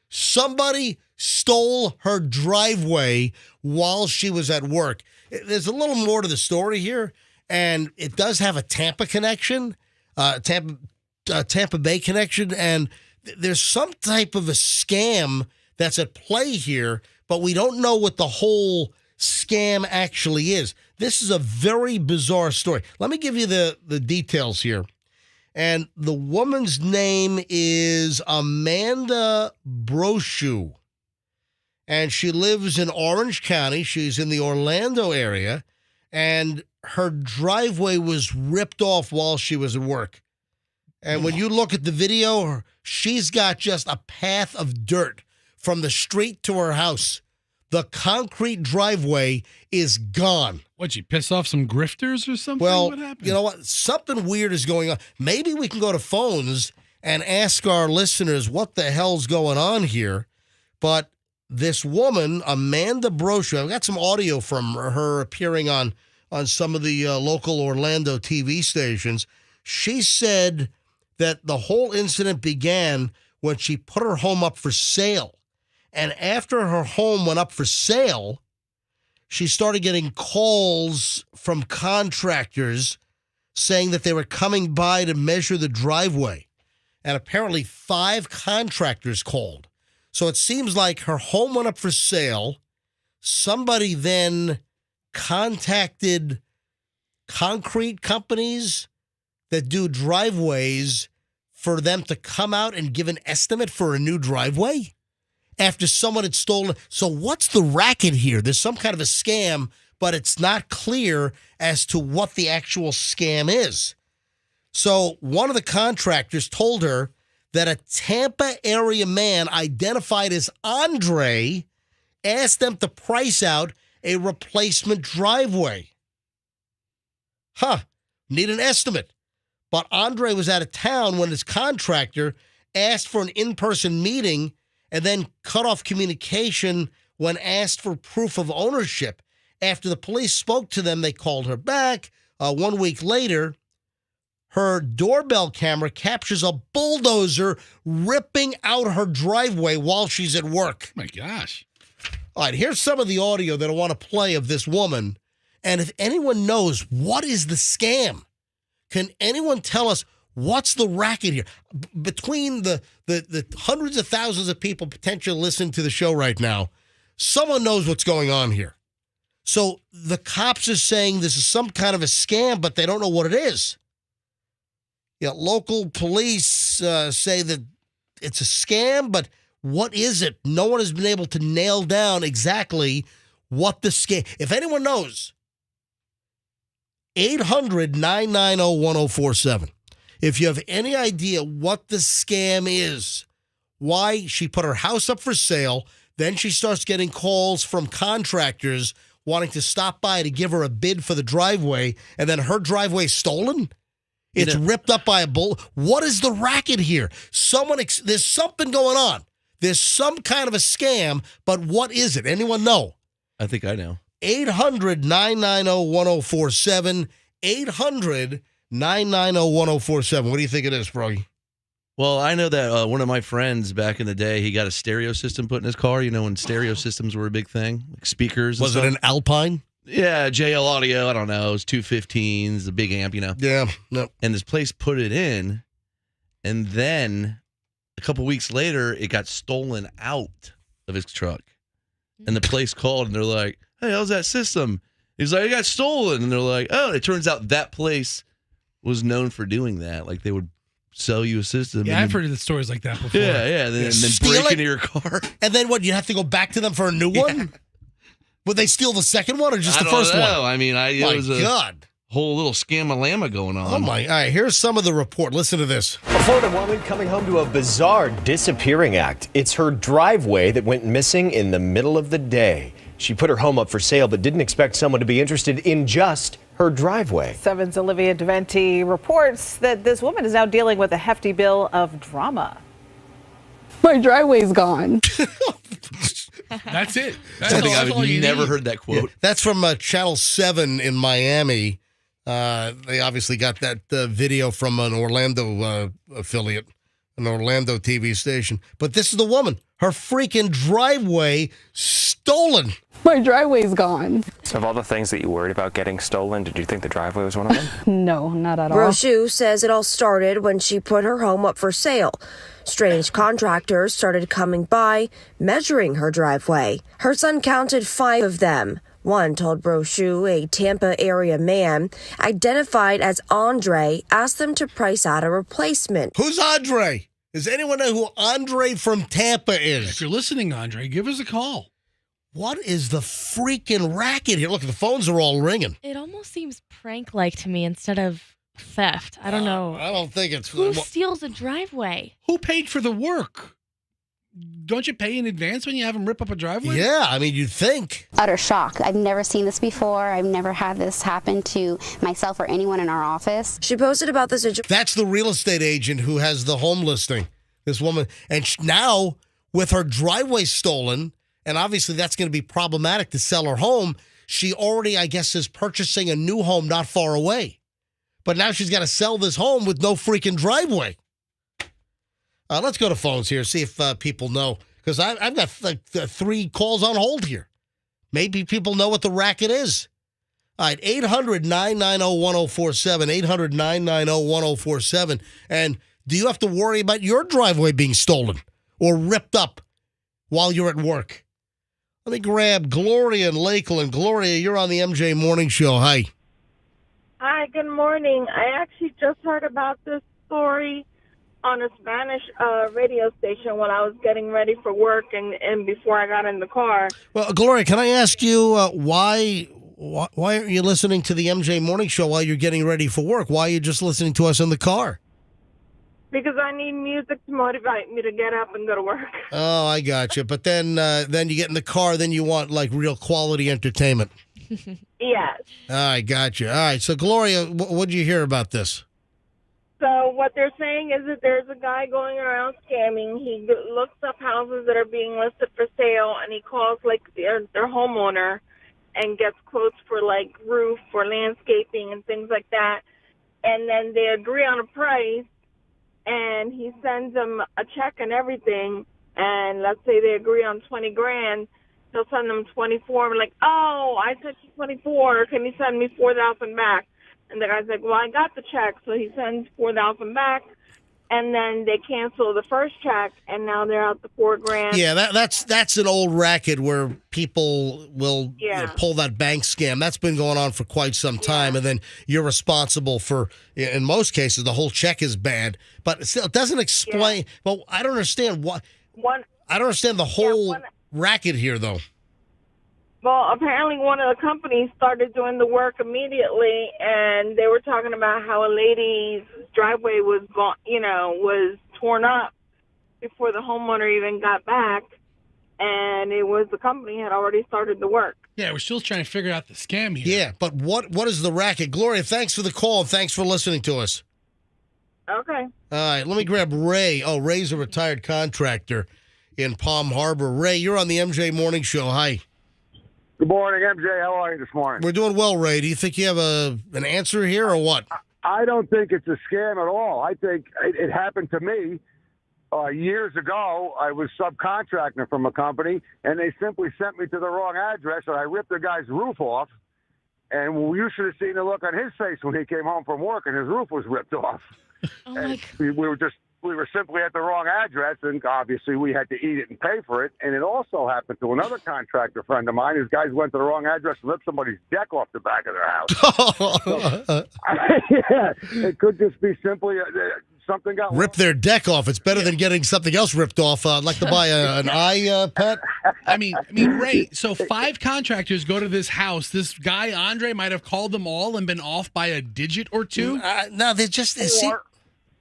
Somebody stole her driveway while she was at work. There's a little more to the story here, and it does have a Tampa connection, Tampa Bay connection, and there's some type of a scam that's at play here, but we don't know what the whole scam actually is. This is a very bizarre story. Let me give you the details here. And the woman's name is Amanda Brochu. And she lives in Orange County. She's in the Orlando area. And her driveway was ripped off while she was at work. And when you look at the video, she's got just a path of dirt from the street to her house. The concrete driveway is gone. What'd she piss off some grifters or something? Well, What happened? you know what? Something weird is going on. Maybe we can go to phones and ask our listeners what the hell's going on here. But this woman, Amanda Brochu, I've got some audio from her appearing on some of the local Orlando TV stations. She said that the whole incident began when she put her home up for sale. And after her home went up for sale, she started getting calls from contractors saying that they were coming by to measure the driveway. And apparently 5 contractors called. So it seems like her home went up for sale. Somebody then contacted concrete companies that do driveways for them to come out and give an estimate for a new driveway after someone had stolen. So what's the racket here? There's some kind of a scam, but it's not clear as to what the actual scam is. So one of the contractors told her that a Tampa area man identified as Andre asked them to price out a replacement driveway. Need an estimate. But Andre was out of town when his contractor asked for an in-person meeting and then cut off communication when asked for proof of ownership. After the police spoke to them, they called her back. 1 week later, her doorbell camera captures a bulldozer ripping out her driveway while she's at work. Oh my gosh. All right, here's some of the audio that I want to play of this woman. And if anyone knows what is the scam, can anyone tell us what's the racket here? Between the hundreds of thousands of people potentially listening to the show right now, someone knows what's going on here. So the cops are saying this is some kind of a scam, but they don't know what it is. Local police say that it's a scam, but what is it? No one has been able to nail down exactly what the scam. If anyone knows, 800-990-1047. If you have any idea what the scam is, why she put her house up for sale, then she starts getting calls from contractors wanting to stop by to give her a bid for the driveway, and then her driveway stolen? It's ripped up by a bull. What is the racket here? There's something going on. There's some kind of a scam, but what is it? Anyone know? I think I know. 800-990-1047. 800-990-1047. What do you think it is, Froggy? Well, I know that one of my friends back in the day, he got a stereo system put in his car. You know when stereo systems were a big thing? Like speakers and Was stuff. it an Alpine? Yeah, JL Audio. I don't know. It was 215s, a big amp, you know. Yeah. No. And this place put it in, and then a couple weeks later, it got stolen out of his truck. And the place called, and they're like, hey, how's that system? He's like, I got stolen. And they're like, oh, it turns out that place was known for doing that. Like they would sell you a system. Yeah, I've heard of the stories like that before. Yeah. And then Steal break it? into your car. And then what? You have to go back to them for a new one? Would they steal the second one or just the first one? I mean, it was a God. whole little scam-a-lama going on. Oh, my. All right, here's some of the report. Listen to this. A Florida woman coming home to a bizarre disappearing act. It's her driveway that went missing in the middle of the day. She put her home up for sale, but didn't expect someone to be interested in just her driveway. 7's Olivia Deventi reports that this woman is now dealing with a hefty bill of drama. My driveway's gone. That's it. I think I've never heard that quote. Yeah, that's from Channel 7 in Miami. They obviously got that video from an Orlando affiliate, an Orlando TV station. But this is the woman. Her freaking driveway stolen. My driveway's gone. So of all the things that you worried about getting stolen, did you think the driveway was one of them? No, not at all. Brochu says it all started when she put her home up for sale. Strange contractors started coming by, measuring her driveway. Her son counted 5 of them. One told Brochu a Tampa area man, identified as Andre, asked them to price out a replacement. Who's Andre? Does anyone know who Andre from Tampa is? If you're listening, Andre, give us a call. What is the freaking racket here? Look, the phones are all ringing. It almost seems prank-like to me instead of theft. I don't know. I don't think it's... Who steals a driveway? Who paid for the work? Don't you pay in advance when you have them rip up a driveway? Yeah, I mean, you'd think. Utter shock. I've never seen this before. I've never had this happen to myself or anyone in our office. She posted about the situation. That's the real estate agent who has the home listing, this woman. And now, with her driveway stolen, and obviously that's going to be problematic to sell her home, she already, I guess, is purchasing a new home not far away. But now she's got to sell this home with no freaking driveway. Let's go to phones here, see if people know. Because I've got like 3 calls on hold here. Maybe people know what the racket is. All right, 800-990-1047, 800-990-1047. And do you have to worry about your driveway being stolen or ripped up while you're at work? Let me grab Gloria in Lakeland. Gloria, you're on the MJ Morning Show. Hi. Hi, good morning. I actually just heard about this story on a Spanish radio station when I was getting ready for work and before I got in the car. Well, Gloria, can I ask you why aren't you listening to the MJ Morning Show while you're getting ready for work? Why are you just listening to us in the car? Because I need music to motivate me to get up and go to work. Oh, I got you. But then you get in the car, then you want like real quality entertainment. Yes. I got you. All right. So, Gloria, what did you hear about this? So what they're saying is that there's a guy going around scamming. He looks up houses that are being listed for sale, and he calls like their homeowner and gets quotes for like roof or landscaping and things like that. And then they agree on a price, and he sends them a check and everything. And let's say they agree on $20,000, he'll send them 24. I'm like, oh, I sent you 24. Can you send me 4,000 back? And the guy's like, well, I got the check. So he sends 4,000 back, and then they cancel the first check, and now they're out the $4,000. Yeah, that's an old racket where people will pull that bank scam. That's been going on for quite some time, and then you're responsible for, in most cases, the whole check is bad. But still, it doesn't explain. Well, I don't understand what. I don't understand the whole racket here, though. Well, apparently one of the companies started doing the work immediately, and they were talking about how a lady's driveway was torn up before the homeowner even got back, and it was the company had already started the work. Yeah, we're still trying to figure out the scam here. Yeah, but what is the racket? Gloria, thanks for the call, and thanks for listening to us. Okay. All right, let me grab Ray. Oh, Ray's a retired contractor in Palm Harbor. Ray, you're on the MJ Morning Show. Hi. Good morning, MJ. How are you this morning? We're doing well, Ray. Do you think you have an answer here or what? I don't think it's a scam at all. I think it happened to me years ago. I was subcontracting from a company, and they simply sent me to the wrong address, and I ripped the guy's roof off. And you should have seen the look on his face when he came home from work, and his roof was ripped off. Oh my God. We were just we were simply at the wrong address, and obviously we had to eat it and pay for it. And it also happened to another contractor friend of mine. His guys went to the wrong address and ripped somebody's deck off the back of their house. Yeah, it could just be simply something got Rip their deck off. It's better than getting something else ripped off. I'd like to buy an iPad. I mean, Ray, so 5 contractors go to this house. This guy, Andre, might have called them all and been off by a digit or two. No, they're just...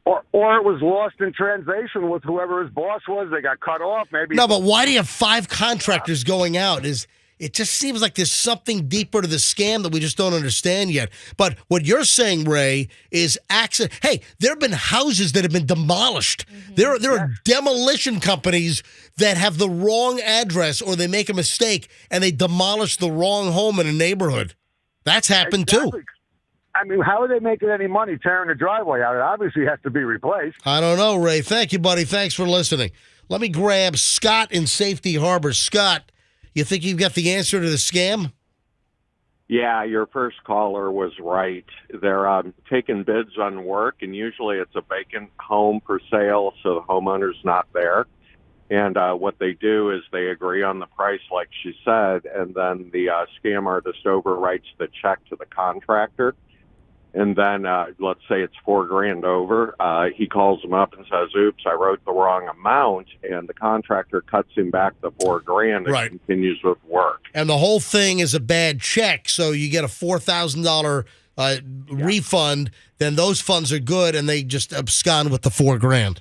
Or it was lost in translation with whoever his boss was. They got cut off, maybe. No, but why do you have 5 contractors going out? It just seems like there's something deeper to the scam that we just don't understand yet. But what you're saying, Ray, is accident. Hey, there have been houses that have been demolished. There are demolition companies that have the wrong address, or they make a mistake and they demolish the wrong home in a neighborhood. That's happened too. I mean, how are they making any money tearing the driveway out? It obviously has to be replaced. I don't know, Ray. Thank you, buddy. Thanks for listening. Let me grab Scott in Safety Harbor. Scott, you think you've got the answer to the scam? Yeah, your first caller was right. They're taking bids on work, and usually it's a vacant home for sale, so the homeowner's not there. And what they do is they agree on the price, like she said, and then the scam artist overwrites the check to the contractor. And then let's say it's $4,000 over. He calls him up and says, "Oops, I wrote the wrong amount," and the contractor cuts him back the $4,000 and continues with work. And the whole thing is a bad check, so you get a $4,000 refund. Then those funds are good, and they just abscond with the $4,000.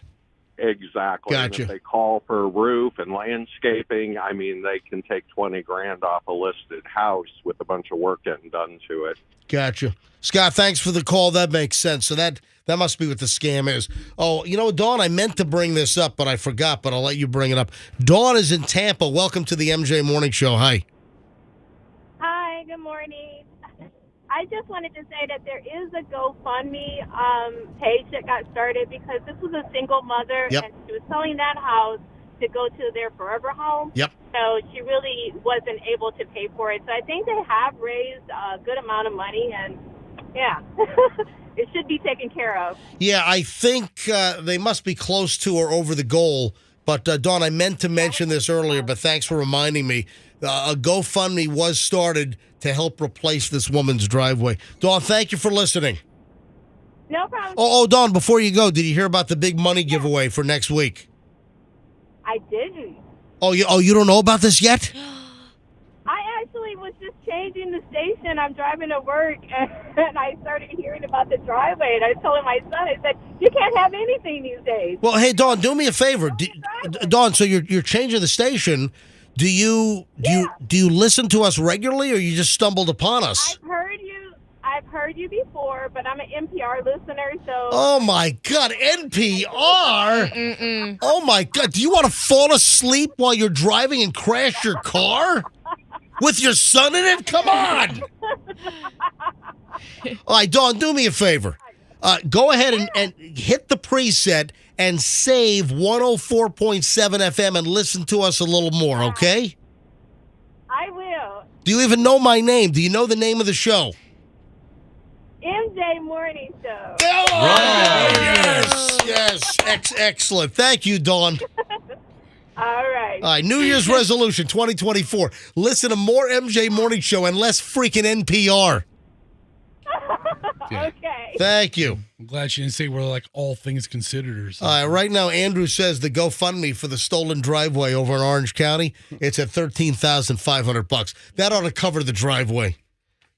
Exactly. Gotcha. And if they call for a roof and landscaping, I mean, they can take $20,000 off a listed house with a bunch of work getting done to it. Gotcha. Scott, thanks for the call. That makes sense. So that must be what the scam is. Oh, you know, Dawn, I meant to bring this up, but I forgot, but I'll let you bring it up. Dawn is in Tampa. Welcome to the MJ Morning Show. Hi. Hi, good morning. I just wanted to say that there is a GoFundMe page that got started because this was a single mother and she was selling that house to go to their forever home. Yep. So she really wasn't able to pay for it. So I think they have raised a good amount of money, and yeah, it should be taken care of. Yeah, I think they must be close to or over the goal. But, Dawn, I meant to mention this earlier, but thanks for reminding me. A GoFundMe was started to help replace this woman's driveway. Dawn, thank you for listening. No problem. Oh, Dawn, before you go, did you hear about the big money giveaway for next week? I didn't. Oh, you don't know about this yet? I actually was just changing the station. I'm driving to work, and I started hearing about the driveway, and I was telling my son, I said, you can't have anything these days. Well, hey, Dawn, do me a favor. Dawn, so you're changing the station. Do you listen to us regularly, or you just stumbled upon us? I've heard you before, but I'm an NPR listener, so... Oh, my God, NPR? Oh, my God. Do you want to fall asleep while you're driving and crash your car? With your son in it? Come on! All right, Dawn, do me a favor. Go ahead and hit the preset and save 104.7 FM and listen to us a little more, okay? I will. Do you even know my name? Do you know the name of the show? MJ Morning Show. Oh, yes. Excellent. Thank you, Dawn. All right. All right, New Year's resolution 2024. Listen to more MJ Morning Show and less freaking NPR. Okay. Thank you. I'm glad she didn't say we're like all things considered or something. All right, right now, Andrew says the GoFundMe for the stolen driveway over in Orange County, it's at $13,500. That ought to cover the driveway.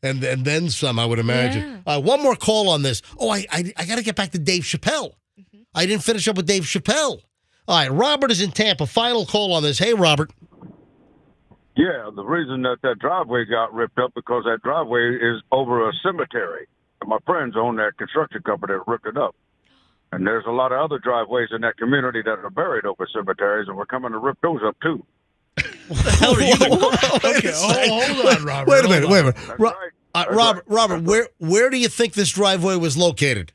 And then some, I would imagine. Yeah. One more call on this. Oh, I got to get back to Dave Chappelle. I didn't finish up with Dave Chappelle. All right, Robert is in Tampa. Final call on this. Hey, Robert. Yeah, the reason that driveway got ripped up because that driveway is over a cemetery. And my friends own that construction company that ripped it up. And there's a lot of other driveways in that community that are buried over cemeteries, and we're coming to rip those up, too. What the hell are you doing? Okay, hold on, Robert. Wait a minute. That's right. Robert, where do you think this driveway was located?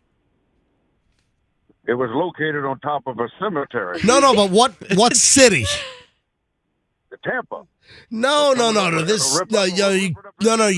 It was located on top of a cemetery. No, but what city? Tampa. No. This you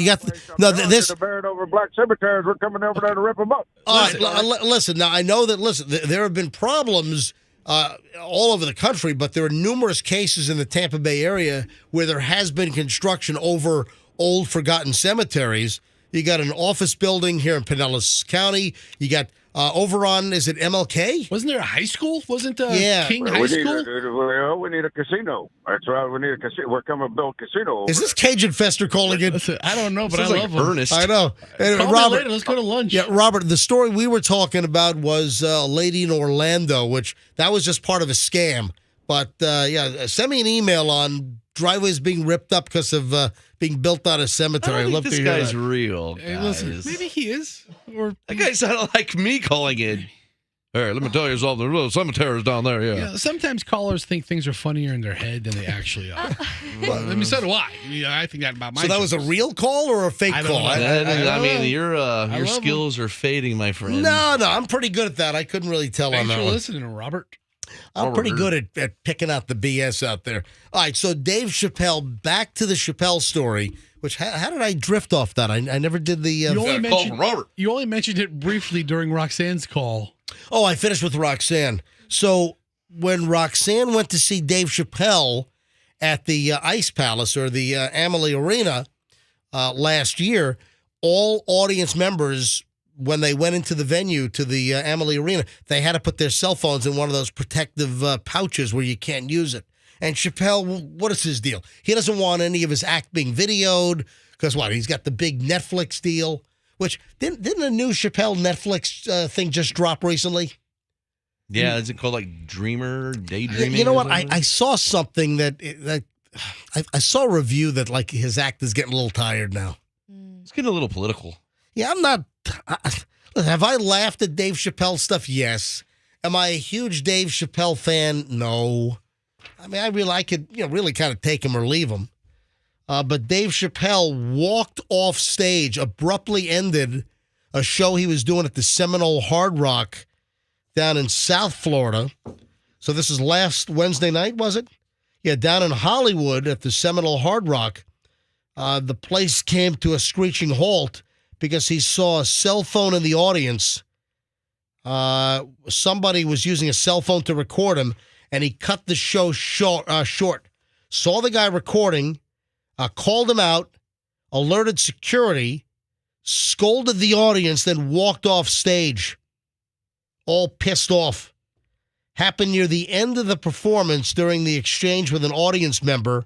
got this. The buried over black cemeteries. We're coming over there to rip them up. All right, listen. Now I know that. Listen, there have been problems all over the country, but there are numerous cases in the Tampa Bay area where there has been construction over old, forgotten cemeteries. You got an office building here in Pinellas County. You got over on, is it MLK? Wasn't there a high school? Wasn't King High School? We need a casino. That's right. We need a casino. We're coming to build a casino. Is this Cajun Fester calling it? I don't know, but I love Ernest. I know. And Call me Robert, later. Let's go to lunch. Yeah, Robert, the story we were talking about was a lady in Orlando, which that was just part of a scam. But, send me an email on driveways being ripped up because of being built on a cemetery. I I'd don't love think to this hear guy's that. real. Hey, listen, maybe he is. Or that guy sounded like me calling in. Hey, let me tell you something. The little cemeteries down there, yeah. Sometimes callers think things are funnier in their head than they actually are. Well, I mean, so do I. I think that about my. So that was a real call or a fake call? I mean, your skills are fading, my friend. No, I'm pretty good at that. I couldn't really tell Thanks on that for one. listening, Robert. I'm pretty good at picking out the BS out there. All right, so Dave Chappelle, back to the Chappelle story, which, how did I drift off that? I never did the... You only mentioned it briefly during Roxanne's call. Oh, I finished with Roxanne. So when Roxanne went to see Dave Chappelle at the Ice Palace or the Amalie Arena last year, all audience members, when they went into the venue to the Amalie Arena, they had to put their cell phones in one of those protective pouches where you can't use it. And Chappelle, what is his deal? He doesn't want any of his act being videoed because what? He's got the big Netflix deal. Which didn't a new Chappelle Netflix thing just drop recently? Yeah, is it called like Daydreaming? You know what? I saw something that I saw a review that like his act is getting a little tired now. It's getting a little political. Yeah, I'm not. Have I laughed at Dave Chappelle stuff? Yes. Am I a huge Dave Chappelle fan? No. I mean, I could really kind of take him or leave him. But Dave Chappelle walked off stage, abruptly ended a show he was doing at the Seminole Hard Rock down in South Florida. So this is last Wednesday night, was it? Yeah, down in Hollywood at the Seminole Hard Rock. The place came to a screeching halt because he saw a cell phone in the audience. Somebody was using a cell phone to record him, and he cut the show short. Saw the guy recording, called him out, alerted security, scolded the audience, then walked off stage, all pissed off. Happened near the end of the performance during the exchange with an audience member.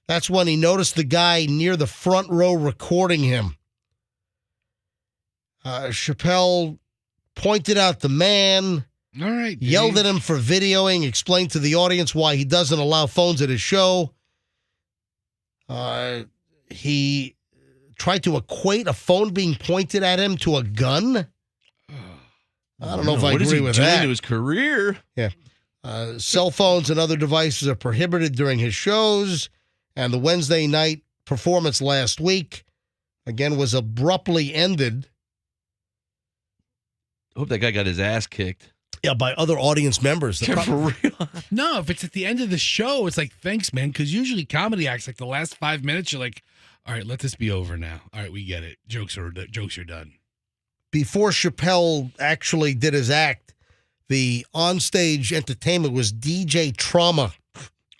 That's when he noticed the guy near the front row recording him. Chappelle pointed out the man, all right, yelled at him for videoing, explained to the audience why he doesn't allow phones at his show. He tried to equate a phone being pointed at him to a gun. I don't know if I agree with that. What is he doing to his career? Yeah. Cell phones and other devices are prohibited during his shows. And the Wednesday night performance last week, again, was abruptly ended. I hope that guy got his ass kicked. Yeah, by other audience members. For real. No, if it's at the end of the show, it's like, thanks, man. Because usually comedy acts, like the last 5 minutes, you're like, all right, let this be over now. All right, we get it. Jokes are done. Before Chappelle actually did his act, the onstage entertainment was DJ Trauma.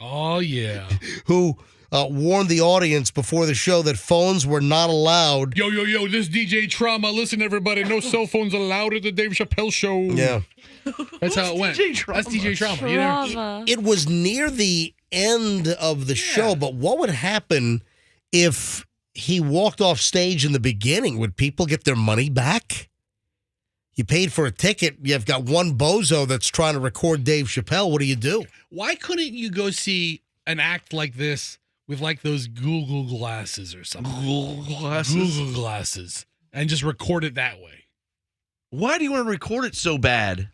Oh, yeah. Who warned the audience before the show that phones were not allowed. Yo, this DJ Trauma. Listen, everybody, no cell phones allowed at the Dave Chappelle show. Yeah. That's how it went. That's DJ Trauma. You know? It was near the end of the show, but what would happen if he walked off stage in the beginning? Would people get their money back? You paid for a ticket. You've got one bozo that's trying to record Dave Chappelle. What do you do? Why couldn't you go see an act like this with like those Google glasses or something? Google glasses. And just record it that way. Why do you want to record it so bad?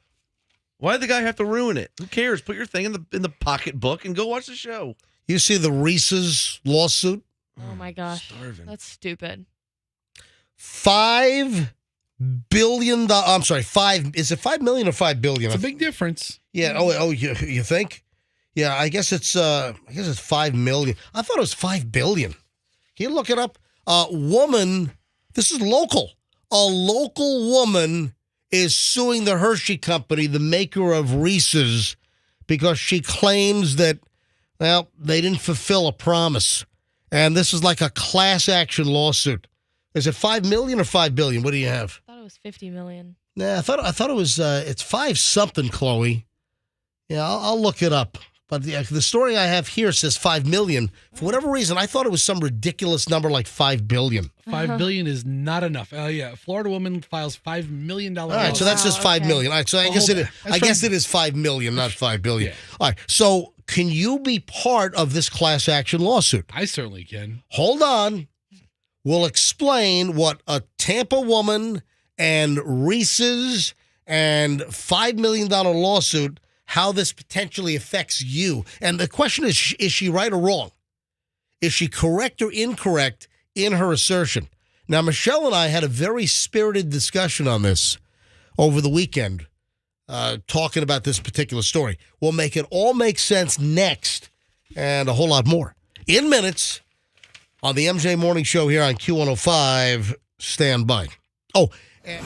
Why did the guy have to ruin it? Who cares? Put your thing in the pocketbook and go watch the show. You see the Reese's lawsuit? Oh my gosh. That's stupid. $5 billion. I'm sorry, is it $5 million or $5 billion? It's a big difference. Yeah. Oh, you think? Yeah, I guess it's 5 million. I thought it was 5 billion. Can you look it up? Woman, this is local. A local woman is suing the Hershey Company, the maker of Reese's, because she claims that, well, they didn't fulfill a promise. And this is like a class action lawsuit. Is it 5 million or 5 billion? What do you have? I thought it was 50 million. Nah, I thought it was it's 5 something, Chloe. Yeah, I'll look it up. But the story I have here says 5 million. For whatever reason, I thought it was some ridiculous number like 5 billion. 5 billion is not enough. Yeah, Florida woman files $5 million. All right, so that's just 5 million. All right, so I guess it is 5 million, not 5 billion. Yeah. All right, so can you be part of this class action lawsuit? I certainly can. Hold on. We'll explain what a Tampa woman and Reese's and $5 million lawsuit, how this potentially affects you. And the question is she right or wrong? Is she correct or incorrect in her assertion? Now, Michelle and I had a very spirited discussion on this over the weekend, talking about this particular story. We'll make it all make sense next and a whole lot more in minutes on the MJ Morning Show here on Q105. Stand by. Oh, and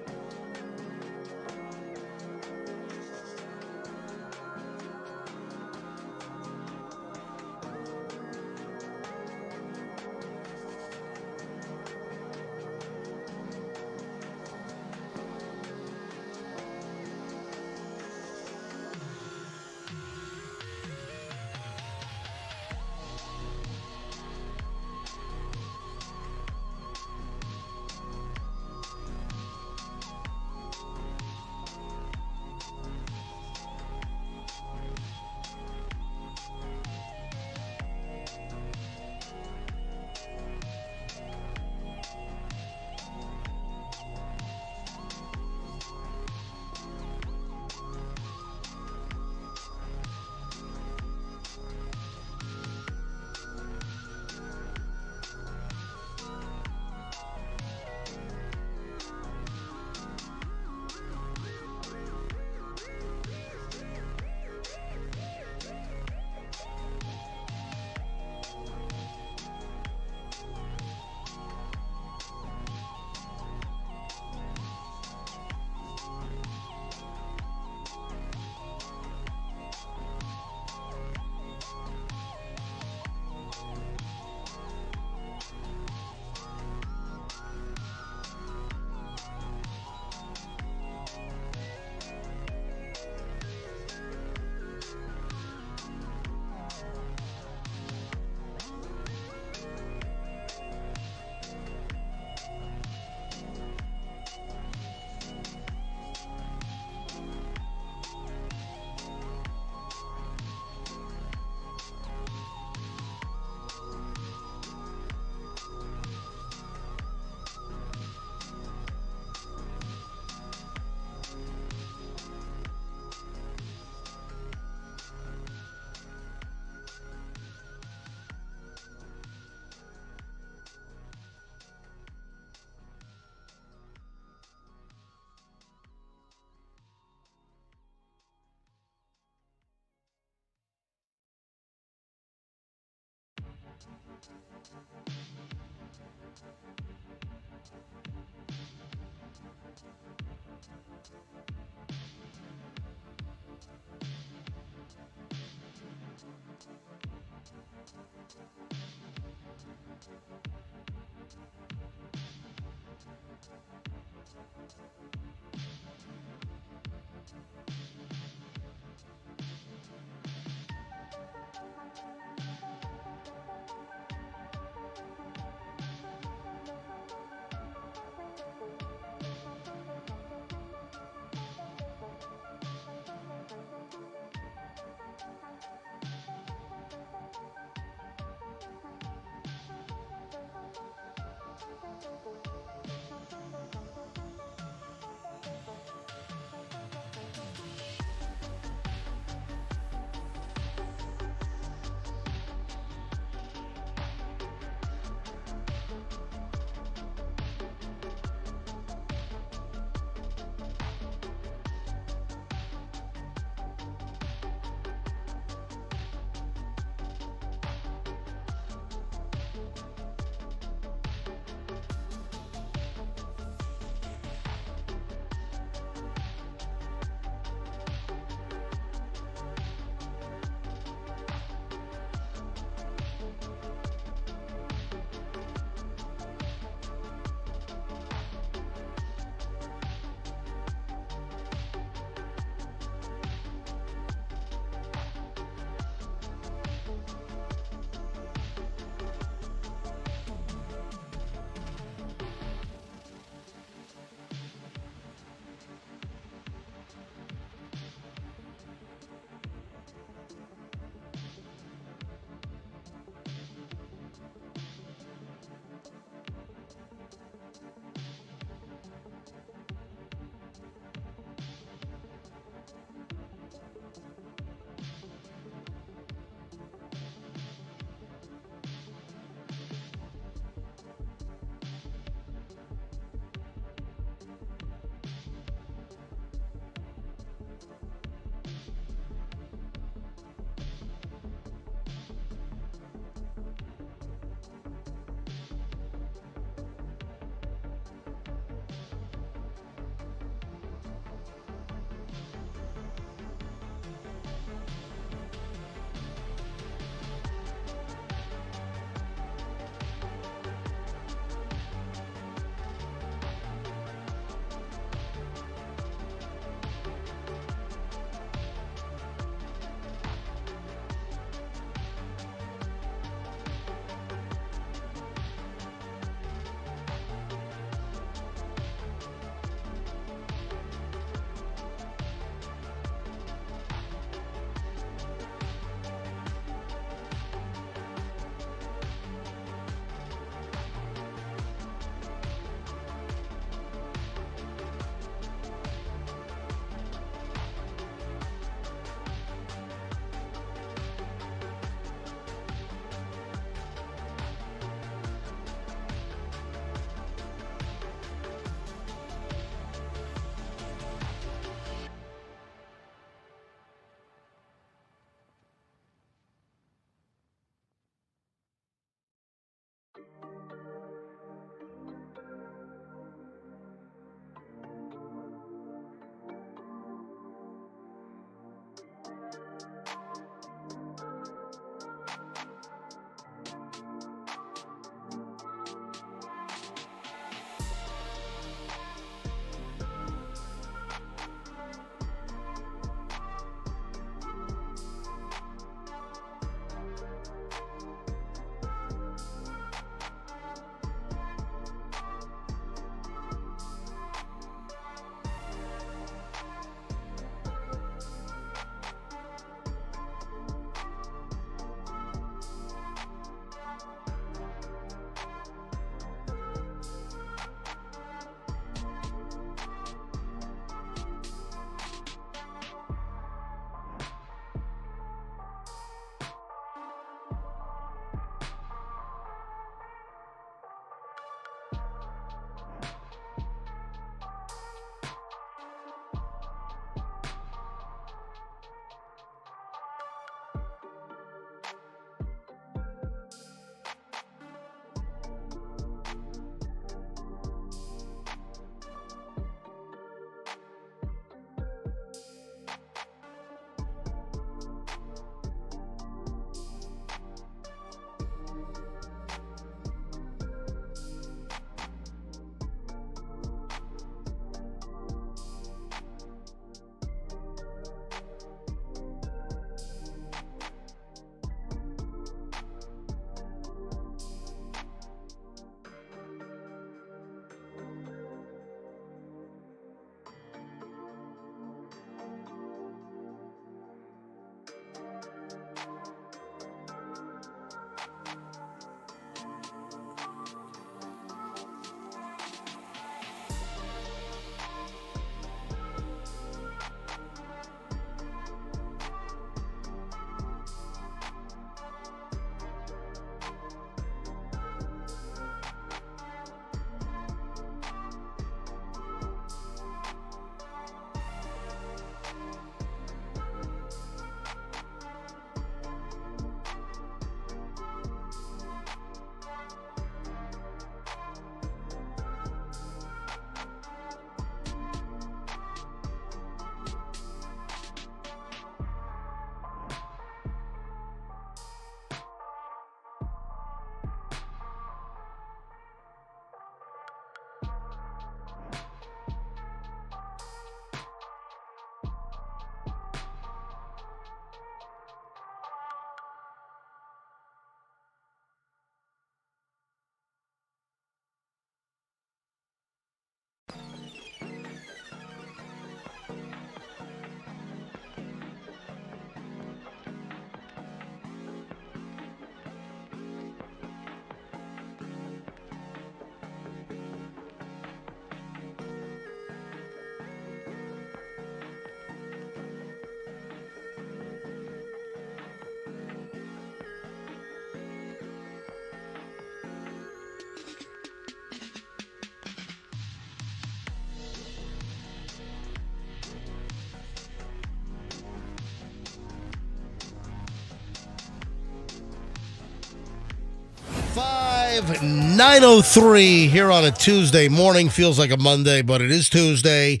9:03 here on a Tuesday morning. Feels like a Monday, but it is Tuesday,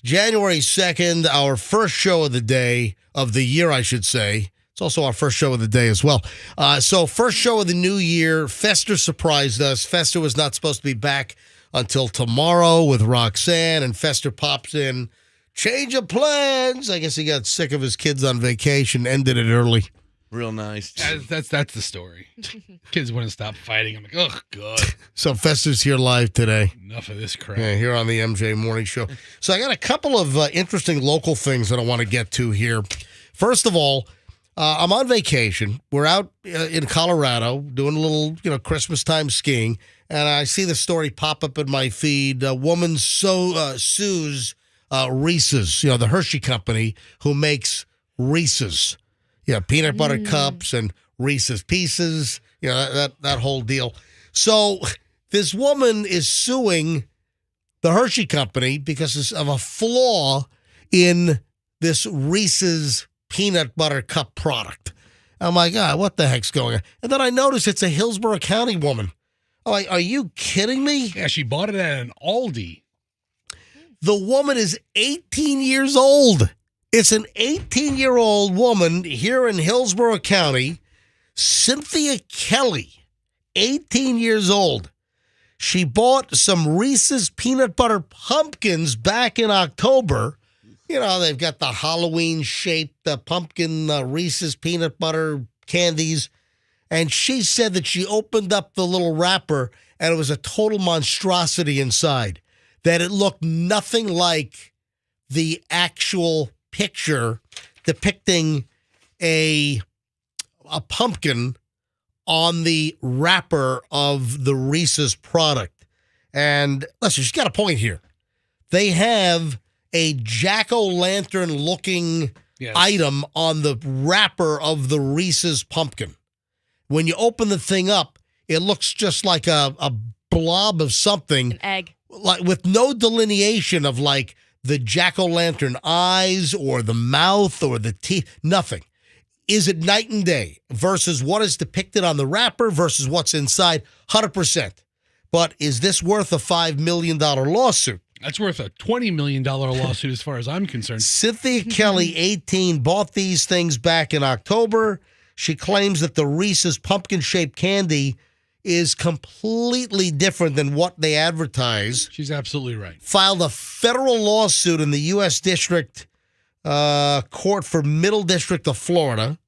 January 2nd, our first show of the day, of the year, I should say. It's also our first show of the day as well. So first show of the new year, Fester surprised us. Fester was not supposed to be back until tomorrow with Roxanne, and Fester pops in. Change of plans. I guess he got sick of his kids on vacation, ended it early. Real nice. That's the story. Kids wouldn't stop fighting. I'm like, oh, God. So Fester's here live today. Enough of this crap. Yeah, here on the MJ Morning Show. So I got a couple of interesting local things that I want to get to here. First of all, I'm on vacation. We're out in Colorado doing a little, Christmas time skiing, and I see the story pop up in my feed. A woman sues Reese's, the Hershey company, who makes Reese's. Yeah, peanut butter cups and Reese's Pieces, that whole deal. So this woman is suing the Hershey company because of a flaw in this Reese's peanut butter cup product. I'm like, what the heck's going on? And then I notice it's a Hillsborough County woman. I'm like, are you kidding me? Yeah, she bought it at an Aldi. The woman is 18 years old. It's an 18-year-old woman here in Hillsborough County, Cynthia Kelly, 18 years old. She bought some Reese's peanut butter pumpkins back in October. They've got the Halloween-shaped pumpkin Reese's peanut butter candies. And she said that she opened up the little wrapper and it was a total monstrosity inside, that it looked nothing like the actual picture depicting a pumpkin on the wrapper of the Reese's product. And listen, she's got a point here. They have a jack-o'-lantern looking item on the wrapper of the Reese's pumpkin. When you open the thing up, it looks just like a blob of something. An egg. Like, with no delineation of the jack-o'-lantern eyes or the mouth or the teeth, nothing. Is it night and day versus what is depicted on the wrapper versus what's inside? 100%. But is this worth a $5 million lawsuit? That's worth a $20 million lawsuit as far as I'm concerned. Cynthia Kelly, 18, bought these things back in October. She claims that the Reese's pumpkin-shaped candy is completely different than what they advertise. She's absolutely right. Filed a federal lawsuit in the U.S. District Court for Middle District of Florida.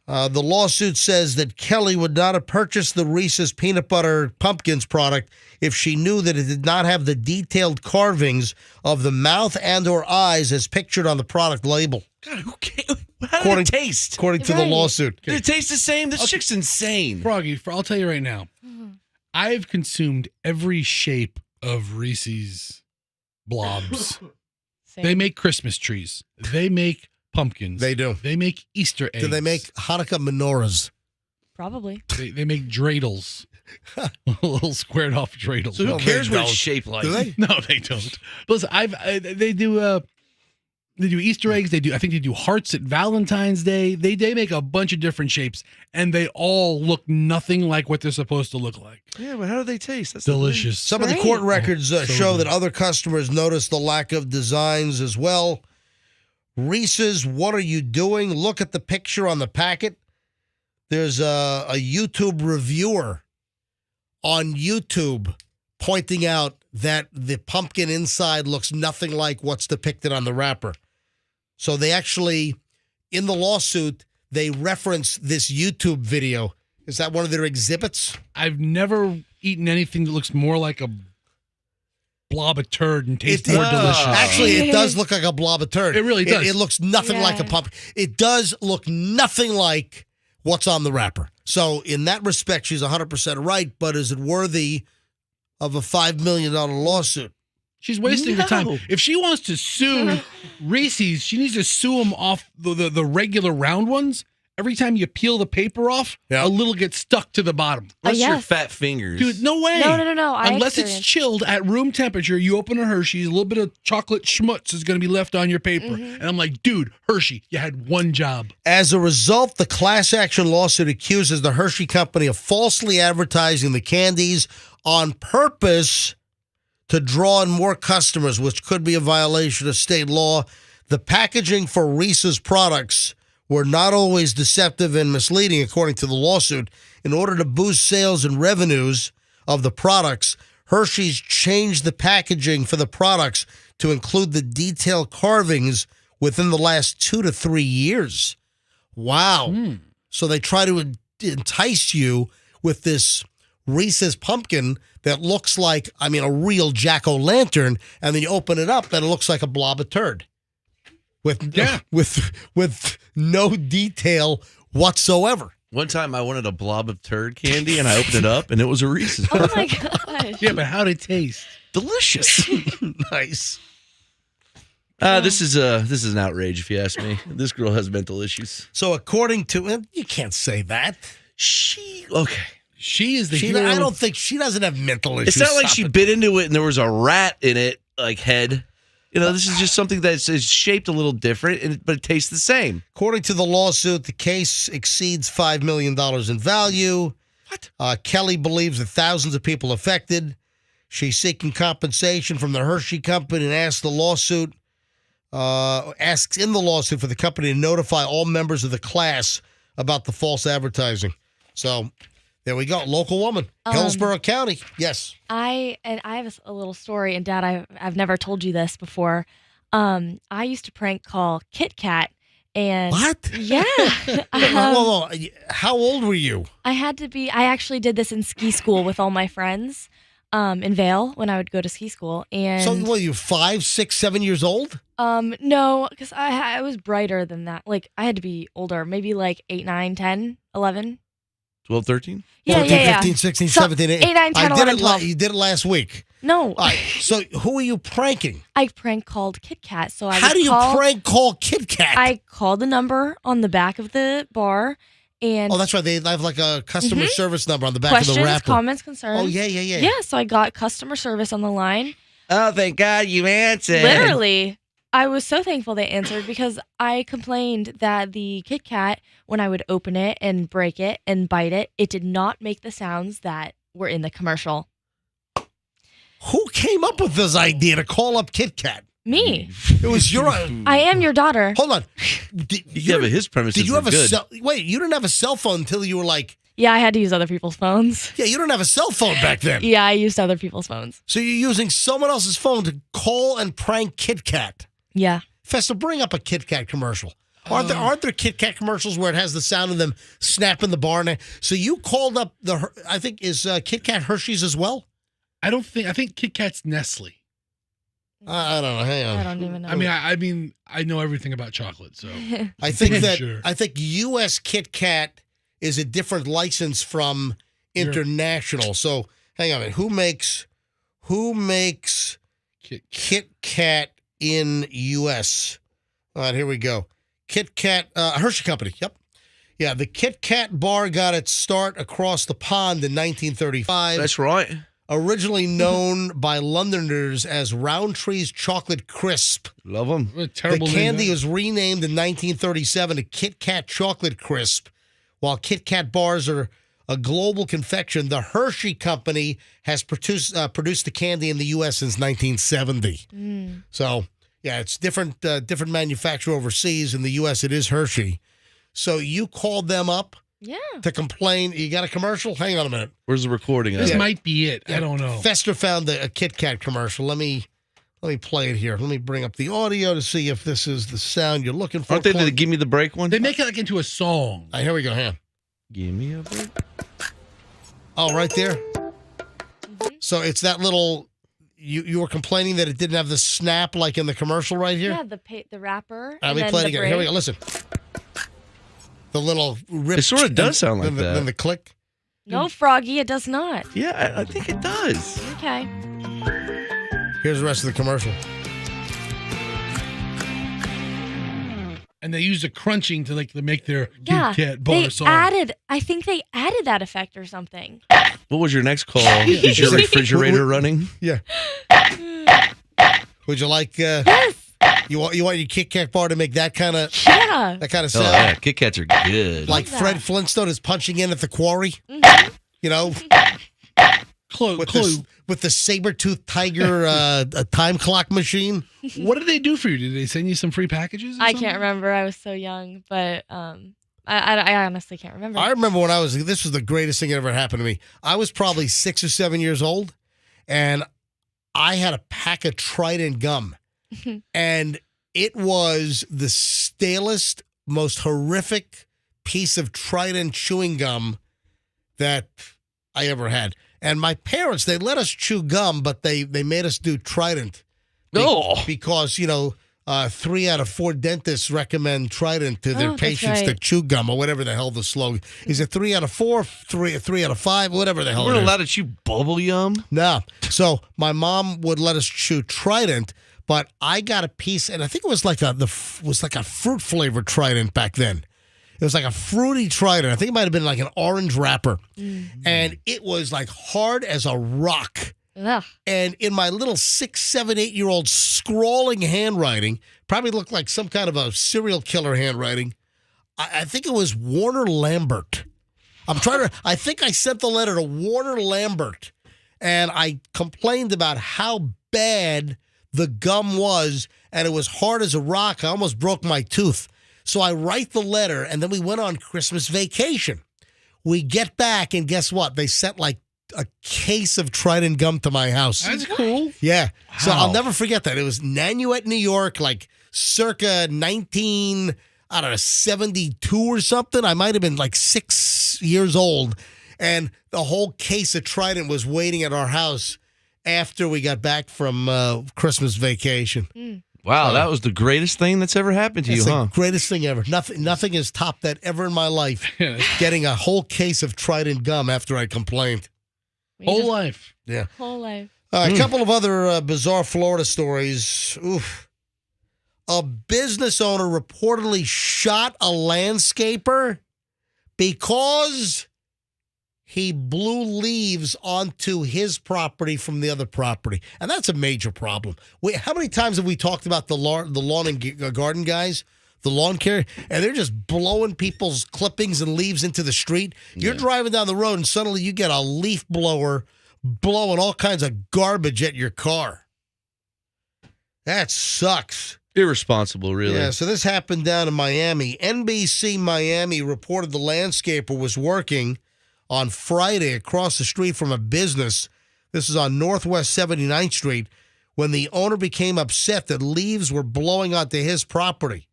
The lawsuit says that Kelly would not have purchased the Reese's peanut butter pumpkins product if she knew that it did not have the detailed carvings of the mouth and or eyes as pictured on the product label. God, who cares? How did it taste? According to the lawsuit. Did it taste the same? This chick's insane. Froggy, I'll tell you right now. I've consumed every shape of Reese's blobs. They make Christmas trees. They make pumpkins. They do. They make Easter eggs. Do they make Hanukkah menorahs? Probably. They make dreidels. Little squared off dreidels. So who cares what it's shaped like? Do they? No, they don't. Listen, they do Easter eggs. I think they do hearts at Valentine's Day. They make a bunch of different shapes, and they all look nothing like what they're supposed to look like. Yeah, but how do they taste? That's delicious. Some of the court records show that other customers noticed the lack of designs as well. Reese's, what are you doing? Look at the picture on the packet. There's a YouTube reviewer on YouTube pointing out that the pumpkin inside looks nothing like what's depicted on the wrapper. So they actually, in the lawsuit, they reference this YouTube video. Is that one of their exhibits? I've never eaten anything that looks more like a blob of turd and tastes more delicious. Actually, it does look like a blob of turd. It really does. It looks nothing like a pumpkin. It does look nothing like what's on the wrapper. So in that respect, she's 100% right, but is it worthy of a $5 million lawsuit? She's wasting her time. If she wants to sue Reese's, she needs to sue them off the regular round ones every time you peel the paper off, Yeah. a little gets stuck to the bottom. Unless your yes. fat fingers. Dude, no way. No. Unless it's chilled at room temperature, you open a Hershey's, a little bit of chocolate schmutz is going to be left on your paper. And I'm like, dude, Hershey, you had one job. As a result, the class action lawsuit accuses the Hershey Company of falsely advertising the candies on purpose to draw in more customers, which could be a violation of state law. The packaging for Reese's products were not always deceptive and misleading, according to the lawsuit. In order to boost sales and revenues of the products, Hershey's changed the packaging for the products to include the detailed carvings within the last 2 to 3 years. Wow. So they try to entice you with this Reese's pumpkin that looks like, a real jack-o'-lantern, and then you open it up and it looks like a blob of turd with no detail whatsoever. One time I wanted a blob of turd candy, and I opened it up, and it was a Reese's. Oh my gosh. Yeah, but how'd it taste? Delicious. Nice. This is an outrage, if you ask me. This girl has mental issues. So according to you can't say that. She is the hero. I don't think she doesn't have mental issues. It's not like Stop she it. bit into it and there was a rat in it, like head. This is just something that's shaped a little different, but it tastes the same. According to the lawsuit, the case exceeds $5 million in value. What? Kelly believes that thousands of people affected. She's seeking compensation from the Hershey Company and asks in the lawsuit for the company to notify all members of the class about the false advertising. So there we go. Local woman, Hillsborough County. Yes. I have a little story, and Dad, I've never told you this before. I used to prank call Kit Kat, and what? Yeah. Whoa. How old were you? I actually did this in ski school with all my friends in Vail when I would go to ski school. And So what are you, 5, 6, 7 years old? no, because I was brighter than that. Like, I had to be older, maybe like 8, 9, 10, 11. 12, 13? Yeah, 14, yeah, yeah. 15, 16, So, 17, 8, 9, 10, I did 11, it 12. You did it last week. No. All right. So who are you pranking? I prank called Kit Kat. So How do you prank call Kit Kat? I called the number on the back of the bar, and Oh, that's right. They have like a customer service number on the back questions, of the wrapper. comments, concerns. Oh, yeah. Yeah, so I got customer service on the line. Oh, thank God you answered. Literally, I was so thankful they answered because I complained that the Kit Kat, when I would open it and break it and bite it, it did not make the sounds that were in the commercial. Who came up with this idea to call up Kit Kat? Me. It was your. I am your daughter. Hold on. Yeah, but his premises Did you have are a good. Wait, you didn't have a cell phone until you were like. Yeah, I had to use other people's phones. Yeah, you didn't have a cell phone back then. Yeah, I used other people's phones. So you're using someone else's phone to call and prank Kit Kat. Yeah. Festa, bring up a Kit Kat commercial. Aren't there Kit Kat commercials where it has the sound of them snapping the bar? So you called up I think, is Kit Kat Hershey's as well? I think Kit Kat's Nestle. I don't know. Hang on. I don't even know. I mean, I know everything about chocolate, so I think that Sure. I think U.S. Kit Kat is a different license from international. So hang on a minute. Who makes Kit Kat in U.S.? All right, here we go. Kit Kat, Hershey Company. Yep. Yeah, the Kit Kat bar got its start across the pond in 1935. That's right. Originally known by Londoners as Roundtree's Chocolate Crisp. Love them. The candy was renamed in 1937 to Kit Kat Chocolate Crisp. While Kit Kat bars are a global confection, the Hershey Company has produced the candy in the U.S. since 1970. So, yeah, it's different manufacturer overseas. In the U.S., it is Hershey. So you called them up to complain. You got a commercial? Hang on a minute. Where's the recording? This might be it. I don't know. Fester found a Kit Kat commercial. Let me play it here. Let me bring up the audio to see if this is the sound you're looking for. Aren't they the Give Me the Break one? They make it like into a song. All right, here we go. Hang on. Give me a break. Oh, right there. So it's that little. You were complaining that it didn't have the snap like in the commercial right here. Yeah, the wrapper. Let me play it again. Here we go. Listen. The little rip. It sort of does sound like that. Then the click. No, Froggy, it does not. Yeah, I think it does. Okay. Here's the rest of the commercial. And they use the crunching to make their Kit Yeah, Kat bar they song. I think they added that effect or something. What was your next call? Is your refrigerator running? Yeah. Would you like? Yes. You want your Kit Kat bar to make that kind of Yeah. sound? Oh, yeah. Kit Kats are good. Like Love Fred that. Flintstone is punching in at the quarry. You know, with the saber-toothed tiger a time clock machine. What did they do for you? Did they send you some free packages? Or I something? can't remember. I was so young, but I honestly can't remember. I remember when this was the greatest thing that ever happened to me. I was probably 6 or 7 years old, and I had a pack of Trident gum. And it was the stalest, most horrific piece of Trident chewing gum that I ever had. And my parents, they let us chew gum, but they made us do Trident. Because, 3 out of 4 dentists recommend Trident to their that's patients to right. chew gum, or whatever the hell the slogan is. It 3 out of 4, 3 out of 5, whatever the hell You it weren't is. allowed to chew bubble yum? No. So my mom would let us chew Trident, but I got a piece, and I think it was like a fruit flavored Trident back then. It was like a fruity Trident. I think it might have been like an orange wrapper, and it was like hard as a rock. Ugh. And in my little 6, 7, 8-year-old scrawling handwriting, probably looked like some kind of a serial killer handwriting. I think it was Warner Lambert. I think I sent the letter to Warner Lambert, and I complained about how bad the gum was, and it was hard as a rock. I almost broke my tooth. So I write the letter, and then we went on Christmas vacation. We get back, and guess what? They sent like a case of Trident gum to my house. That's cool. Yeah. So Wow. I'll never forget that. It was Nanuet, New York, like circa 72 or something. I might have been like 6 years old. And the whole case of Trident was waiting at our house after we got back from Christmas vacation. Wow, that was the greatest thing that's ever happened to It's you, the huh? greatest thing ever. Nothing has topped that ever in my life. Getting a whole case of Trident gum after I complained. Whole life. Yeah. Whole life. A couple of other bizarre Florida stories. Oof. A business owner reportedly shot a landscaper because he blew leaves onto his property from the other property. And that's a major problem. How many times have we talked about the lawn and garden guys? The lawn care, and they're just blowing people's clippings and leaves into the street. You're driving down the road, and suddenly you get a leaf blower blowing all kinds of garbage at your car. That sucks. Irresponsible, really. Yeah, so this happened down in Miami. NBC Miami reported the landscaper was working on Friday across the street from a business. This is on Northwest 79th Street, when the owner became upset that leaves were blowing onto his property.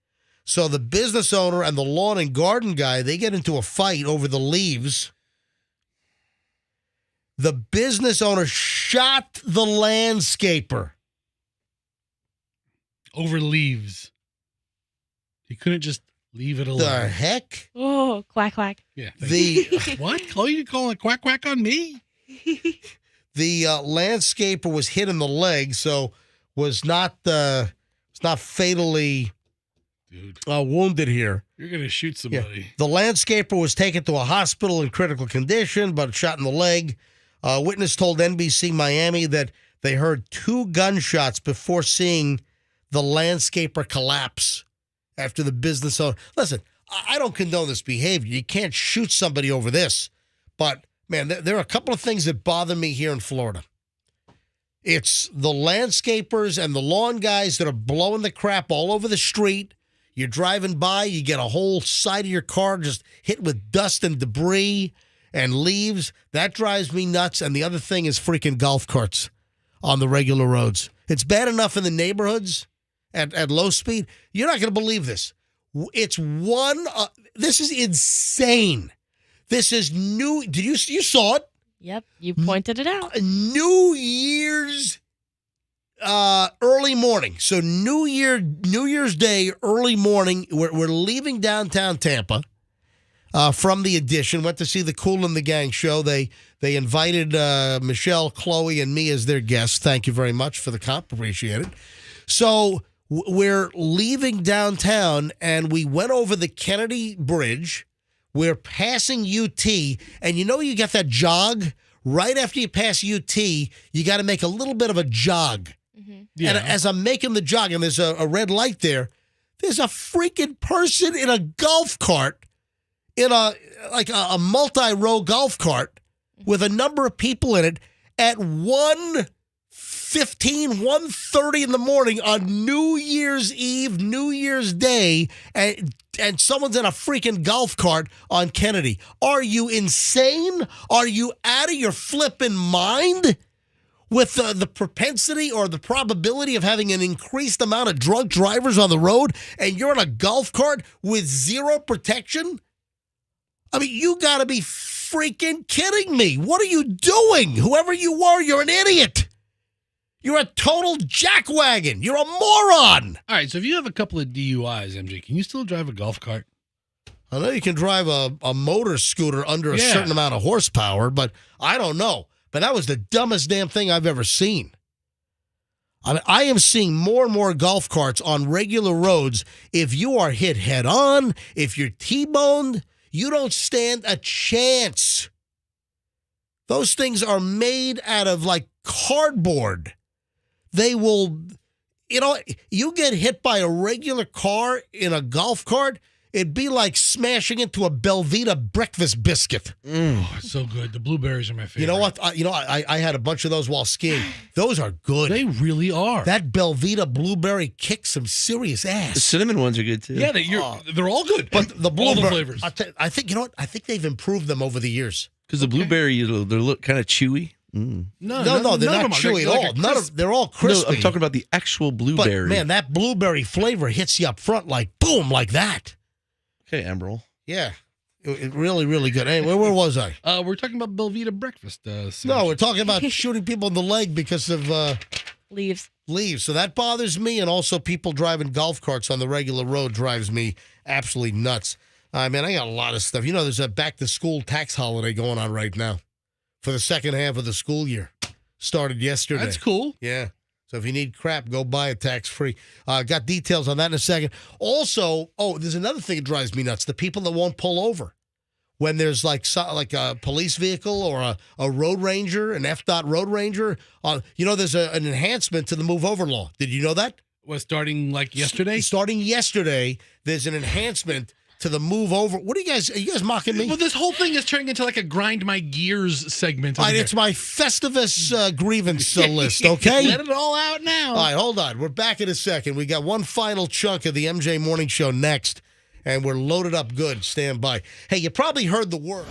So the business owner and the lawn and garden guy, they get into a fight over the leaves. The business owner shot the landscaper. Over leaves. He couldn't just leave it alone. The heck? Oh, quack quack. Yeah. What? Oh, you calling quack quack on me? The landscaper was hit in the leg, so was not fatally wounded here. You're going to shoot somebody. The landscaper was taken to a hospital in critical condition, but shot in the leg. A witness told NBC Miami that they heard 2 gunshots before seeing the landscaper collapse after the business owner. Listen, I don't condone this behavior. You can't shoot somebody over this. But, man, there are a couple of things that bother me here in Florida. It's the landscapers and the lawn guys that are blowing the crap all over the street. You're driving by, you get a whole side of your car just hit with dust and debris and leaves. That drives me nuts. And the other thing is freaking golf carts on the regular roads. It's bad enough in the neighborhoods at low speed. You're not going to believe this. It's this is insane. This is new. You saw it? Yep, you pointed it out. New Year's early morning. So New Year's Day early morning. We're leaving downtown Tampa from the Edition. Went to see the Kool and the Gang show. They invited Michelle, Chloe, and me as their guests. Thank you very much for the comp. Appreciate it. So We're leaving downtown, and we went over the Kennedy Bridge. We're passing UT, and you got that jog? Right after you pass UT, you got to make a little bit of a jog. Yeah. And as I'm making the jog, and there's a red light there, there's a freaking person in a golf cart, in a multi-row golf cart with a number of people in it at 1:15, 1:30 in the morning on New Year's Eve, New Year's Day, and someone's in a freaking golf cart on Kennedy. Are you insane? Are you out of your flipping mind? With the propensity or the probability of having an increased amount of drunk drivers on the road, and you're in a golf cart with zero protection? I mean, you got to be freaking kidding me. What are you doing? Whoever you are, you're an idiot. You're a total jackwagon. You're a moron. All right, so if you have a couple of DUIs, MJ, can you still drive a golf cart? I know you can drive a motor scooter under a certain amount of horsepower, but I don't know. But that was the dumbest damn thing I've ever seen. I mean, I am seeing more and more golf carts on regular roads. If you are hit head on, if you're T-boned, you don't stand a chance. Those things are made out of like cardboard. They will, you get hit by a regular car in a golf cart, it'd be like smashing into a Belvita breakfast biscuit. Oh, it's so good. The blueberries are my favorite. You know what? I had a bunch of those while skiing. Those are good. They really are. That Belvita blueberry kicks some serious ass. The cinnamon ones are good too. Yeah, they're all good. But the blueberry, all the flavors. I think I think they've improved them over the years. Because the blueberry, they look kind of chewy. No, they're not chewy at all. They're all crispy. No, I'm talking about the actual blueberry. But man, that blueberry flavor hits you up front like boom, like that. Okay, Emerald. Yeah. It really, really good. Anyway, where was I? We're talking about Belvita breakfast. No, we're talking about shooting people in the leg because of leaves. So that bothers me, and also people driving golf carts on the regular road drives me absolutely nuts. I mean, I got a lot of stuff. There's a back-to-school tax holiday going on right now for the second half of the school year. Started yesterday. That's cool. Yeah. So if you need crap, go buy it tax-free. Got details on that in a second. Also, there's another thing that drives me nuts. The people that won't pull over when there's like a police vehicle or a road ranger, an FDOT road ranger. There's an enhancement to the move over law. Did you know that? Was starting like yesterday? Starting yesterday, there's an enhancement to the move over. Are you guys mocking me? Well, this whole thing is turning into like a grind my gears segment. All right, it's my Festivus grievance list, okay? Let it all out now. All right, hold on. We're back in a second. We got one final chunk of the MJ Morning Show next, and we're loaded up good. Stand by. Hey, you probably heard the word.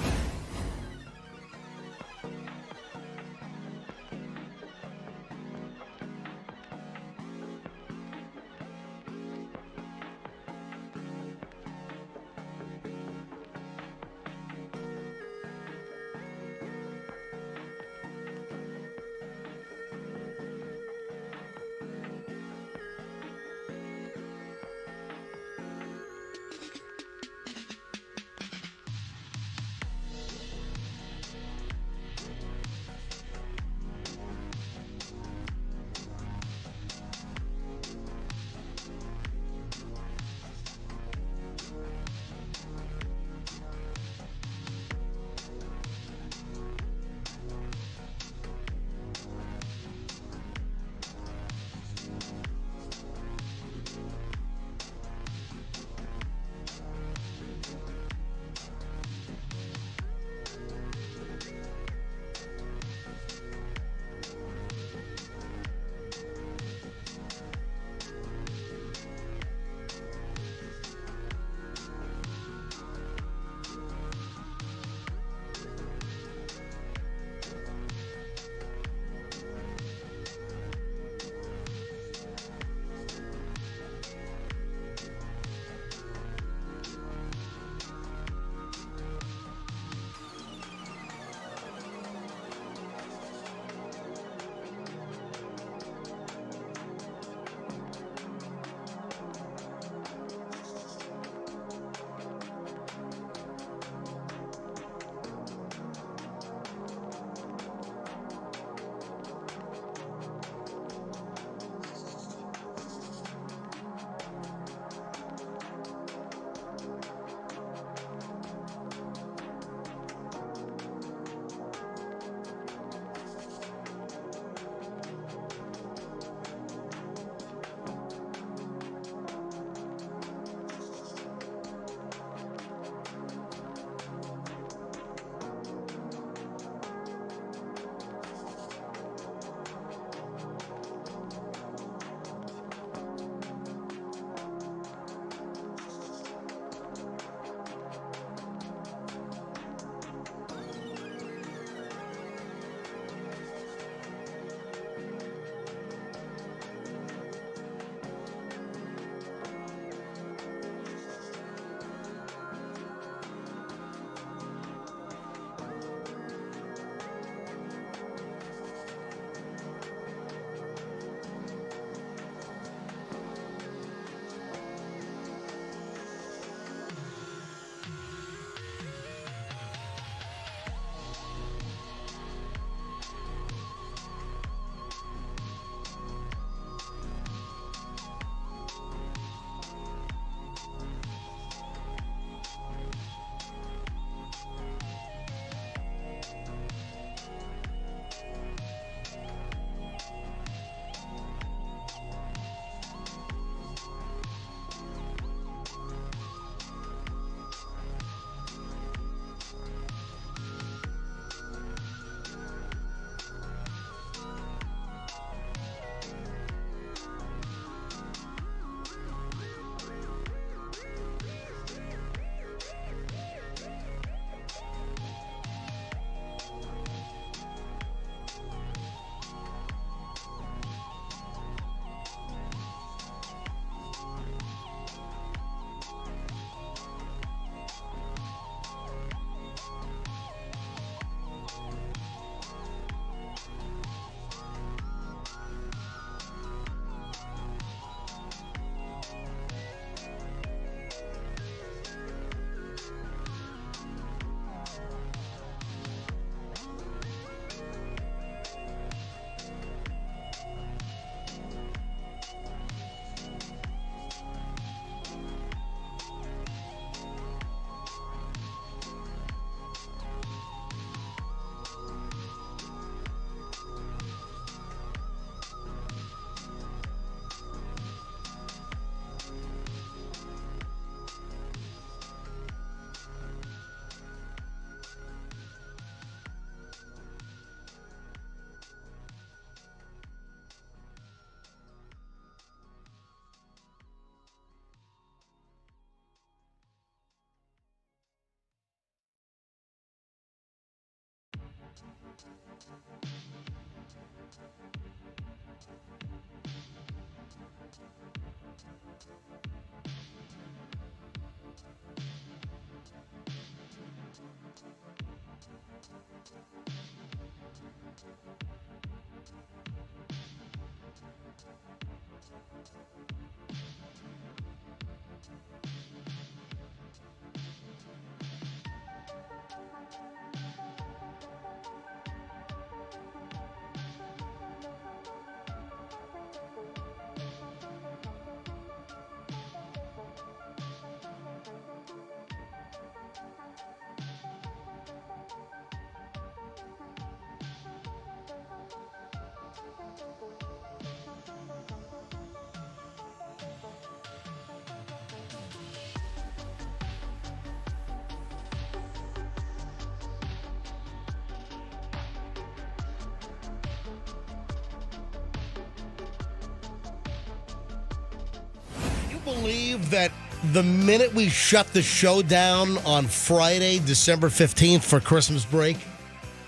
Believe that the minute we shut the show down on Friday, December 15th for Christmas break,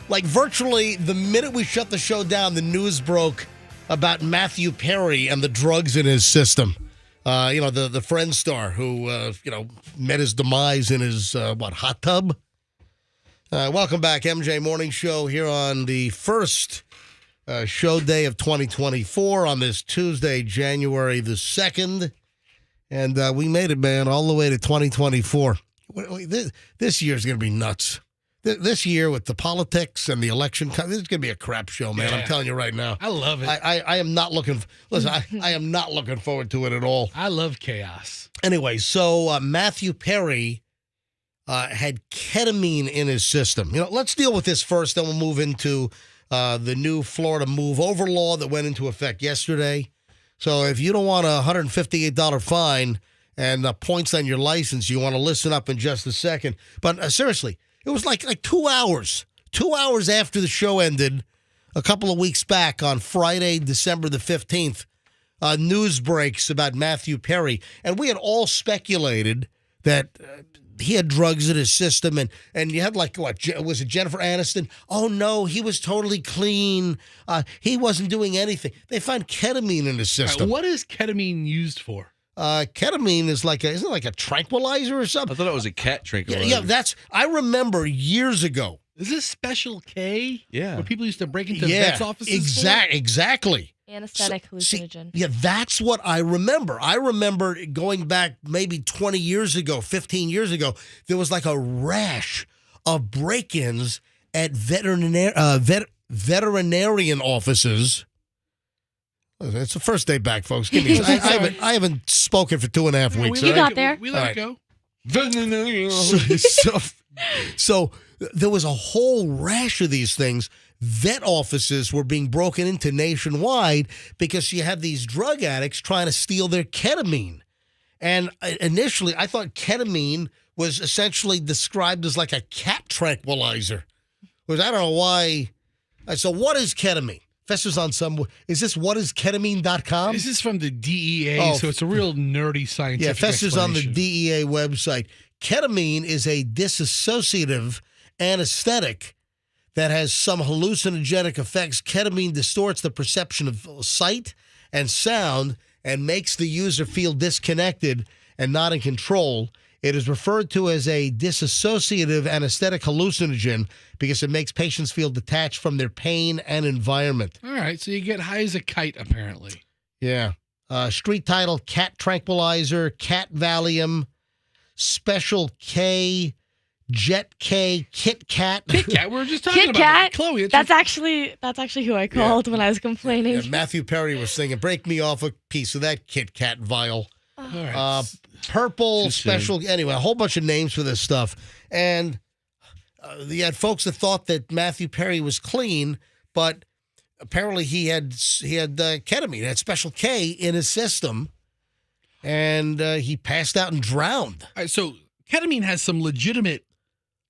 like virtually the minute we shut the show down, the news broke about Matthew Perry and the drugs in his system. The Friends star who, met his demise in his, hot tub? Welcome back, MJ Morning Show here on the first show day of 2024 on this Tuesday, January the 2nd. And we made it, man, all the way to 2024. This year's going to be nuts. This year with the politics and the election, this is going to be a crap show, man. Yeah. I'm telling you right now. I love it. I am not looking. Listen, I am not looking forward to it at all. I love chaos. Anyway, so Matthew Perry had ketamine in his system. Let's deal with this first, then we'll move into the new Florida move over law that went into effect yesterday. So if you don't want a $158 fine and points on your license, you want to listen up in just a second. But seriously, it was like 2 hours. 2 hours after the show ended, a couple of weeks back on Friday, December the 15th, news breaks about Matthew Perry. And we had all speculated that he had drugs in his system. And you had was it Jennifer Aniston? Oh, no, he was totally clean. He wasn't doing anything. They found ketamine in his system. What is ketamine used for? Ketamine is isn't it like a tranquilizer or something? I thought it was a cat tranquilizer. Yeah, I remember years ago. Is this Special K? Yeah. Where people used to break into vets' offices? Exactly. Anesthetic hallucinogen. That's what I remember. I remember going back maybe 20 years ago, 15 years ago, there was like a rash of break-ins at veterinarian offices. It's the first day back, folks. Give me. I haven't spoken for 2.5 weeks. You got there. We let it go. So there was a whole rash of these things. Vet offices were being broken into nationwide because you had these drug addicts trying to steal their ketamine. And initially, I thought ketamine was essentially described as like a cat tranquilizer. Which I don't know why. So what is ketamine? Festers on some. Is this whatisketamine.com? This is from the DEA, so it's a real nerdy scientific. Yeah, Festers on the explanation. DEA website. Ketamine is a dissociative anesthetic that has some hallucinogenic effects. Ketamine distorts the perception of sight and sound and makes the user feel disconnected and not in control. It is referred to as a dissociative anesthetic hallucinogen because it makes patients feel detached from their pain and environment. All right, so you get high as a kite, apparently. Yeah. Street title, Cat Tranquilizer, Cat Valium, Special K, Jet K, Kit Kat. Kit Kat, we were just talking Kit about Kat. it. Chloe, That's actually who I called when I was complaining. Yeah, Matthew Perry was singing, break me off a piece of that Kit Kat vial. All right. Purple, Too special, anyway, a whole bunch of names for this stuff. And you had folks that thought that Matthew Perry was clean, but apparently he had ketamine, had Special K in his system, and he passed out and drowned. All right, so ketamine has some legitimate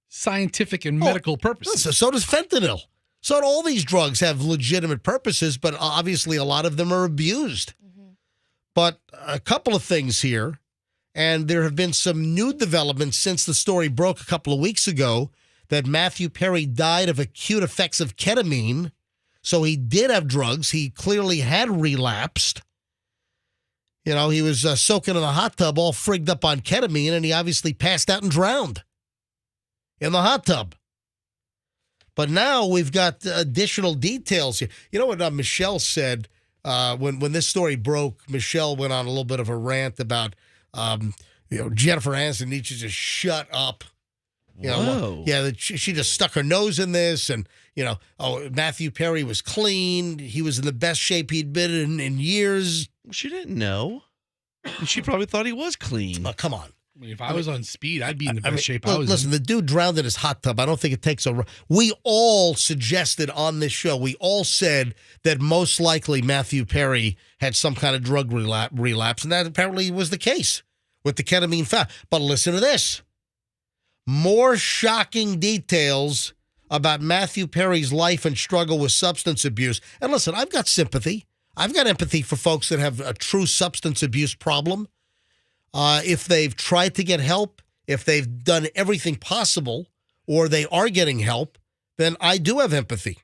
scientific and medical purposes. So does fentanyl. So all these drugs have legitimate purposes, but obviously a lot of them are abused. Mm-hmm. But a couple of things here, and there have been some new developments since the story broke a couple of weeks ago that Matthew Perry died of acute effects of ketamine. So he did have drugs. He clearly had relapsed. You know, he was soaking in the hot tub all frigged up on ketamine, and he obviously passed out and drowned in the hot tub. But now we've got additional details here. You know what Michelle said when this story broke? Michelle went on a little bit of a rant about, Jennifer Aniston needs to just shut up. You know, Whoa. yeah, that she just stuck her nose in this, and Matthew Perry was clean. He was in the best shape he'd been in years. She didn't know. She probably thought he was clean. Oh, come on. I mean, if I was on speed, I'd be in the best shape I was Listen, in. the dude drowned in his hot tub. I don't think it takes a... We all suggested on this show, we all said that most likely Matthew Perry had some kind of drug relapse, and that apparently was the case with the ketamine found. But listen to this. More shocking details about Matthew Perry's life and struggle with substance abuse. And listen, I've got sympathy. I've got empathy for folks that have a true substance abuse problem. If they've tried to get help, if they've done everything possible, or they are getting help, then I do have empathy.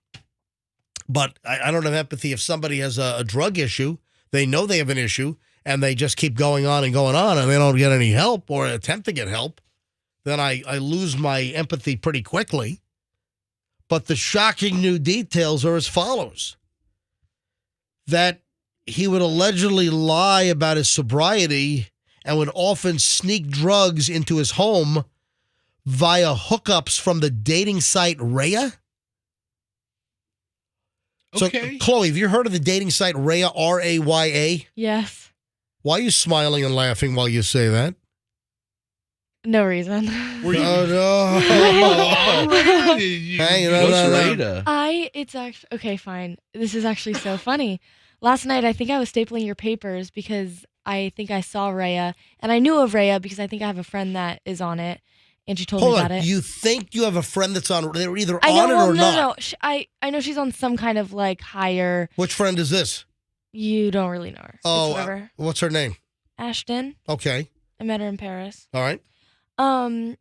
But I don't have empathy if somebody has a drug issue, they know they have an issue, and they just keep going on, and they don't get any help or attempt to get help. Then I lose my empathy pretty quickly. But the shocking new details are as follows. That he would allegedly lie about his sobriety and would often sneak drugs into his home via hookups from the dating site Raya. Okay. So, Chloe, have you heard of the dating site Raya, R-A-Y-A? Yes. Why are you smiling and laughing while you say that? No reason. Were you? Oh, no. Hey, It's actually, okay, fine. This is actually so funny. Last night, I think I was stapling your papers because I think I saw Raya, and I knew of Raya because I think I have a friend that is on it, and she told me about it. You think you have a friend that's on? They're either I know, on it well, or no, not. no. I know she's on some kind of like higher. Which friend is this? You don't really know her. Oh, It's whatever. what's her name? Ashton. Okay. I met her in Paris. All right. I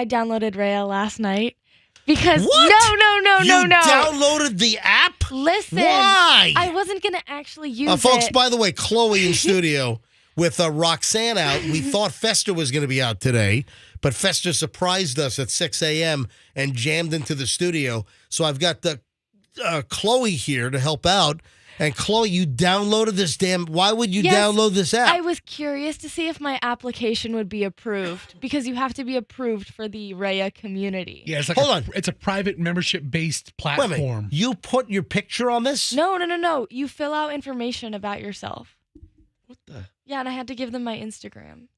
downloaded Raya last night because What? No. You downloaded the app? Listen. Why? I wasn't gonna actually use Folks, it. by the way, Chloe in studio with Roxanne out. We thought Fester was going to be out today, but Fester surprised us at 6 a.m. and jammed into the studio. So I've got the Chloe here to help out. And Chloe, you downloaded this why would you download this app? I was curious to see if my application would be approved because you have to be approved for the Raya community. Yeah, it's like Hold on. It's a private membership-based Wait a minute. platform. You put your picture on this? No. You fill out information about yourself. What the? Yeah, and I had to give them my Instagram.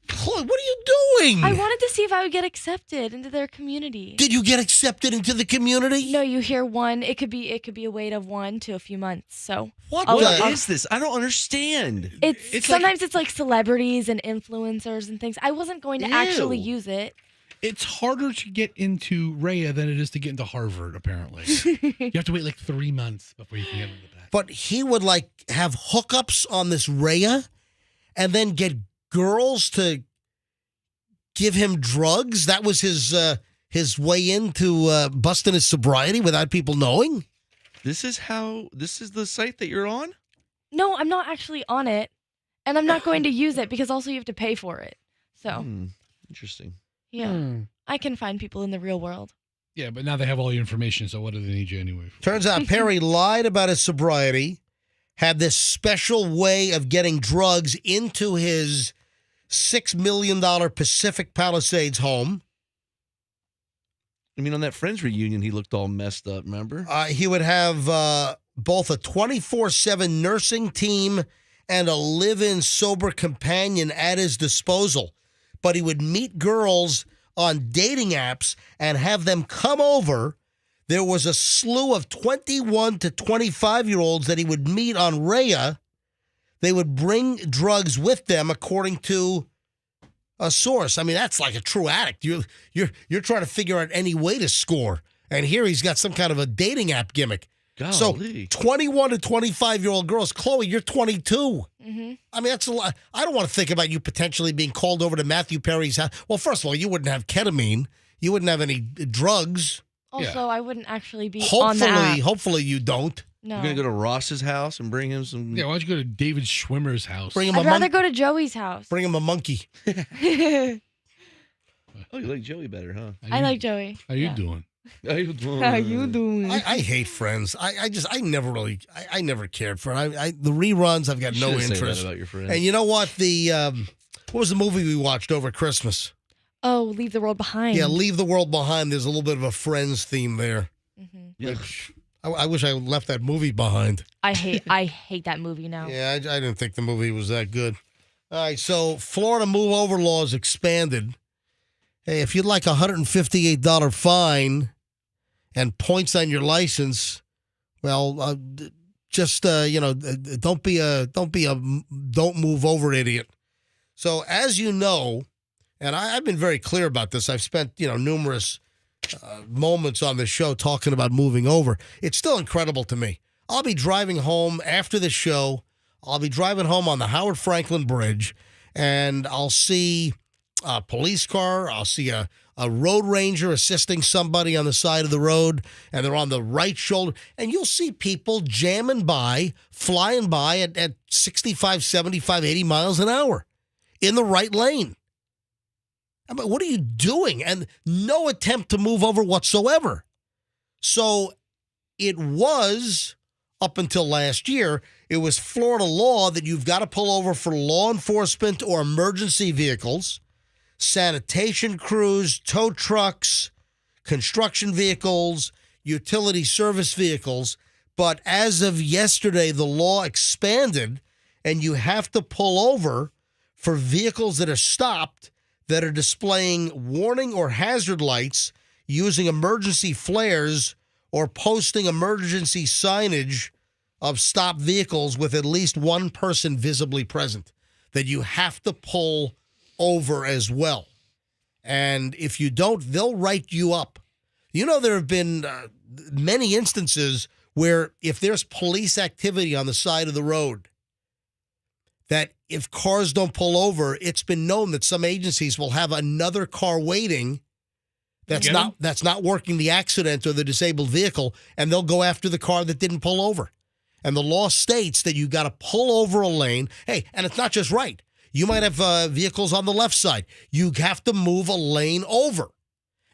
Chloe, what are you doing? I wanted to see if I would get accepted into their community. Did you get accepted into the community? No, you hear one. It could be a wait of 1 to a few months. So What is this? I don't understand. It's sometimes it's like celebrities and influencers and things. I wasn't going to actually Ew. use it. It's harder to get into Raya than it is to get into Harvard, apparently. You have to wait like 3 months before you can get into that. But he would have hookups on this Raya and then get girls to give him drugs. That was his way into busting his sobriety without people knowing. This is the site that you're on? No, I'm not actually on it, and I'm not going to use it because also you have to pay for it. So Interesting. yeah, I can find people in the real world. Yeah, but now they have all your information, so what do they need you anyway for? Turns out Perry lied about his sobriety, had this special way of getting drugs into his $6 million Pacific Palisades home. I mean, on that Friends reunion, he looked all messed up, remember? He would have both a 24/7 nursing team and a live-in sober companion at his disposal. But he would meet girls on dating apps and have them come over. There was a slew of 21 to 25-year-olds that he would meet on Raya. They would bring drugs with them, according to a source. I mean, that's like a true addict. You're trying to figure out any way to score. And here he's got some kind of a dating app gimmick. Golly. So 21 to 25-year-old girls. Chloe, you're 22. Mm-hmm. I mean, that's a lot. I don't want to think about you potentially being called over to Matthew Perry's house. Well, first of all, you wouldn't have ketamine. You wouldn't have any drugs. Also, I wouldn't actually be on the app. Hopefully you don't. No. You're gonna go to Ross's house and bring him some. Yeah, why don't you go to David Schwimmer's house? Bring him I'd rather go to Joey's house. Bring him a monkey. Oh, you like Joey better, huh? I like Joey. How you doing? How you doing? How you doing? I hate Friends. I never cared for it. The reruns, I've got You no shouldn't say interest. that about your friends. And you know what? What was the movie we watched over Christmas? Oh, Leave the World Behind. Yeah, Leave the World Behind. There's a little bit of a Friends theme there. Which I wish I left that movie behind. I hate that movie now. Yeah, I didn't think the movie was that good. All right, so Florida move over laws expanded. Hey, if you'd like a $158 fine and points on your license, well, don't move over idiot. So as you know, and I've been very clear about this. I've spent numerous moments on this show talking about moving over. It's still incredible to me. I'll be driving home after the show. I'll be driving home on the Howard Franklin Bridge, and I'll see a police car. I'll see a road ranger assisting somebody on the side of the road, and they're on the right shoulder. And you'll see people jamming by, flying by at 65, 75, 80 miles an hour in the right lane. I mean, what are you doing? And no attempt to move over whatsoever. So it was, up until last year, it was Florida law that you've got to pull over for law enforcement or emergency vehicles, sanitation crews, tow trucks, construction vehicles, utility service vehicles. But as of yesterday, the law expanded, and you have to pull over for vehicles that are stopped that are displaying warning or hazard lights, using emergency flares, or posting emergency signage of stopped vehicles with at least one person visibly present, that you have to pull over as well. And if you don't, they'll write you up. There have been many instances where if there's police activity on the side of the road, that if cars don't pull over, it's been known that some agencies will have another car waiting that's not working the accident or the disabled vehicle, and they'll go after the car that didn't pull over. And the law states that you got to pull over a lane. Hey, and it's not just right. You might have vehicles on the left side. You have to move a lane over.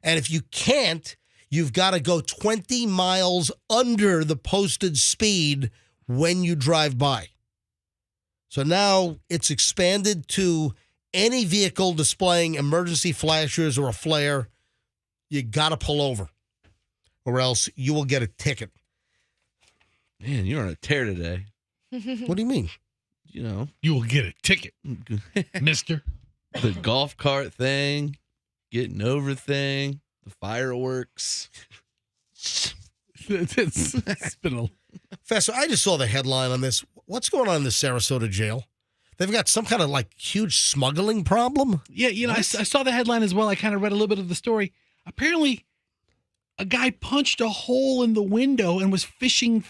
And if you can't, you've got to go 20 miles under the posted speed when you drive by. So now it's expanded to any vehicle displaying emergency flashers or a flare. You got to pull over, or else you will get a ticket. Man, you're on a tear today. What do you mean? You will get a ticket, mister. The golf cart thing, getting over thing, the fireworks. It's been a... Fester, I just saw the headline on this. What's going on in the Sarasota jail? They've got some kind of huge smuggling problem? Yeah, I saw the headline as well. I kind of read a little bit of the story. Apparently, a guy punched a hole in the window and was fishing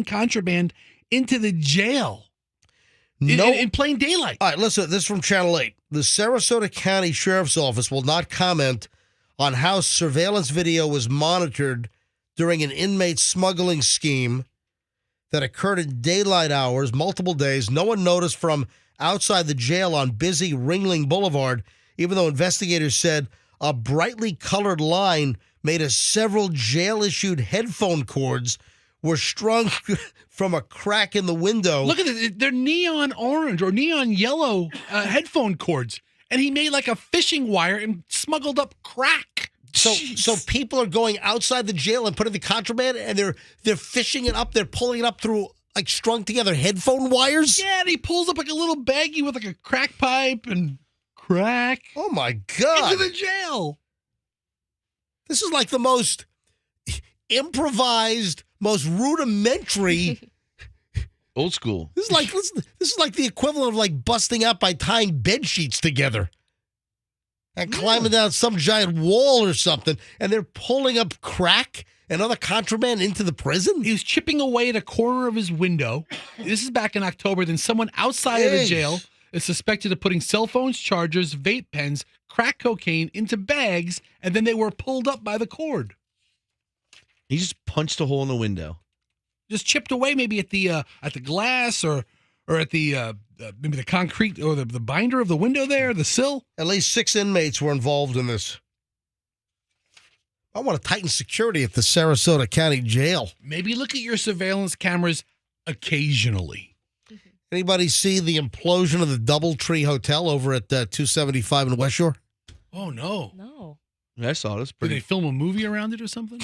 contraband into the jail. In plain daylight. All right, listen, this is from Channel 8. The Sarasota County Sheriff's Office will not comment on how surveillance video was monitored during an inmate smuggling scheme that occurred in daylight hours, multiple days. No one noticed from outside the jail on busy Ringling Boulevard, even though investigators said a brightly colored line made as several jail-issued headphone cords were strung from a crack in the window. Look at it. They're neon orange or neon yellow headphone cords. And he made like a fishing wire and smuggled up crack. So people are going outside the jail and putting the contraband, and they're fishing it up. They're pulling it up through strung together headphone wires. Yeah, and he pulls up like a little baggie with like a crack pipe and crack. Oh my God! Into the jail. This is like the most improvised, most rudimentary. Old school. This is like the equivalent of busting out by tying bed sheets together and climbing down some giant wall or something, and they're pulling up crack and other contraband into the prison? He was chipping away at a corner of his window. This is back in October. Then someone outside of the jail is suspected of putting cell phones, chargers, vape pens, crack cocaine into bags, and then they were pulled up by the cord. He just punched a hole in the window. just chipped away, maybe at the glass or at the maybe the concrete or the binder of the window there, the sill. At least 6 inmates were involved in this. I want to tighten security at the Sarasota County Jail. Maybe look at your surveillance cameras occasionally. Anybody see the implosion of the DoubleTree Hotel over at 275 in West Shore? Oh, no. No. Yeah, I saw this. Did they film a movie around it or something?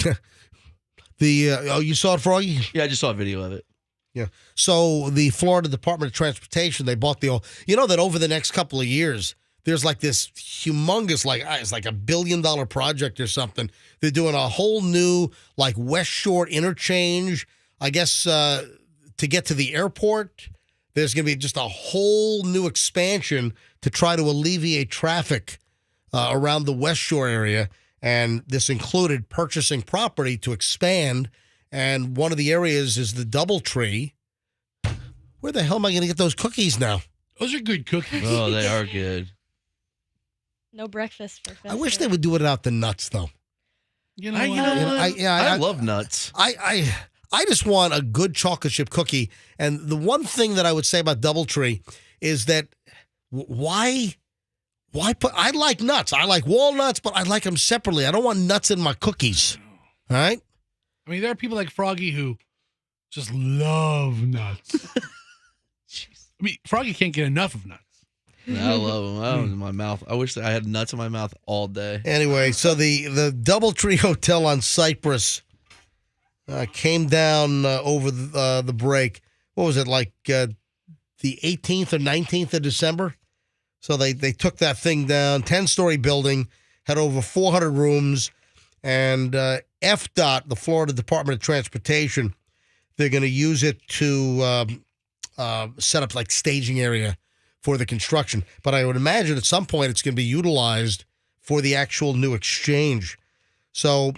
You saw it, Froggy? Yeah, I just saw a video of it. Yeah. So the Florida Department of Transportation, they bought that over the next couple of years, there's like this humongous, it's like $1 billion project or something. They're doing a whole new West Shore interchange, I guess, to get to the airport. There's going to be just a whole new expansion to try to alleviate traffic around the West Shore area. And this included purchasing property to expand. And one of the areas is the DoubleTree. Where the hell am I going to get those cookies now? Those are good cookies. Oh, they are good. No breakfast for Fester. I wish they would do it without the nuts, though. You know, I love nuts. I just want a good chocolate chip cookie. And the one thing that I would say about DoubleTree is that why put? I like nuts. I like walnuts, but I like them separately. I don't want nuts in my cookies. All right. I mean, there are people like Froggy who just love nuts. I mean, Froggy can't get enough of nuts. I love them. I was in my mouth. I wish I had nuts in my mouth all day. Anyway, so the DoubleTree Hotel on Cypress came down over the break. What was it, the 18th or 19th of December? So they took that thing down, 10-story building, had over 400 rooms, and FDOT, the Florida Department of Transportation, they're going to use it to set up staging area for the construction. But I would imagine at some point it's going to be utilized for the actual new exchange. So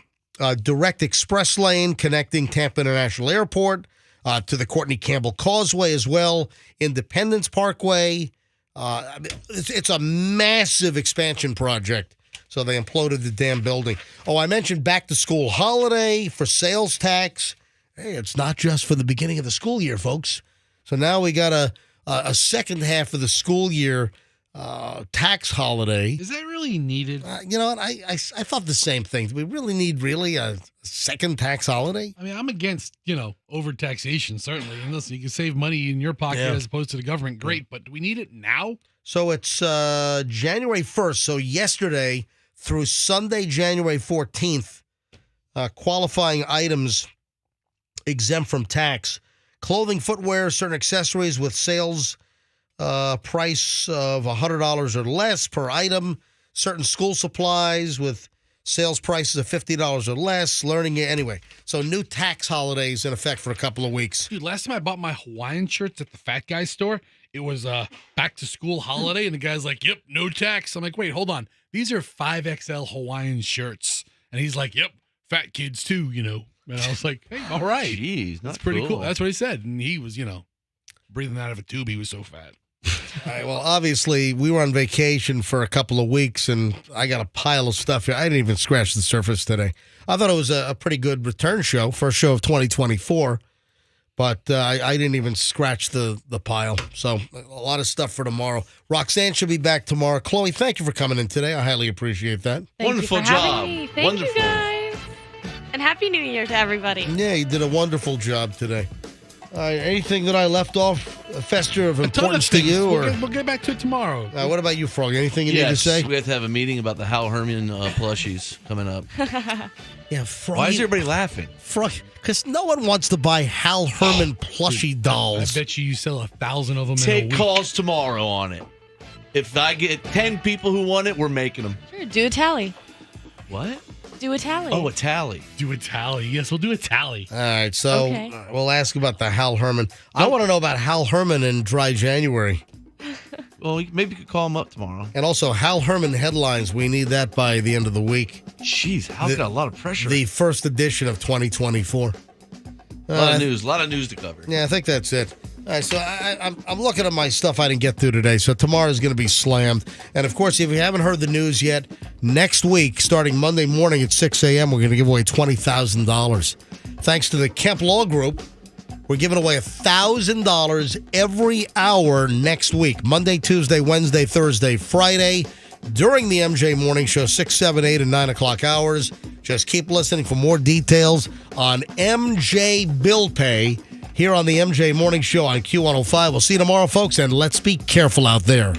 direct express lane connecting Tampa International Airport to the Courtney Campbell Causeway as well, Independence Parkway. It's a massive expansion project. So they imploded the damn building. Oh, I mentioned back to school holiday for sales tax. Hey, it's not just for the beginning of the school year, folks. So now we got a second half of the school year tax holiday. Is that really needed? You know what? I thought the same thing. Do we really need a second tax holiday? I mean, I'm against, overtaxation, certainly. Unless you can save money in your pocket as opposed to the government, great. But do we need it now? So it's January 1st. So yesterday through Sunday, January 14th, qualifying items exempt from tax. Clothing, footwear, certain accessories with sales price of $100 or less per item. Certain school supplies with sales prices of $50 or less. Learning, anyway. So new tax holidays in effect for a couple of weeks. Dude, last time I bought my Hawaiian shirts at the Fat Guy store, it was back to school holiday, and the guy's like, "Yep, no tax." I'm like, "Wait, hold on. These are 5XL Hawaiian shirts," and he's like, "Yep, fat kids too, And I was like, "Hey, all right, jeez, that's pretty cool." That's what he said, and he was, breathing out of a tube. He was so fat. All right, well, obviously, we were on vacation for a couple of weeks, and I got a pile of stuff here. I didn't even scratch the surface today. I thought it was a pretty good return show, first show of 2024, but I didn't even scratch the pile. So a lot of stuff for tomorrow. Roxanne should be back tomorrow. Chloe, thank you for coming in today. I highly appreciate that. Wonderful job. Thank you, guys. And Happy New Year to everybody. Yeah, you did a wonderful job today. Anything that I left off, Fester, of importance to you? We'll get back to it tomorrow. What about you, Froggy? Anything you need to say? We have to have a meeting about the Hal Herman plushies coming up. Yeah, Froggy. Why is everybody laughing? Froggy, because no one wants to buy Hal Herman plushie dolls. I bet you sell 1,000 of them in a Take week. calls tomorrow on it. If I get 10 people who want it, we're making them. Sure, do a tally. What? Do a tally. Oh, a tally. Do a tally. Yes, we'll do a tally. All right, so Okay. We'll ask about the Hal Herman. I want to know about Hal Herman in dry January. Well, maybe you could call him up tomorrow. And also, Hal Herman headlines. We need that by the end of the week. Jeez, Hal's got a lot of pressure. The first edition of 2024. A lot of news to cover. Yeah, I think that's it. All right, so I'm looking at my stuff I didn't get through today. So tomorrow is going to be slammed. And, of course, if you haven't heard the news yet, next week, starting Monday morning at 6 a.m., we're going to give away $20,000. Thanks to the Kemp Law Group. We're giving away $1,000 every hour next week. Monday, Tuesday, Wednesday, Thursday, Friday. During the MJ Morning Show, 6, 7, 8, and 9 o'clock hours. Just keep listening for more details on MJ Bill Pay here on the MJ Morning Show on Q105. We'll see you tomorrow, folks, and let's be careful out there.